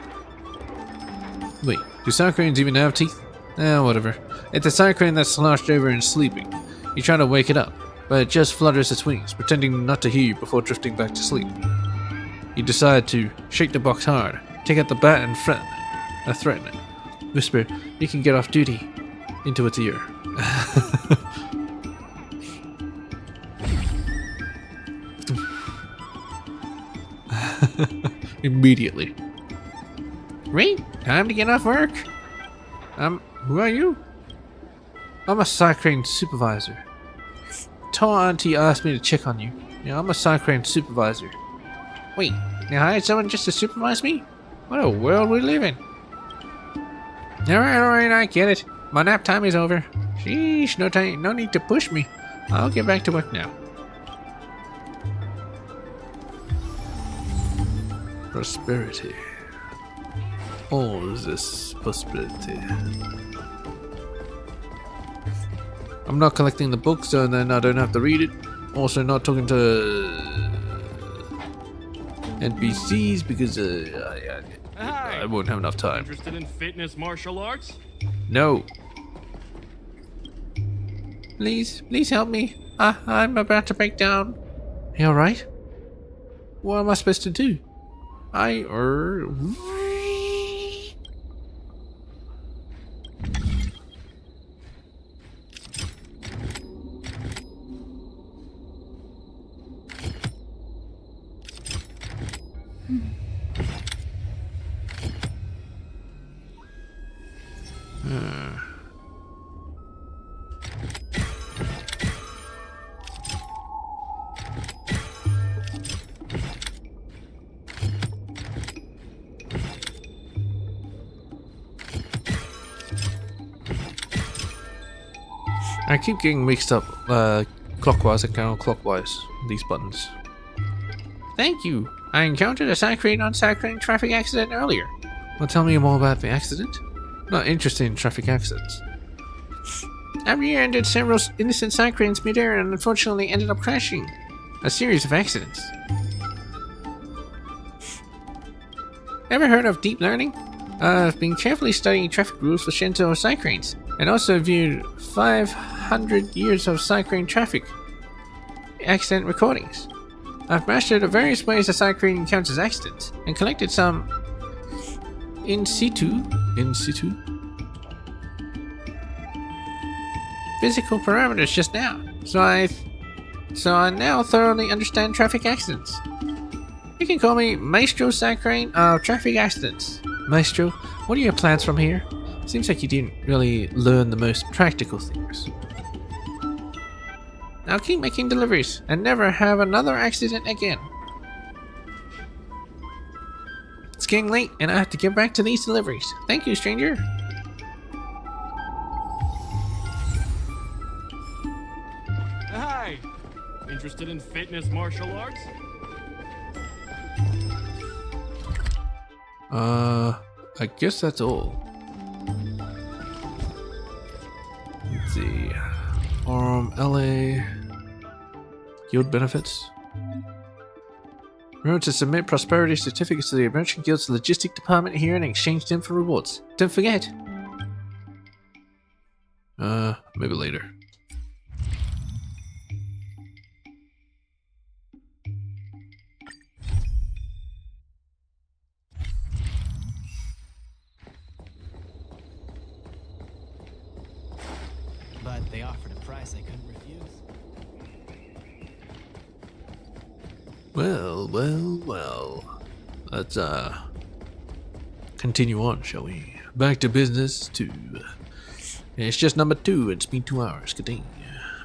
Wait, do cyclones even have teeth? Whatever. It's a cyclone that's slouched over and sleeping. You try to wake it up, but it just flutters its wings, pretending not to hear you before drifting back to sleep. You decide to shake the box hard, take out the bat and threaten it. Whisper, "You can get off duty," into its ear. Immediately. Ray, time to get off work. Who are you? I'm a cyclone supervisor. Tall auntie asked me to check on you. Yeah, I'm a cyclone supervisor. Wait, you hired someone just to supervise me? What a world we live in. Alright, I get it. My nap time is over. Sheesh, no need to push me. I'll get back to work now. Prosperity. All this prosperity. I'm not collecting the book, so then I don't have to read it. Also not talking to NPCs because I won't have enough time. Interested in fitness martial arts? No. Please help me. I'm about to break down. You alright? What am I supposed to do? I keep getting mixed up clockwise and counterclockwise, these buttons. Thank you. I encountered a cyclone on cyclone traffic accident earlier. Well, tell me more about the accident. I'm not interested in traffic accidents. I've rear-ended several innocent cyclones mid-air and unfortunately ended up crashing. A series of accidents. Ever heard of deep learning? I've been carefully studying traffic rules for Shenzhou cyclones, and also viewed 500 years of cyclone traffic accident recordings. I've mastered the various ways a cyclone encounters accidents, and collected some in situ physical parameters just now. So I now thoroughly understand traffic accidents. You can call me Maestro Cyclone of Traffic Accidents. Maestro, what are your plans from here? Seems like you didn't really learn the most practical things. I'll keep making deliveries and never have another accident again. It's getting late and I have to get back to these deliveries. Thank you, stranger. Hi! Interested in fitness martial arts? I guess that's all. Let's see. LA. Guild benefits. Remember to submit prosperity certificates to the Merchant Guild's logistic department here and exchange them for rewards. Don't forget! Maybe later. offered a price I couldn't refuse. Well. Let's continue on, shall we? Back to business 2. It's just number 2. It's been 2 hours. Good day.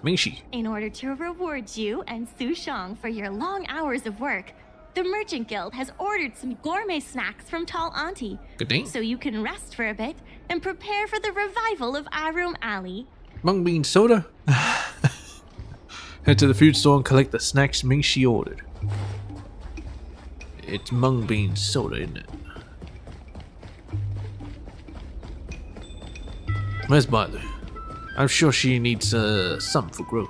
Mingxi. In order to reward you and Su Shang for your long hours of work, the Merchant Guild has ordered some gourmet snacks from Tall Auntie. Good day. So you can rest for a bit and prepare for the revival of Iroom Alley. Mung bean soda? Head to the food store and collect the snacks Mingxi ordered. It's mung bean soda, isn't it? Where's Bailu? I'm sure she needs some for growth.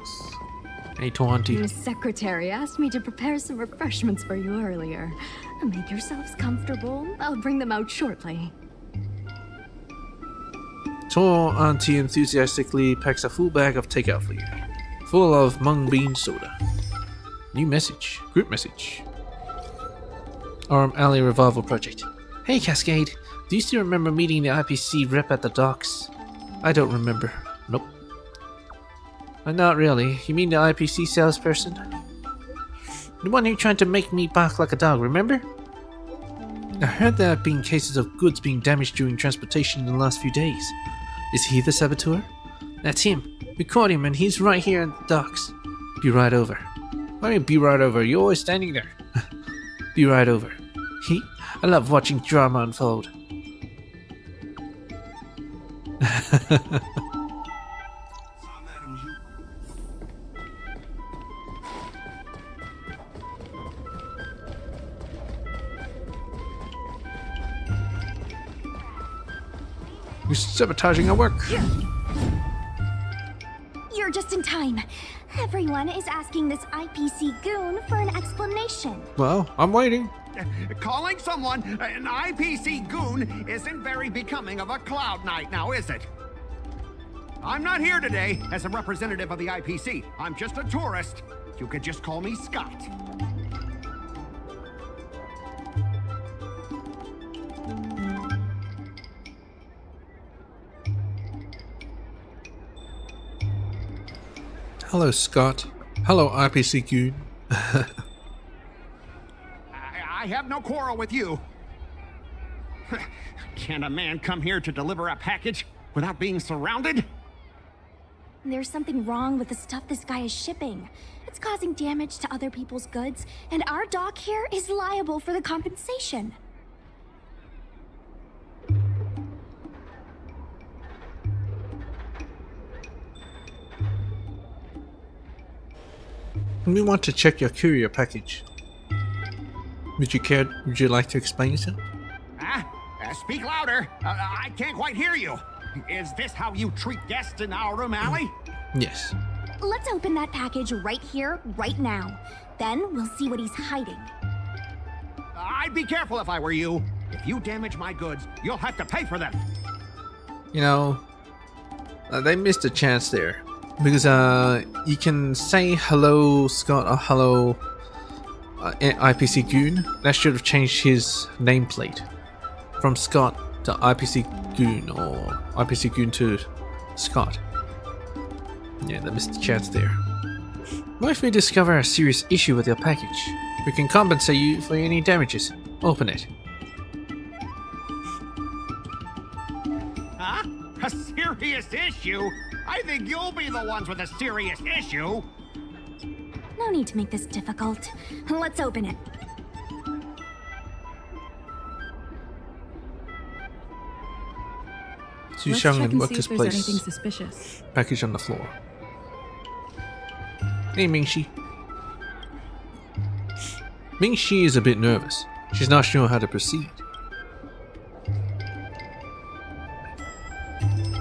Hey, Auntie. Miss Secretary asked me to prepare some refreshments for you earlier. Make yourselves comfortable. I'll bring them out shortly. Tall Auntie enthusiastically packs a full bag of takeout for you, full of mung bean soda. New message. Group message. Arm Alley Revival Project. Hey Cascade, do you still remember meeting the IPC rep at the docks? I don't remember. Nope. Not really. You mean the IPC salesperson? The one who tried to make me bark like a dog, remember? I heard there have been cases of goods being damaged during transportation in the last few days. Is he the saboteur? That's him. We caught him and he's right here at the docks. Be right over. What do you mean, be right over? You're always standing there. Be right over. I love watching drama unfold. You're sabotaging our work. You're just in time. Everyone is asking this IPC goon for an explanation. Well, I'm waiting. Calling someone an IPC goon isn't very becoming of a Cloud Knight now, is it? I'm not here today as a representative of the IPC. I'm just a tourist. You could just call me Scott. Hello, Scott. Hello, IPC goon. I have no quarrel with you. Can a man come here to deliver a package without being surrounded? There's something wrong with the stuff this guy is shipping. It's causing damage to other people's goods, and our dock here is liable for the compensation. We want to check your courier package. Would you like to explain yourself? Speak louder. I can't quite hear you. Is this how you treat guests in our room alley? Yes. Let's open that package right here, right now. Then we'll see what he's hiding. I'd be careful if I were you. If you damage my goods, you'll have to pay for them. You know, they missed a chance there. Because you can say hello Scott or hello IPC Goon. That should have changed his nameplate from Scott to IPC Goon or IPC Goon to Scott. Yeah, they missed the chance there. What if we discover a serious issue with your package? We can compensate you for any damages. Open it. Huh? A serious issue? I think you'll be the ones with a serious issue. No need to make this difficult. Let's open it. Let's check and see if there's anything suspicious. Package on the floor. Hey, Mingxi. Mingxi is a bit nervous. She's not sure how to proceed.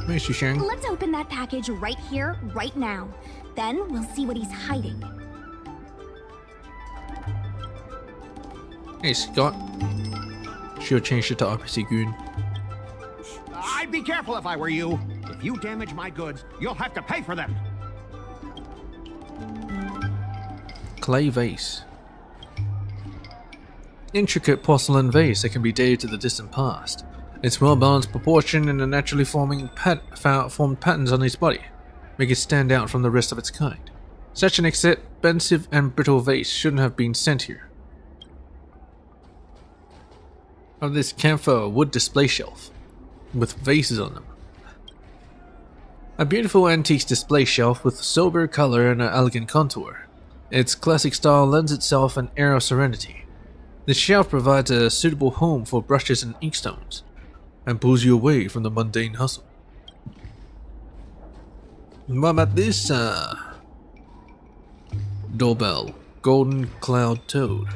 Mingxi Shang. Let's open that package right here, right now. Then we'll see what he's hiding. Hey, Scott. She'll change it to IPC Goon. I'd be careful if I were you. If you damage my goods, you'll have to pay for them. Clay vase. Intricate porcelain vase that can be dated to the distant past. Its well-balanced proportion and the naturally formed patterns on its body. make it stand out from the rest of its kind. Such an expensive and brittle vase shouldn't have been sent here. On this camphor wood display shelf, with vases on them. A beautiful antique display shelf with sober color and an elegant contour. Its classic style lends itself an air of serenity. The shelf provides a suitable home for brushes and inkstones, and pulls you away from the mundane hustle. What about this, doorbell, Golden Cloud Toad.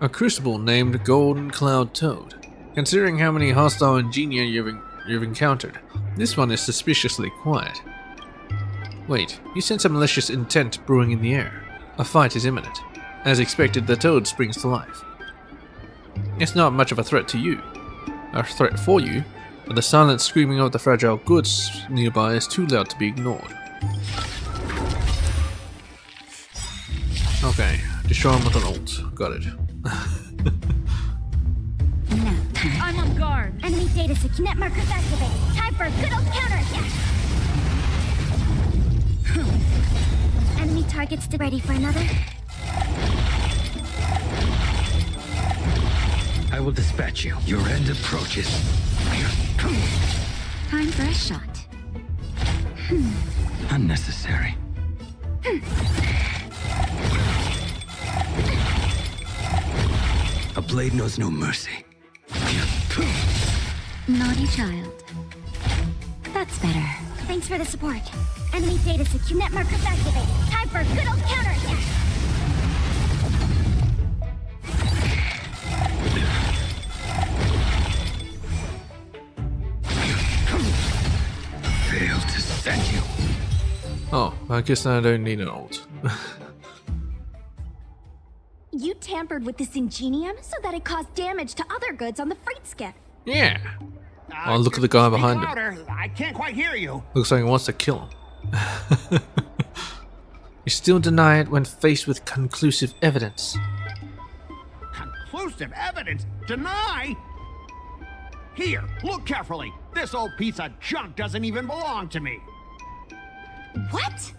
A crucible named Golden Cloud Toad. Considering how many hostile ingenia you've encountered, this one is suspiciously quiet. Wait, you sense a malicious intent brewing in the air. A fight is imminent. As expected, the toad springs to life. It's not much of a threat to you. A threat for you, but the silent screaming of the fragile goods nearby is too loud to be ignored. Okay, destroy him with an ult. Got it. I'm on guard. Enemy data net markers activate. Time for a good old counterattack. Enemy targets ready for another. I will dispatch you. Your end approaches. Time for a shot. Unnecessary. A blade knows no mercy. Naughty child. That's better. Thanks for the support. Enemy data net markers activate. Time for a good old counterattack. Failed to send you. Oh, I guess I don't need an ult. You tampered with this ingenium so that it caused damage to other goods on the freight skiff. Yeah. Oh, look at the guy behind him. Louder. I can't quite hear you. Looks like he wants to kill him. You still deny it when faced with conclusive evidence. Conclusive evidence? Deny? Here, look carefully. This old piece of junk doesn't even belong to me. What?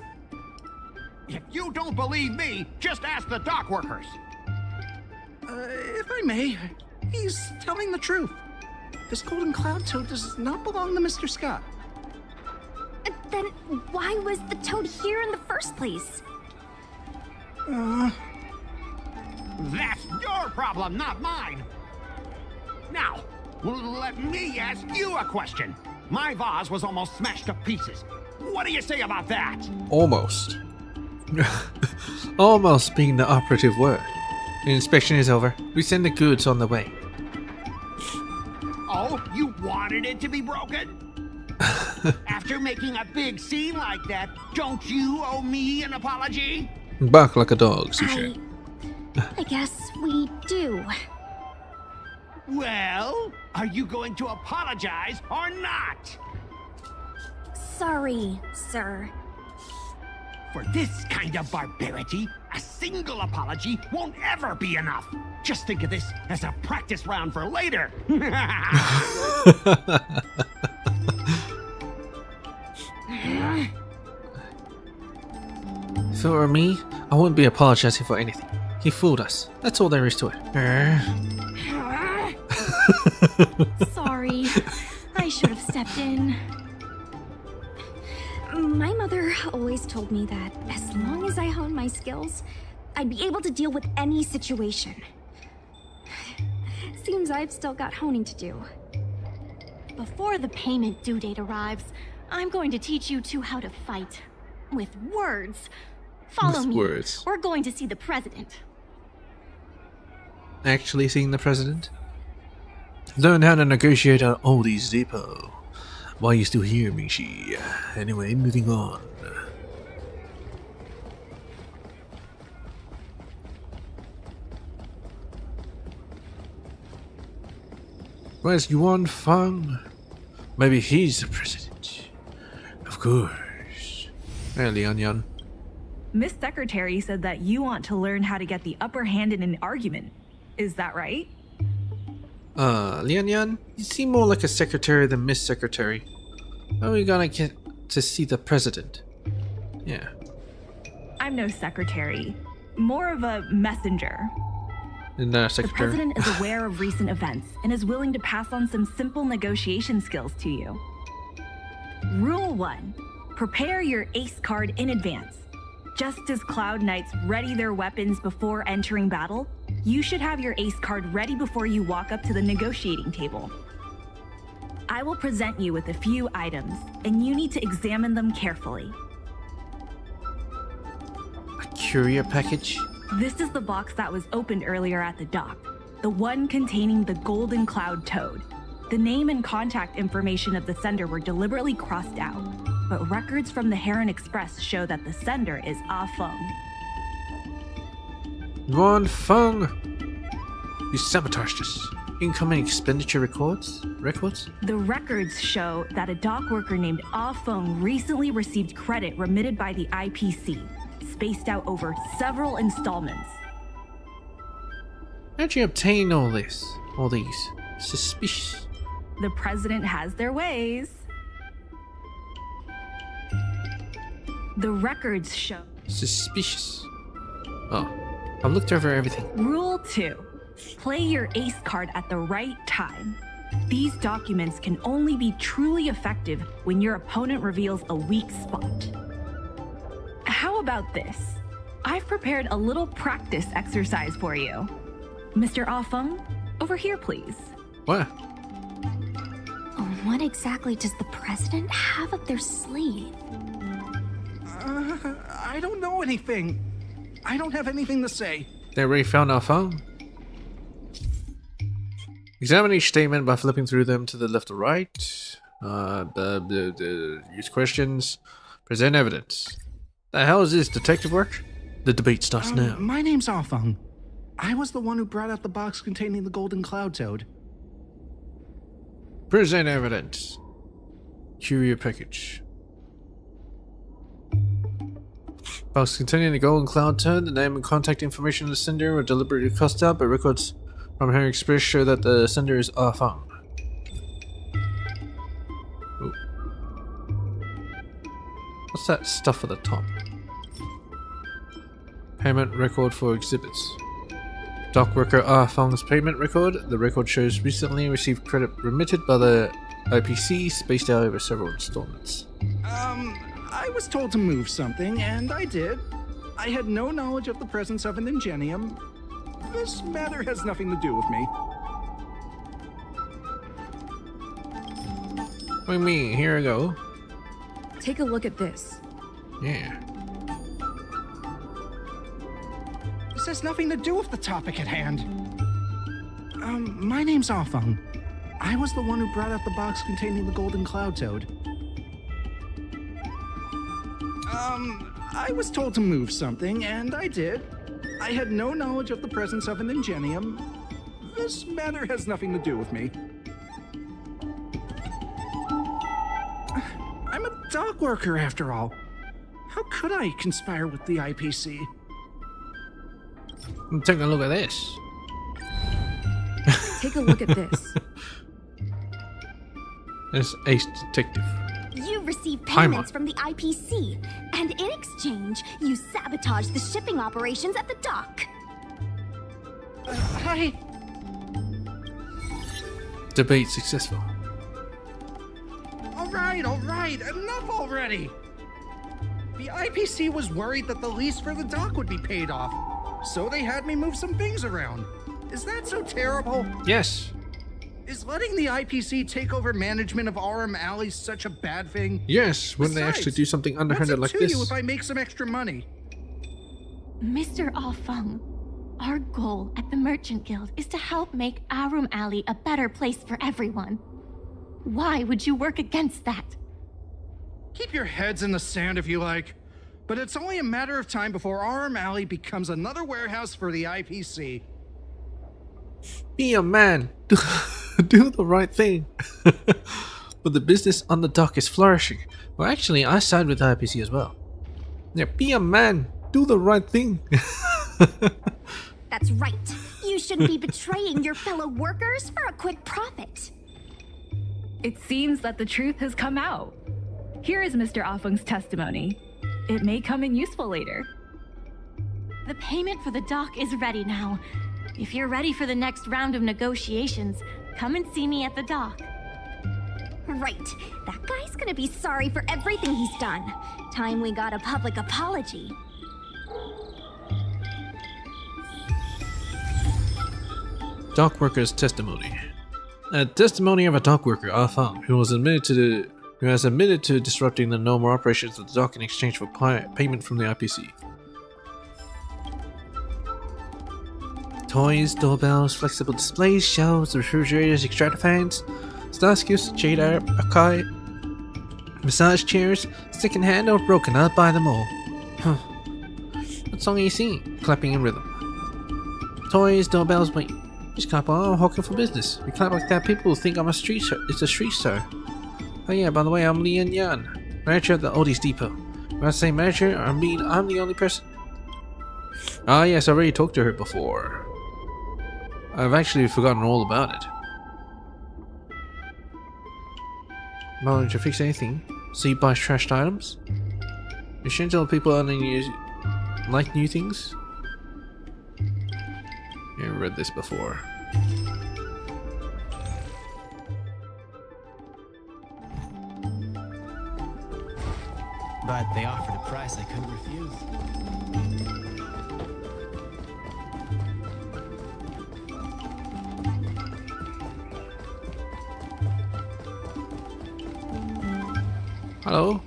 If you don't believe me, just ask the dock workers. If I may, he's telling the truth. This golden cloud toad does not belong to Mr. Scott. Then why was the toad here in the first place? That's your problem, not mine. Now, let me ask you a question. My vase was almost smashed to pieces. What do you say about that? Almost. Almost being the operative word. The inspection is over. We send the goods on the way. Oh, you wanted it to be broken? After making a big scene like that, don't you owe me an apology? Bark like a dog, Sushi. I guess we do. Well, are you going to apologize or not? Sorry, sir. For this kind of barbarity, a single apology won't ever be enough. Just think of this as a practice round for later. If it were me, I wouldn't be apologizing for anything. He fooled us. That's all there is to it. Sorry. I should have stepped in. My mother always told me that as long as I honed my skills, I'd be able to deal with any situation. Seems I've still got honing to do. Before the payment due date arrives, I'm going to teach you two how to fight. With words. Follow me. Words. We're going to see the president. Actually seeing the president? Learn how to negotiate an oldies depot. Why are you still here, Mingxi? Anyway, moving on. Where's Yuan Fang? Maybe he's the president. Of course. Hey, Lian Yan. Miss Secretary said that you want to learn how to get the upper hand in an argument. Is that right? Lian Yan, you seem more like a secretary than Miss Secretary. How are we gonna get to see the president. Yeah. I'm no secretary, more of a messenger. Not a The secretary. president is aware of recent events and is willing to pass on some simple negotiation skills to you. Rule 1. Prepare your ace card in advance. Just as Cloud Knights ready their weapons before entering battle, you should have your ace card ready before you walk up to the negotiating table. I will present you with a few items, and you need to examine them carefully. A courier package? This is the box that was opened earlier at the dock, the one containing the Golden Cloud Toad. The name and contact information of the sender were deliberately crossed out, but records from the Heron Express show that the sender is Ah Feng. Yuan Feng! You sabotaged us. Incoming expenditure records? The records show that a dock worker named Ah Feng recently received credit remitted by the IPC, spaced out over several installments. How'd you obtain all this? All these? Suspicious. The president has their ways. The records show. Suspicious. Oh, I've looked over everything. Rule 2. Play your ace card at the right time. These documents can only be truly effective when your opponent reveals a weak spot. How about this? I've prepared a little practice exercise for you. Mr. Ah Feng, over here, please. What? What exactly does the president have up their sleeve? I don't know anything. I don't have anything to say. They already found our phone. Examine each statement by flipping through them to the left or right. Use questions. Present evidence. The hell is this, detective work? The debate starts now. My name's Ah Feng. I was the one who brought out the box containing the Golden Cloud Toad. Present evidence. Courier package. Box containing the Golden Cloud Toad. The name and contact information of the sender were deliberately crossed out, but records from Heron Express show that the sender is Ah Feng. Ooh. What's that stuff at the top? Payment record for exhibits. Dock worker Ah Feng's payment record. The record shows recently received credit remitted by the IPC, spaced out over several installments. I was told to move something, and I did. I had no knowledge of the presence of an ingenium. This matter has nothing to do with me. What do you mean? Here I go. Take a look at this. Yeah. This has nothing to do with the topic at hand. My name's Ah Feng. I was the one who brought out the box containing the Golden Cloud Toad. I was told to move something, and I did. I had no knowledge of the presence of an ingenium. This matter has nothing to do with me. I'm a dock worker, after all. How could I conspire with the IPC? Take a look at this. Take a look at this. There's Ace Detective. You received payments from the IPC, and in exchange, you sabotaged the shipping operations at the dock. Debate successful. All right, enough already! The IPC was worried that the lease for the dock would be paid off, so they had me move some things around. Is that so terrible? Yes. Is letting the IPC take over management of RM Alley such a bad thing? Yes, when they actually do something underhanded like what's it to this. you if I make some extra money? Mr. Ah Feng, our goal at the Merchant Guild is to help make Arum Alley a better place for everyone. Why would you work against that? Keep your heads in the sand if you like, but it's only a matter of time before RM Alley becomes another warehouse for the IPC. Be a man. Do the right thing. But the business on the dock is flourishing. Well, actually, I side with the IPC as well. Yeah, be a man. Do the right thing. That's right. You shouldn't be betraying your fellow workers for a quick profit. It seems that the truth has come out. Here is Mr. Afeng's testimony. It may come in useful later. The payment for the dock is ready now. If you're ready for the next round of negotiations, come and see me at the dock. Right. That guy's gonna be sorry for everything he's done. Time we got a public apology. Dock worker's testimony. A testimony of a dock worker, Afeng, who has admitted to disrupting the normal operations of the dock in exchange for payment from the IPC. Toys, doorbells, flexible displays, shelves, refrigerators, extractor fans, Starscus, Jade Archive, massage chairs, stick in hand or broken, I'll buy them all. Huh. What song are you singing? Clapping in rhythm. Toys, doorbells, wait. Just clap on, I'm hawking for business. We clap like that, people will think I'm a street star. It's a street star. Oh yeah, by the way, I'm Lian Yan, manager of the Oldies Depot. When I say manager, I mean I'm the only person. Ah yes, I already talked to her before. I've actually forgotten all about it. Well, did you fix anything? So you buy trashed items? You shouldn't tell people like new things? Yeah, I read this before. But they offered a price I couldn't refuse. Hello?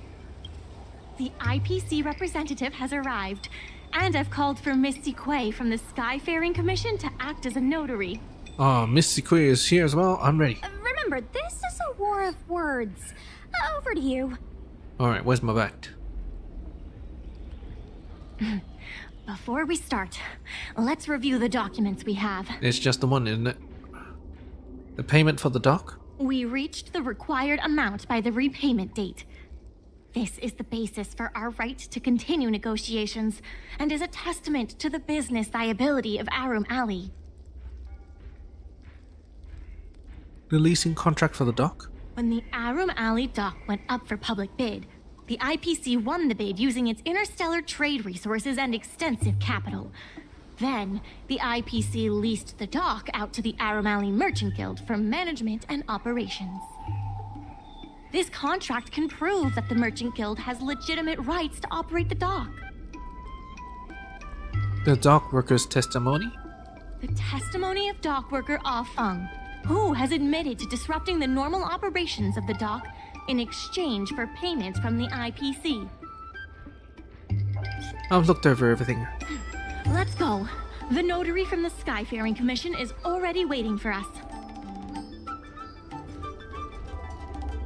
The IPC representative has arrived, and I've called for Miss Sique from the Skyfaring Commission to act as a notary. Oh, Miss Sique is here as well. I'm ready. Remember, this is a war of words. Over to you. Alright, where's my bat? Before we start, let's review the documents we have. It's just the one, isn't it? The payment for the dock? We reached the required amount by the repayment date. This is the basis for our right to continue negotiations, and is a testament to the business viability of Arum Alley. The leasing contract for the dock? When the Arum Alley dock went up for public bid, the IPC won the bid using its interstellar trade resources and extensive capital. Then, the IPC leased the dock out to the Arum Alley Merchant Guild for management and operations. This contract can prove that the Merchant Guild has legitimate rights to operate the dock. The dock worker's testimony? The testimony of dock worker Afeng, who has admitted to disrupting the normal operations of the dock in exchange for payments from the IPC. I've looked over everything. Let's go. The notary from the Skyfaring Commission is already waiting for us.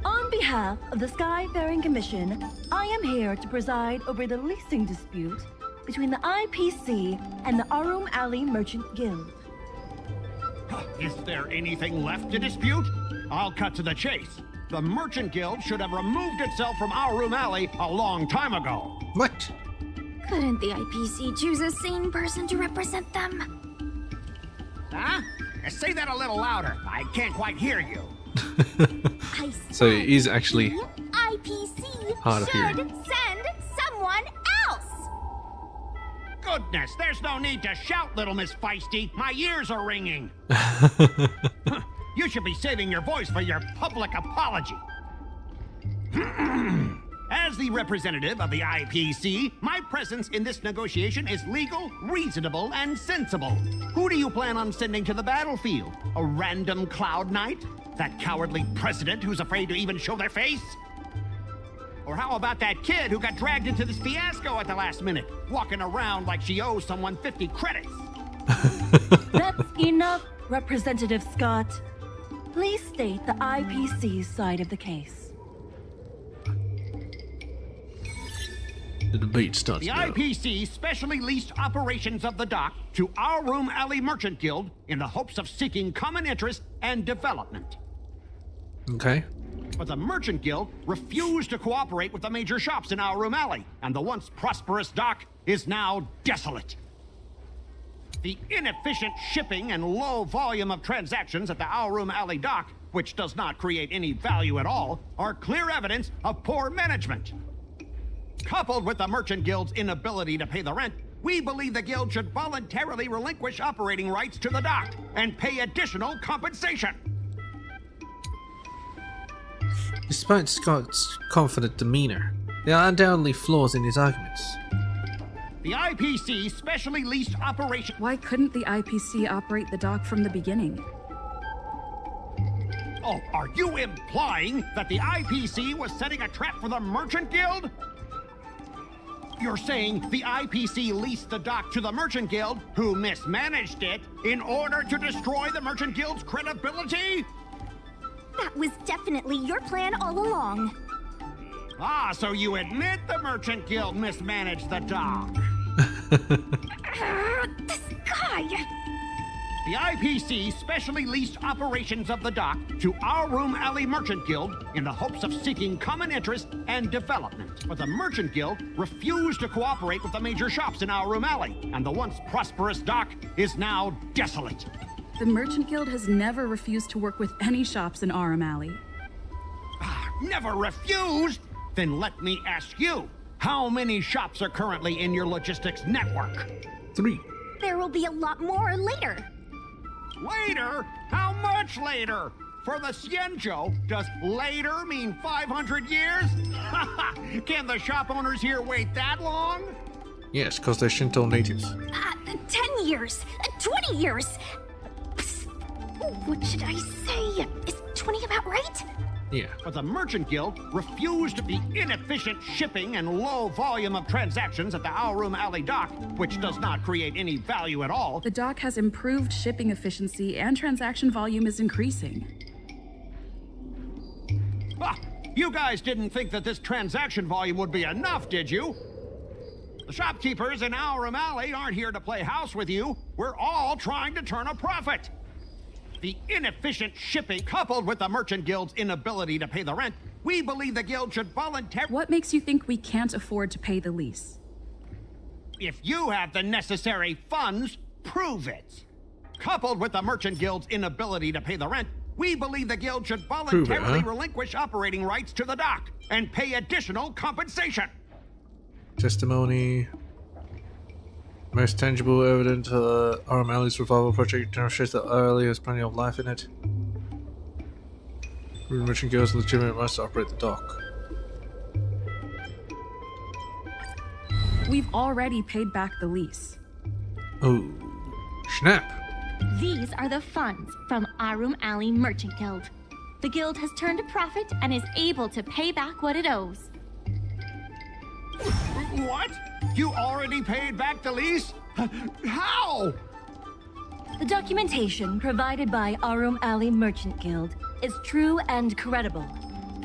On behalf of the Skyfaring Commission, I am here to preside over the leasing dispute between the IPC and the Arum Alley Merchant Guild. Is there anything left to dispute? I'll cut to the chase. The Merchant Guild should have removed itself from Arum Alley a long time ago. What? Couldn't the IPC choose a sane person to represent them? Huh? Say that a little louder. I can't quite hear you. So he's actually IPC hard of should hearing. send someone else. Goodness, there's no need to shout, little Miss Feisty. My ears are ringing. You should be saving your voice for your public apology. As the representative of the IPC, my presence in this negotiation is legal, reasonable, and sensible. Who do you plan on sending to the battlefield? A random Cloud Knight? That cowardly president who's afraid to even show their face? Or how about that kid who got dragged into this fiasco at the last minute, walking around like she owes someone 50 credits? That's enough, Representative Scott. Please state the IPC's side of the case. The debate starts The now. IPC specially leased operations of the dock to our Arum Alley Merchant Guild in the hopes of seeking common interest and development. Okay. But the Merchant Guild refused to cooperate with the major shops in Arum Alley, and the once prosperous dock is now desolate. The inefficient shipping and low volume of transactions at the Arum Alley dock which does not create any value at all, are clear evidence of poor management. Coupled with the Merchant Guild's inability to pay the rent, we believe the Guild should voluntarily relinquish operating rights to the dock and pay additional compensation. Despite Scott's confident demeanor, there are undoubtedly flaws in his arguments. The IPC specially leased operation. Why couldn't the IPC operate the dock from the beginning? Oh, are you implying that the IPC was setting a trap for the Merchant Guild? You're saying the IPC leased the dock to the Merchant Guild, who mismanaged it, in order to destroy the Merchant Guild's credibility? That was definitely your plan all along. Ah, so you admit the Merchant Guild mismanaged the dock. This guy! The IPC specially leased operations of the dock to Our Room Alley Merchant Guild in the hopes of seeking common interest and development. But the Merchant Guild refused to cooperate with the major shops in Our Room Alley, and the once prosperous dock is now desolate. The Merchant Guild has never refused to work with any shops in Aurum Alley. Never refused? Then let me ask you, how many shops are currently in your logistics network? 3. There will be a lot more later. Later? How much later? For the Xianzhou, does later mean 500 years? Can the shop owners here wait that long? Yes, because they're Shinto natives. 10 years, 20 years. Psst. What should I say? Is 20 about right? Yeah. But the Merchant Guild refused the inefficient shipping and low volume of transactions at the Our Room Alley dock, which does not create any value at all. The dock has improved shipping efficiency and transaction volume is increasing. You guys didn't think that this transaction volume would be enough, did you? The shopkeepers in Our Room Alley aren't here to play house with you. We're all trying to turn a profit. The inefficient shipping, coupled with the Merchant Guild's inability to pay the rent, we believe the Guild should voluntarily... What makes you think we can't afford to pay the lease? If you have the necessary funds, prove it. Coupled with the Merchant Guild's inability to pay the rent, we believe the Guild should voluntarily relinquish operating rights to the dock and pay additional compensation. Testimony. Most tangible evidence Aurum Alley's revival project demonstrates that early has plenty of life in it. Merchant Guild's legitimate must operate the dock. We've already paid back the lease. Oh, snap. These are the funds from Our Room Alley Merchant Guild. The guild has turned a profit and is able to pay back what it owes. What? You already paid back the lease? How? The documentation provided by Aurum Alley Merchant Guild is true and credible.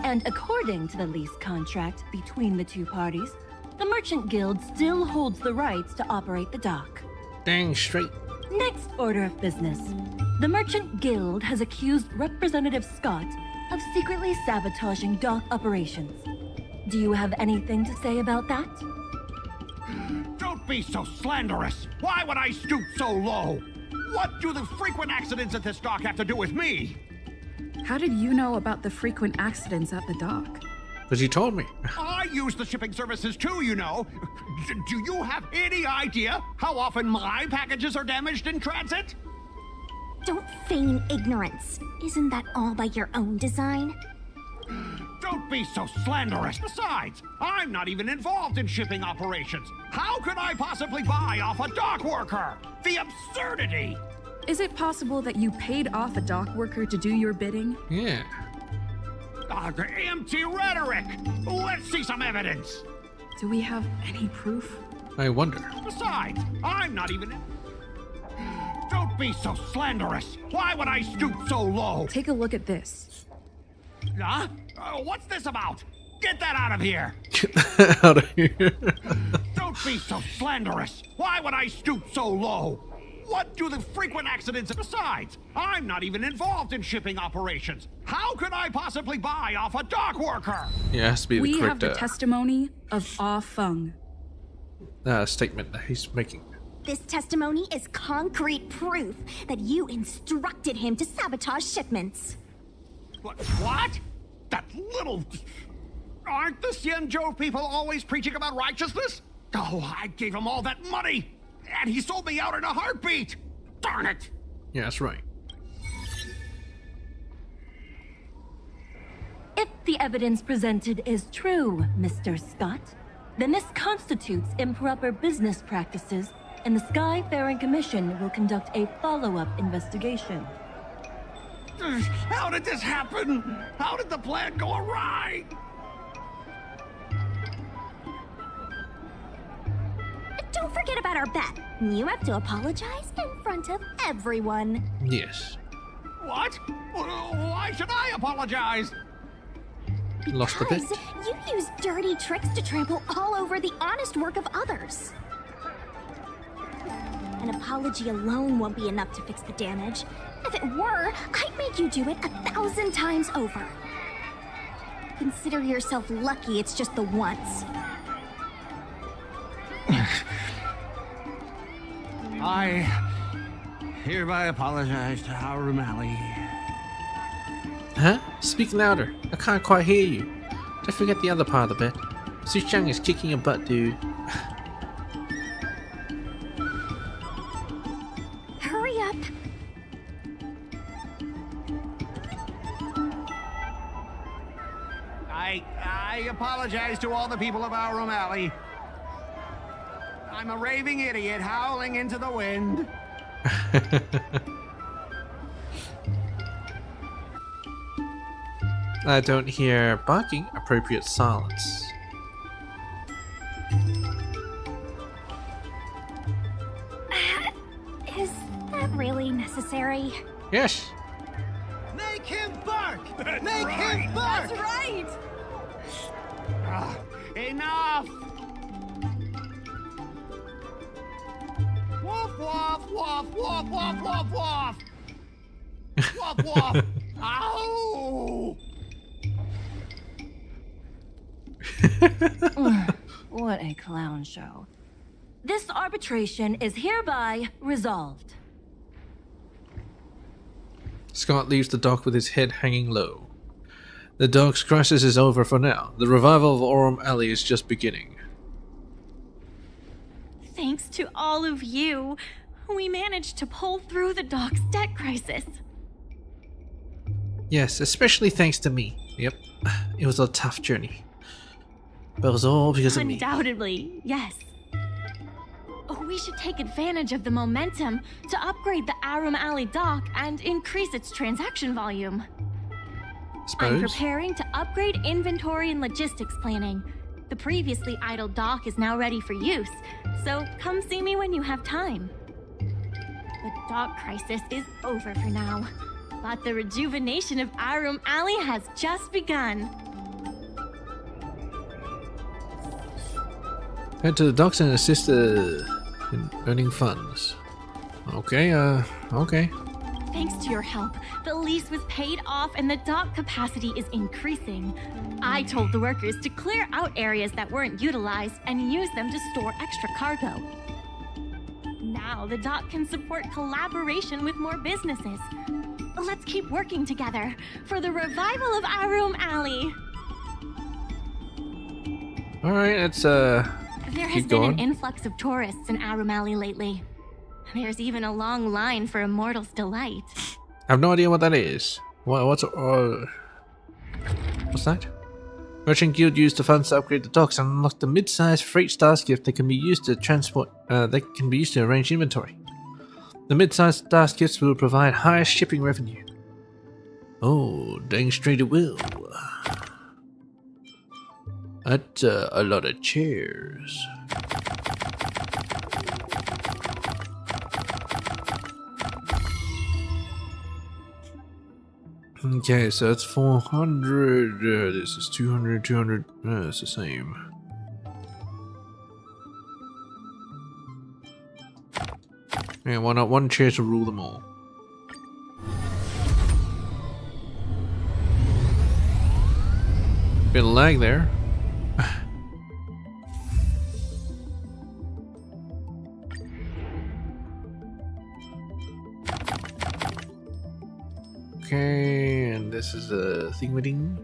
And according to the lease contract between the two parties, the Merchant Guild still holds the rights to operate the dock. Dang straight. Next order of business. The Merchant Guild has accused Representative Scott of secretly sabotaging dock operations. Do you have anything to say about that? Don't be so slanderous! Why would I stoop so low? What do the frequent accidents at this dock have to do with me? How did you know about the frequent accidents at the dock? Because you told me. I use the shipping services too, you know. Do you have any idea how often my packages are damaged in transit? Don't feign ignorance. Isn't that all by your own design? Don't be so slanderous. Besides, I'm not even involved in shipping operations. How could I possibly buy off a dock worker? The absurdity! Is it possible that you paid off a dock worker to do your bidding? Yeah. The empty rhetoric! Let's see some evidence! Do we have any proof? I wonder. Besides, I'm not even... Don't be so slanderous! Why would I stoop so low? Take a look at this. Huh? What's this about? Get that out of here! Get that out of here. Don't be so slanderous! Why would I stoop so low? What do the frequent accidents... Besides, I'm not even involved in shipping operations. How could I possibly buy off a dock worker? Yeah, it has to be the We correct have the testimony of Ah Feng. statement that he's making. This testimony is concrete proof that you instructed him to sabotage shipments. What? That little... Aren't the Xianzhou people always preaching about righteousness? Oh, I gave him all that money, and he sold me out in a heartbeat! Darn it! Yeah, that's right. If the evidence presented is true, Mr. Scott, then this constitutes improper business practices, and the Skyfaring Commission will conduct a follow-up investigation. How did this happen? How did the plan go awry? Don't forget about our bet. You have to apologize in front of everyone. Yes. What? Why should I apologize? Lost a bit. Because you use dirty tricks to trample all over the honest work of others. An apology alone won't be enough to fix the damage. If it were, I'd make you do it 1,000 times over. Consider yourself lucky it's just the once. I hereby apologize to Harum Alley. Huh? Speak louder. I can't quite hear you. Don't forget the other part of the bet. Suchang is kicking your butt, dude. Hurry up. I apologize to all the people of Harum Alley. I'm a raving idiot howling into the wind. I don't hear barking. Appropriate silence. Is that really necessary? Yes. Make him bark! Make right. him bark! That's right! Enough! Woof, woof, woof, woof, woof, woof, woof! Woof, woof! Ow! What a clown show. This arbitration is hereby resolved. Scott leaves the dock with his head hanging low. The dock's crisis is over for now. The revival of Aurum Alley is just beginning. Thanks to all of you, we managed to pull through the dock's debt crisis. Yes, especially thanks to me. Yep, it was a tough journey. But it was all because of me. Undoubtedly, yes. We should take advantage of the momentum to upgrade the Aurum Alley dock and increase its transaction volume. I'm preparing to upgrade inventory and logistics planning. The previously idle dock is now ready for use, so come see me when you have time. The dock crisis is over for now, but the rejuvenation of Aurum Alley has just begun. Head to the docks and assist in earning funds. Okay, okay. Thanks to your help, the lease was paid off and the dock capacity is increasing. I told the workers to clear out areas that weren't utilized and use them to store extra cargo. Now the dock can support collaboration with more businesses. Let's keep working together for the revival of Aurum Alley. Alright, let's There has been an influx of tourists in Aurum Alley lately. There's even a long line for Immortal's Delight. I have no idea what that is. What's that? Merchant Guild used the funds to upgrade the docks and unlock the mid-sized freight starskiff that can be used to transport. That can be used to arrange inventory. The mid-sized starskiffs will provide higher shipping revenue. Oh, dang straight it will. That's a lot of chairs. Okay, so it's 400. This is 200, 200. It's the same. Yeah, why not one chair to rule them all? Bit of lag there. Okay, And this is a thingamajig.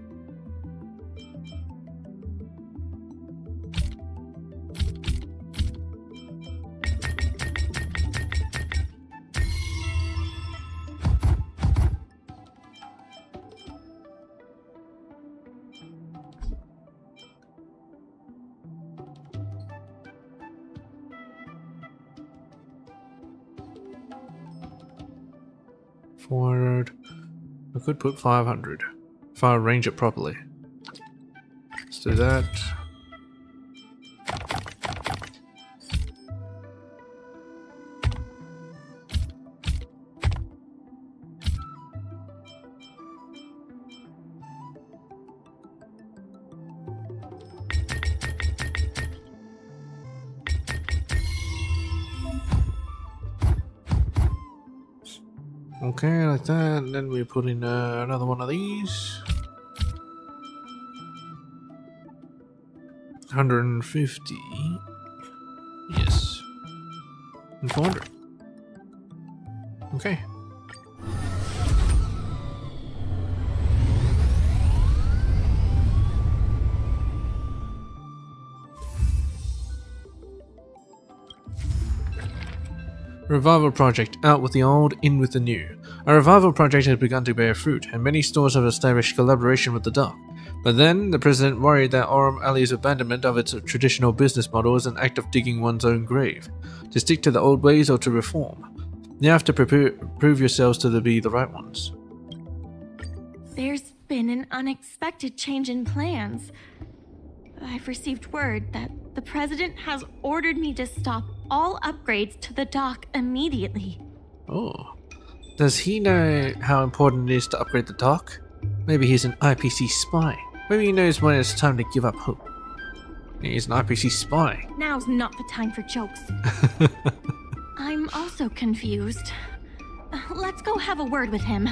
Forward. I could put 500 if I arrange it properly. Let's do that. Okay, like that, and then we put in another one of these. 150. Yes. And 400. Okay. Revival project, out with the old, in with the new. Our revival project has begun to bear fruit, and many stores have established collaboration with the Dark. But then, the President worried that Aurum Alley's abandonment of its traditional business model is an act of digging one's own grave. To stick to the old ways or to reform. You have to prove yourselves to be the right ones. There's been an unexpected change in plans. I've received word that the President has ordered me to stop all upgrades to the dock immediately. Oh. Does he know how important it is to upgrade the dock? Maybe he's an IPC spy. Maybe he knows when it's time to give up hope. He's an IPC spy. Now's not the time for jokes. I'm also confused. Let's go have a word with him.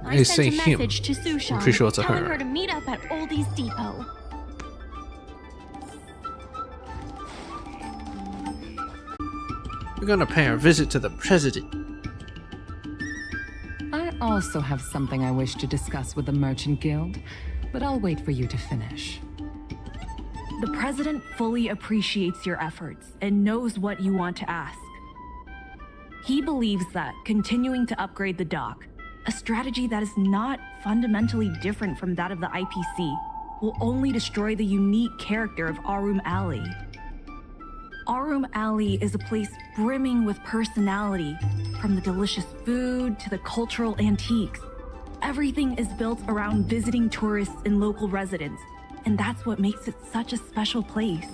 I sent a message to Sushan, I'm pretty sure it's a telling her. her to meet up at Oldie's Depot. We're gonna pay our visit to the President. I also have something I wish to discuss with the Merchant Guild, but I'll wait for you to finish. The President fully appreciates your efforts and knows what you want to ask. He believes that continuing to upgrade the dock, a strategy that is not fundamentally different from that of the IPC, will only destroy the unique character of Aurum Alley. Aurum Alley is a place brimming with personality, from the delicious food to the cultural antiques. Everything is built around visiting tourists and local residents, and that's what makes it such a special place.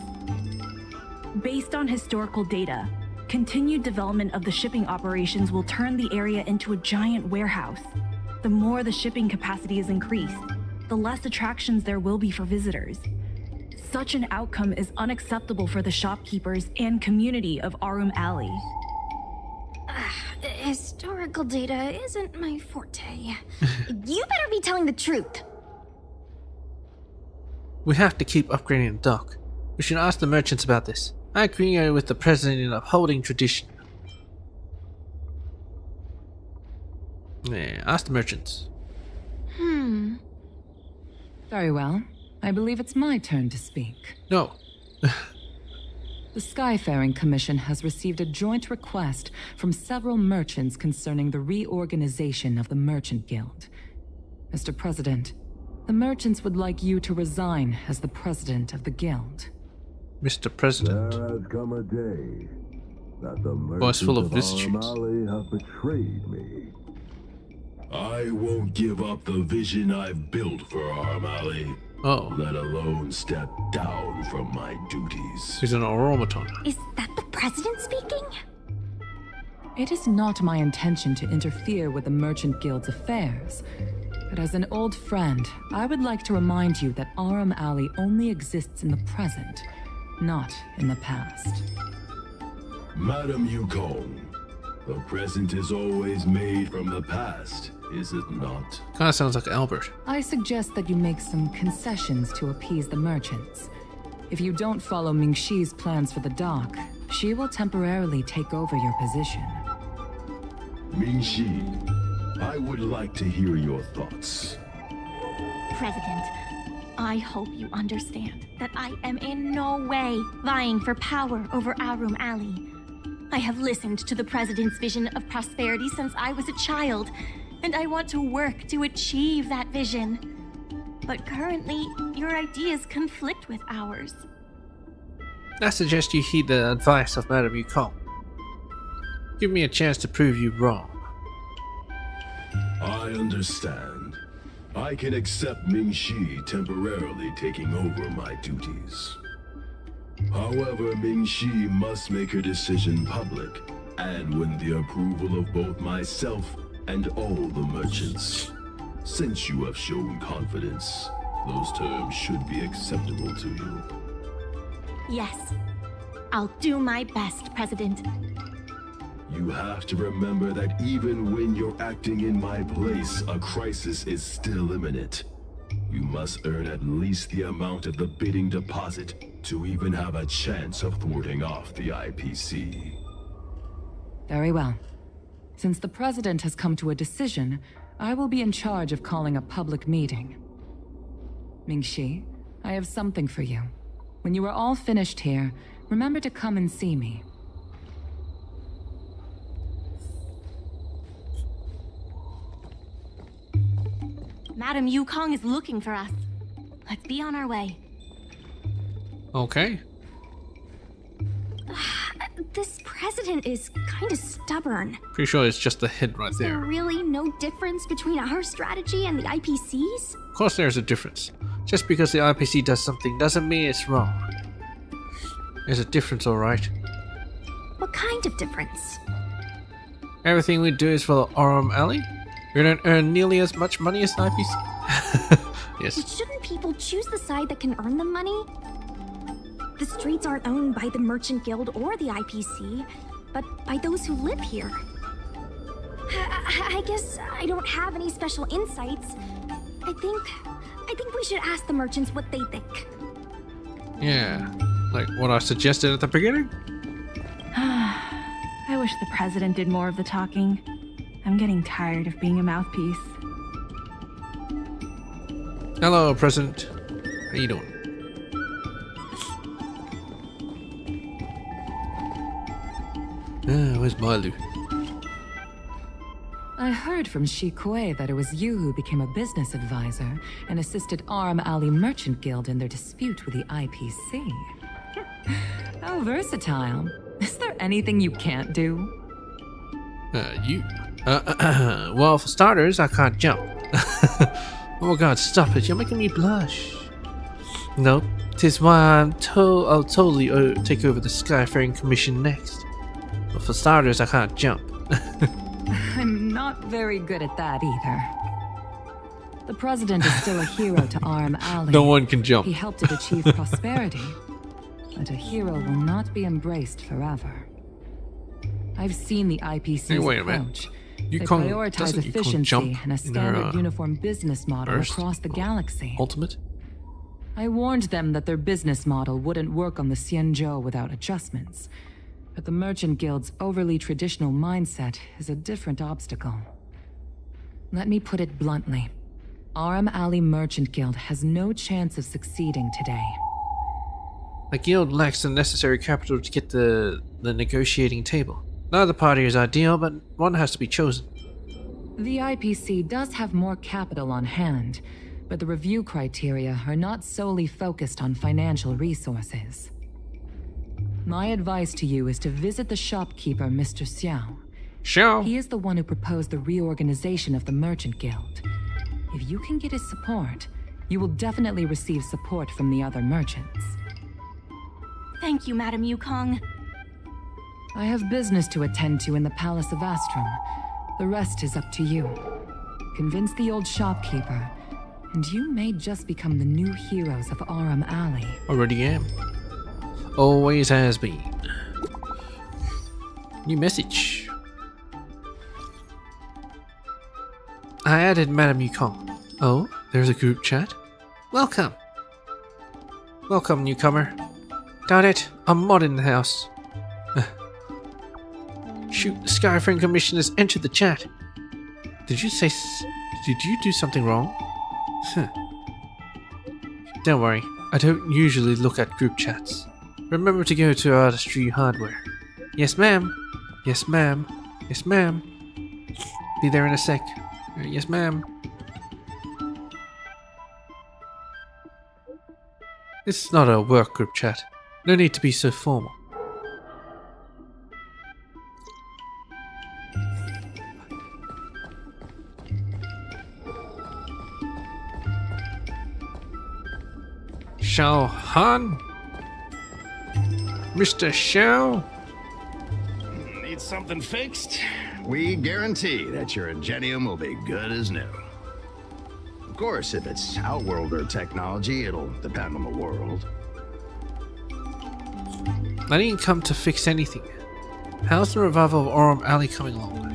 Based on historical data, continued development of the shipping operations will turn the area into a giant warehouse. The more the shipping capacity is increased, the less attractions there will be for visitors. Such an outcome is unacceptable for the shopkeepers and community of Aurum Alley. Historical data isn't my forte. You better be telling the truth. We have to keep upgrading the dock. We should ask the merchants about this. I agree with the President in upholding tradition. Yeah, ask the merchants. Very well. I believe it's my turn to speak. No. The Skyfaring Commission has received a joint request from several merchants concerning the reorganization of the Merchant Guild. Mr. President, the merchants would like you to resign as the president of the guild. Mr. President. There has come a day that the Voice full of merchants vicissitudes. Aurum Alley have betrayed me. I won't give up the vision I've built for Aurum Alley. Oh. Let alone step down from my duties. He's an automaton. Is that the President speaking? It is not my intention to interfere with the Merchant Guild's affairs, but as an old friend, I would like to remind you that Aurum Alley only exists in the present, not in the past. Madam Yukong, the present is always made from the past, is it not? Kinda sounds like Albert. I suggest that you make some concessions to appease the merchants. If you don't follow Mingxi's plans for the dock, she will temporarily take over your position. Mingxi, I would like to hear your thoughts. President, I hope you understand that I am in no way vying for power over Arum Alley. I have listened to the President's vision of prosperity since I was a child, and I want to work to achieve that vision. But currently, your ideas conflict with ours. I suggest you heed the advice of Madame Yukong. Give me a chance to prove you wrong. I understand. I can accept Ming Shi temporarily taking over my duties. However, Ming Shi must make her decision public and win the approval of both myself and all the merchants. Since you have shown confidence, those terms should be acceptable to you. Yes, I'll do my best, President. You have to remember that even when you're acting in my place, a crisis is still imminent. You must earn at least the amount of the bidding deposit to even have a chance of thwarting off the IPC. Very well. Since the President has come to a decision, I will be in charge of calling a public meeting. Ming-Shi, I have something for you. When you are all finished here, remember to come and see me. Madame Yukong is looking for us. Let's be on our way. Okay. This president is kind of stubborn. Pretty sure it's just a hint right Is there there. really no difference between our strategy and the IPC's? Of course there's a difference. Just because the IPC does something doesn't mean it's wrong. There's a difference, alright. What kind of difference? Everything we do is for the Arum Alley? We don't earn nearly as much money as the IPC? Yes. But shouldn't people choose the side that can earn them money? The streets aren't owned by the Merchant Guild or the IPC, but by those who live here. I guess I don't have any special insights. I think we should ask the merchants what they think. Yeah, like what I suggested at the beginning? I wish the president did more of the talking. I'm getting tired of being a mouthpiece. Hello, President. How you doing? Where's Malu? I heard from Shi Kuei that it was you who became a business advisor and assisted Arum Alley Merchant Guild in their dispute with the IPC. How versatile. Is there anything you can't do? Well, for starters, I can't jump. Oh god, stop it, you're making me blush. Nope, 'tis why I'll totally take over the Skyfaring Commission next. But for starters, I can't jump. I'm not very good at that either. The president is still a hero to Arum Alley. No one can jump. He helped it achieve prosperity, but a hero will not be embraced forever. I've seen the IPC's Hey, wait a minute. approach. You They can't- prioritize doesn't you can't efficiency jump and a in their, standard uniform business model burst? across the galaxy. Ultimate? I warned them that their business model wouldn't work on the Xianzhou without adjustments. But the Merchant Guild's overly traditional mindset is a different obstacle. Let me put it bluntly. Arum Alley Merchant Guild has no chance of succeeding today. The guild lacks the necessary capital to get the negotiating table. Neither party is ideal, but one has to be chosen. The IPC does have more capital on hand, but the review criteria are not solely focused on financial resources. My advice to you is to visit the shopkeeper, Mr. Xiao. Xiao? He is the one who proposed the reorganization of the Merchant Guild. If you can get his support, you will definitely receive support from the other merchants. Thank you, Madame Yukong. I have business to attend to in the Palace of Astrum. The rest is up to you. Convince the old shopkeeper, and you may just become the new heroes of Arum Alley. Already am. Always has been. New message. I added Madame Yukong. Oh, there's a group chat? Welcome. Welcome, newcomer. Got it, I'm mod in the house. Shoot, the Skyfaring Commission has entered the chat. Did you say... Did you do something wrong? Huh. Don't worry, I don't usually look at group chats. Remember to go to Artistry Hardware. Yes, ma'am. Yes, ma'am. Yes, ma'am. Be there in a sec. Yes, ma'am. This is not a work group chat. No need to be so formal. Shao Han? Mr. Shao? Need something fixed? We guarantee that your Ingenium will be good as new. Of course, if it's Outworlder technology, it'll depend on the world. I didn't come to fix anything. How's the revival of Aurum Alley coming along?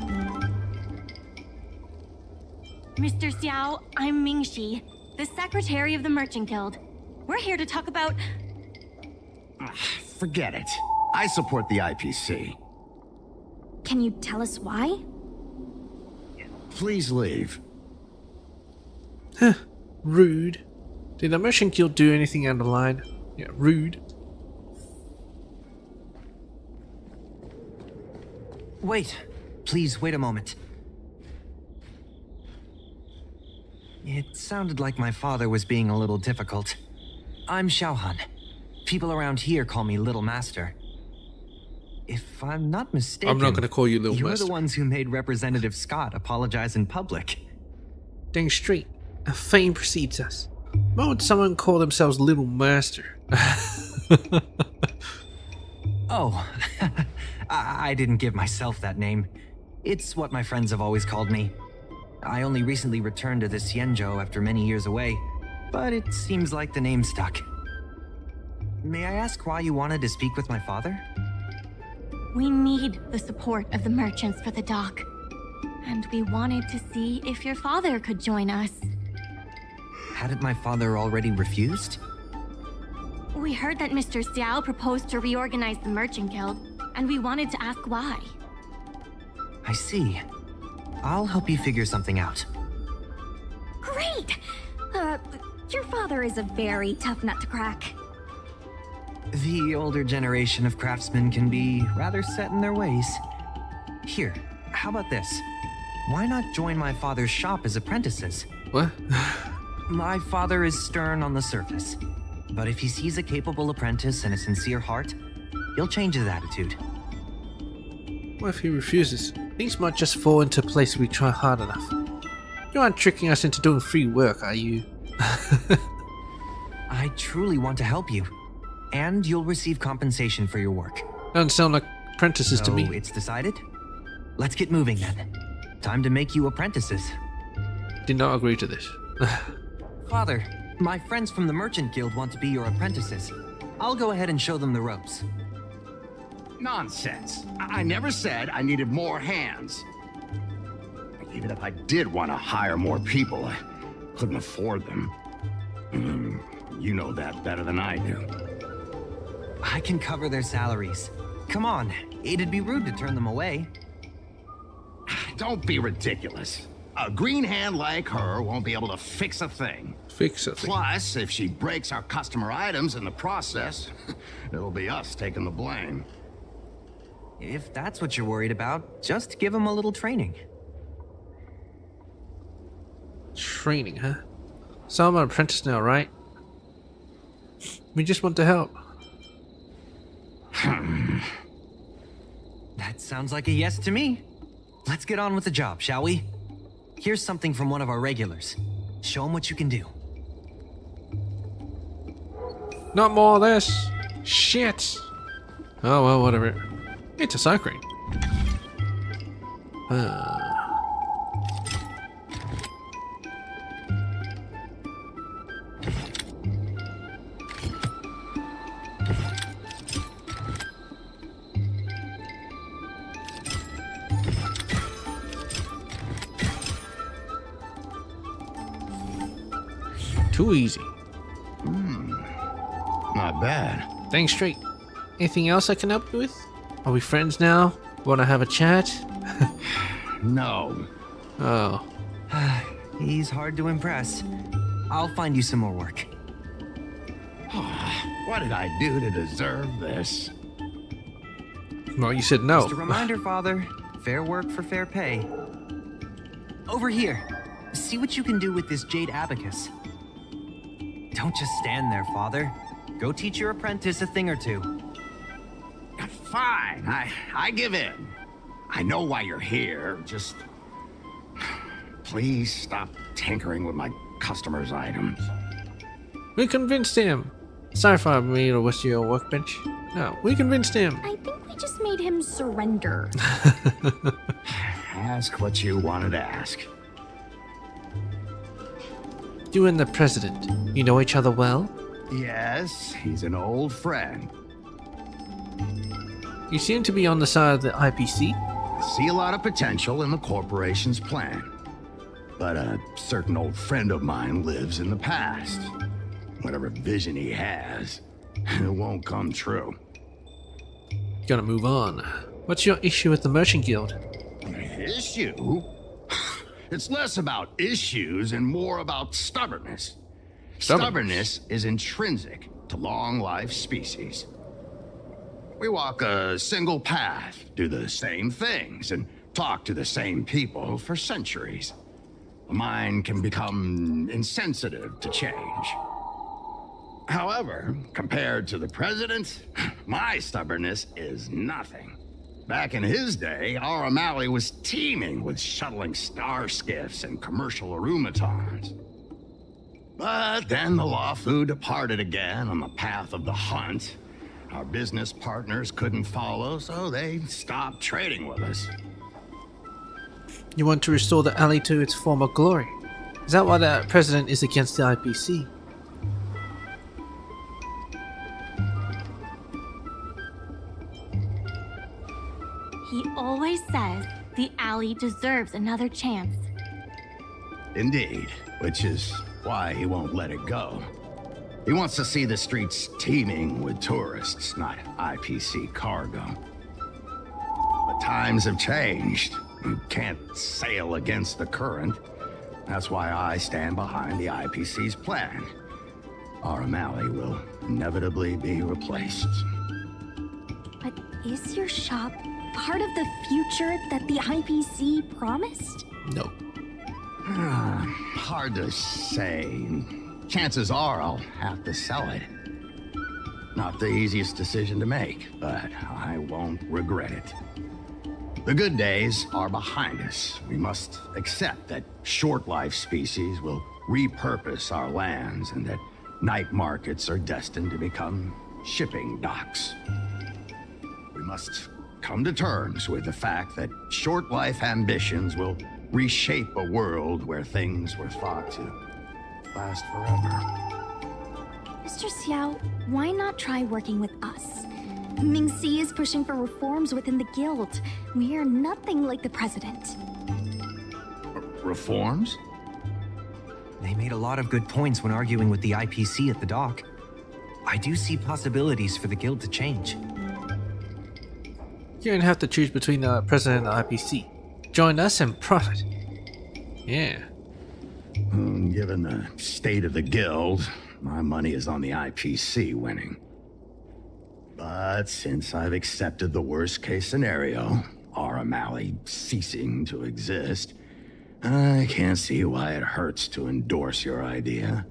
Mr. Xiao, I'm Mingxi, the secretary of the Merchant Guild. We're here to talk about... Forget it. I support the IPC. Can you tell us why? Please leave. Huh. Rude. Did the Merchant Guild do anything out of line? Yeah, rude. Wait. Please, wait a moment. It sounded like my father was being a little difficult. I'm Xiaohan. People around here call me Little Master. If I'm not mistaken, I'm not going to call you Little you're Master. the ones who made Representative Scott apologize in public. Dang straight. A fame precedes us. Why would someone call themselves Little Master? Oh, I didn't give myself that name. It's what my friends have always called me. I only recently returned to the Xianzhou after many years away, but it seems like the name stuck. May I ask why you wanted to speak with my father? We need the support of the merchants for the dock. And we wanted to see if your father could join us. Hadn't my father already refused? We heard that Mr. Xiao proposed to reorganize the Merchant Guild, and we wanted to ask why. I see. I'll help you figure something out. Great! Your father is a very tough nut to crack. The older generation of craftsmen can be rather set in their ways. Here, how about this? Why not join my father's shop as apprentices? What? My father is stern on the surface, but if he sees a capable apprentice and a sincere heart, he'll change his attitude. What if he refuses? Things might just fall into place if we try hard enough. You aren't tricking us into doing free work, are you? I truly want to help you, and you'll receive compensation for your work. Doesn't sound like apprentices to me. So it's decided? Let's get moving then. Time to make you apprentices. Did not agree to this. Father, my friends from the Merchant Guild want to be your apprentices. I'll go ahead and show them the ropes. Nonsense. I never said I needed more hands. Even if I did want to hire more people, I couldn't afford them. You know that better than I do. I can cover their salaries. Come on, it'd be rude to turn them away. Don't be ridiculous. A green hand like her won't be able to fix a thing. Fix a thing. Plus, if she breaks our customer items in the process, it'll be us taking the blame. If that's what you're worried about, just give them a little training. Training, huh? So I'm an apprentice now, right? We just want to help. That sounds like a yes to me. Let's get on with the job, shall we? Here's something from one of our regulars. Show them what you can do. Not more of this. Shit. Oh well, whatever. It's a cycling. Too easy. Not bad. Dang straight. Anything else I can help you with? Are we friends now? Want to have a chat? No. Oh. He's hard to impress. I'll find you some more work. What did I do to deserve this? Well, you said no. Just a reminder, Father. Fair work for fair pay. Over here. See what you can do with this jade abacus. Don't just stand there, Father. Go teach your apprentice a thing or two. Fine, I give in. I know why you're here, just... Please stop tinkering with my customers' items. We convinced him. Sorry for me to waste your workbench. No, we convinced him. I think we just made him surrender. Ask what you wanted to ask. You and the president, you know each other well? Yes, he's an old friend. You seem to be on the side of the IPC. I see a lot of potential in the corporation's plan. But a certain old friend of mine lives in the past. Whatever vision he has, it won't come true. Gotta move on. What's your issue with the Merchant Guild? Issue? It's less about issues and more about stubbornness. Stubbornness is intrinsic to long-life species. We walk a single path, do the same things, and talk to the same people for centuries. The mind can become insensitive to change. However, compared to the president, my stubbornness is nothing. Back in his day, our O'Malley was teeming with shuttling star skiffs and commercial aromatons. But then the Lawfu departed again on the path of the hunt. Our business partners couldn't follow, so they stopped trading with us. You want to restore the alley to its former glory? Is that why the president is against the IPC? He always says the alley deserves another chance. Indeed, which is why he won't let it go. He wants to see the streets teeming with tourists, not IPC cargo. But times have changed. You can't sail against the current. That's why I stand behind the IPC's plan. Our O'Malley will inevitably be replaced. But is your shop part of the future that the IPC promised? No. Hard to say. Chances are I'll have to sell it. Not the easiest decision to make, but I won't regret it. The good days are behind us. We must accept that short-life species will repurpose our lands and that night markets are destined to become shipping docks. We must come to terms with the fact that short-life ambitions will reshape a world where things were thought to last forever. Mr. Xiao, why not try working with us? Ming-Si is pushing for reforms within the guild. We are nothing like the president. Reforms? They made a lot of good points when arguing with the IPC at the dock. I do see possibilities for the guild to change. You don't have to choose between the president and the IPC. Join us and profit. Yeah. Given the state of the guild, my money is on the IPC winning. But since I've accepted the worst-case scenario, our O'Malley ceasing to exist, I can't see why it hurts to endorse your idea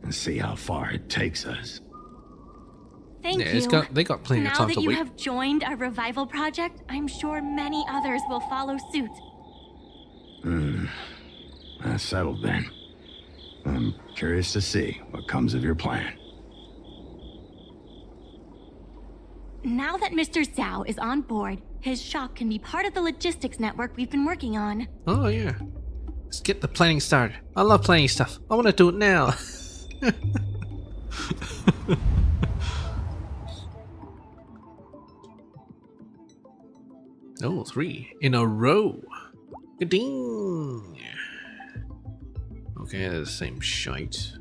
and see how far it takes us. Thank Yeah, you. they got plenty of time Now to that you wait. have joined our revival project, I'm sure many others will follow suit. That's settled then. I'm curious to see what comes of your plan. Now that Mr. Zhao is on board, his shop can be part of the logistics network we've been working on. Oh yeah. Let's get the planning started. I love planning stuff. I want to do it now. Oh, 3 in a row. Ding. Okay, they're the same shite.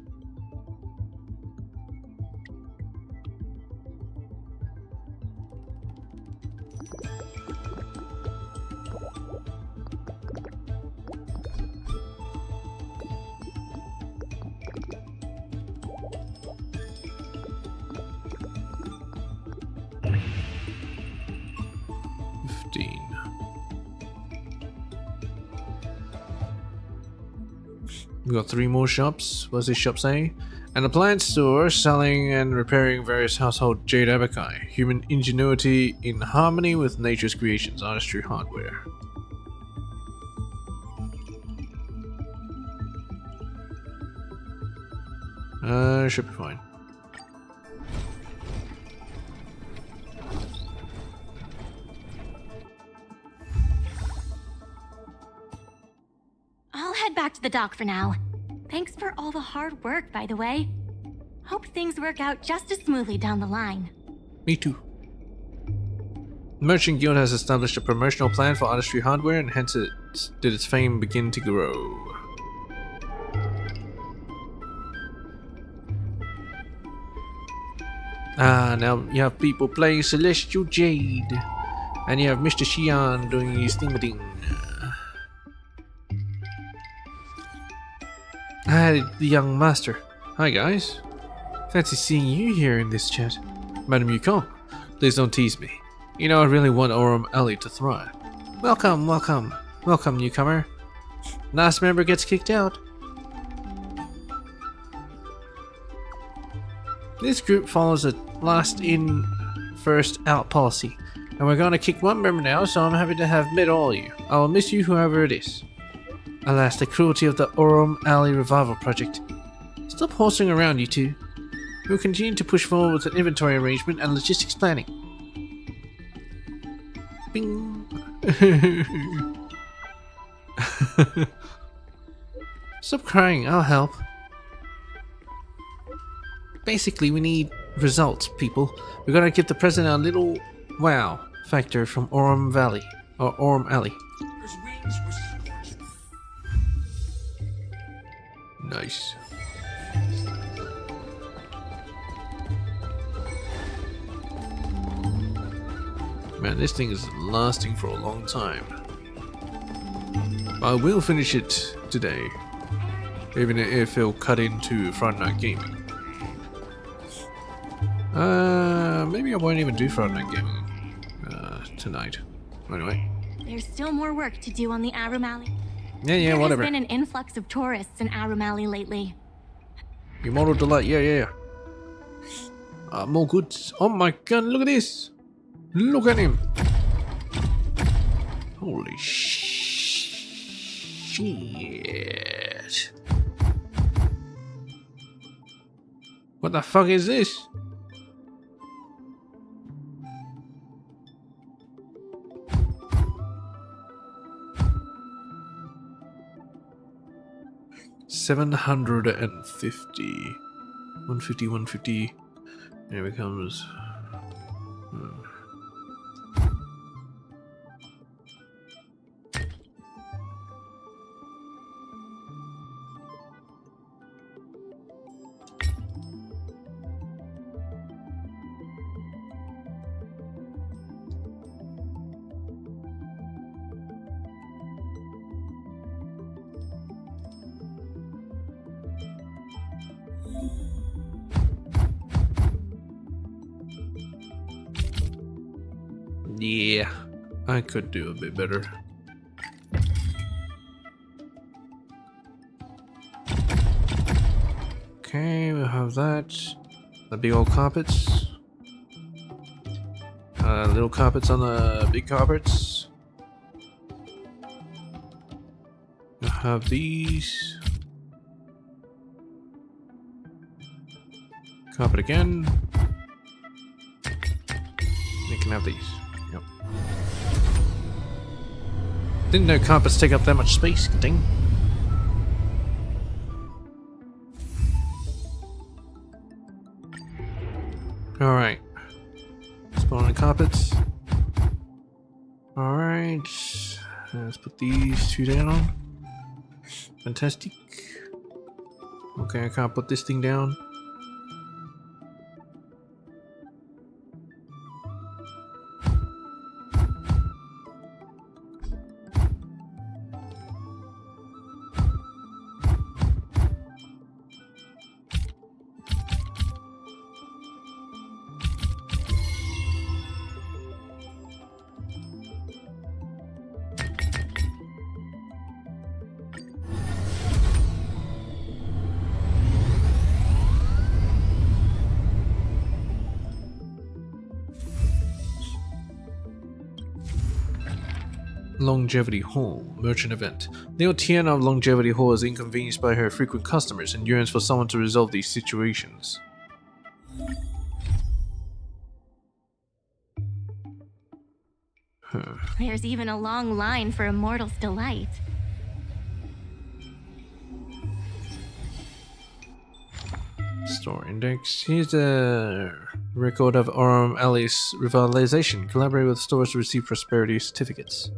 We got 3 more shops. What's this shop say? An appliance store selling and repairing various household jade abaci. Human ingenuity in harmony with nature's creations. Artistry hardware. Should be fine. I'll head back to the dock for now. Thanks for all the hard work, by the way. Hope things work out just as smoothly down the line. Me too. The Merchant Guild has established a promotional plan for artistry hardware, and hence did its fame begin to grow. Ah, now you have people playing Celestial Jade, and you have Mr. Xian doing his thing-a-ding. Hi, the young master. Hi, guys. Fancy seeing you here in this chat. Madam Yukong, please don't tease me. You know I really want Aurum Alley to thrive. Welcome, welcome. Welcome, newcomer. Last member gets kicked out. This group follows a last in, first out policy. And we're gonna kick one member now, so I'm happy to have met all of you. I will miss you whoever it is. Alas, the cruelty of the Aurum Alley Revival Project. Stop horsing around, you two. We will continue to push forward with an inventory arrangement and logistics planning. Bing. Stop crying, I'll help. Basically, we need results, people. We're gonna give the president a little wow factor from Aurum Valley, or Aurum Alley. Nice. Man, this thing is lasting for a long time. I will finish it today, even if it'll cut into Friday Night Gaming. Maybe I won't even do Friday Night Gaming tonight. Anyway. There's still more work to do on the Aurum Alley. Yeah, whatever. There's been an influx of tourists in Aurum Alley lately. Immortal Delight, yeah. More goods. Oh my god, look at this! Look at him! Holy shit! What the fuck is this? $750. 150. Here it comes. Yeah, I could do a bit better. Okay, we'll have that. The big old carpets. Little carpets on the big carpets. We'll have these. Carpet again. You can have these. Yep. Didn't know carpets take up that much space. Ding. Alright. Spawn on carpets. Alright. Let's put these 2 down. Fantastic. Okay, I can't put this thing down. Longevity Hall merchant event. Leo Tiana of Longevity Hall is inconvenienced by her frequent customers and yearns for someone to resolve these situations. There's even a long line for Immortal's Delight. Store index. Here's a record of Aurum Alley's revitalization. Collaborate with stores to receive prosperity certificates.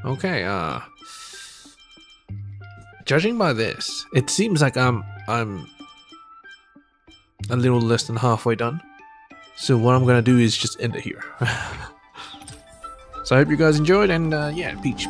Okay, judging by this, it seems like I'm a little less than halfway done. So what I'm gonna do is just end it here. So I hope you guys enjoyed, and yeah, peach.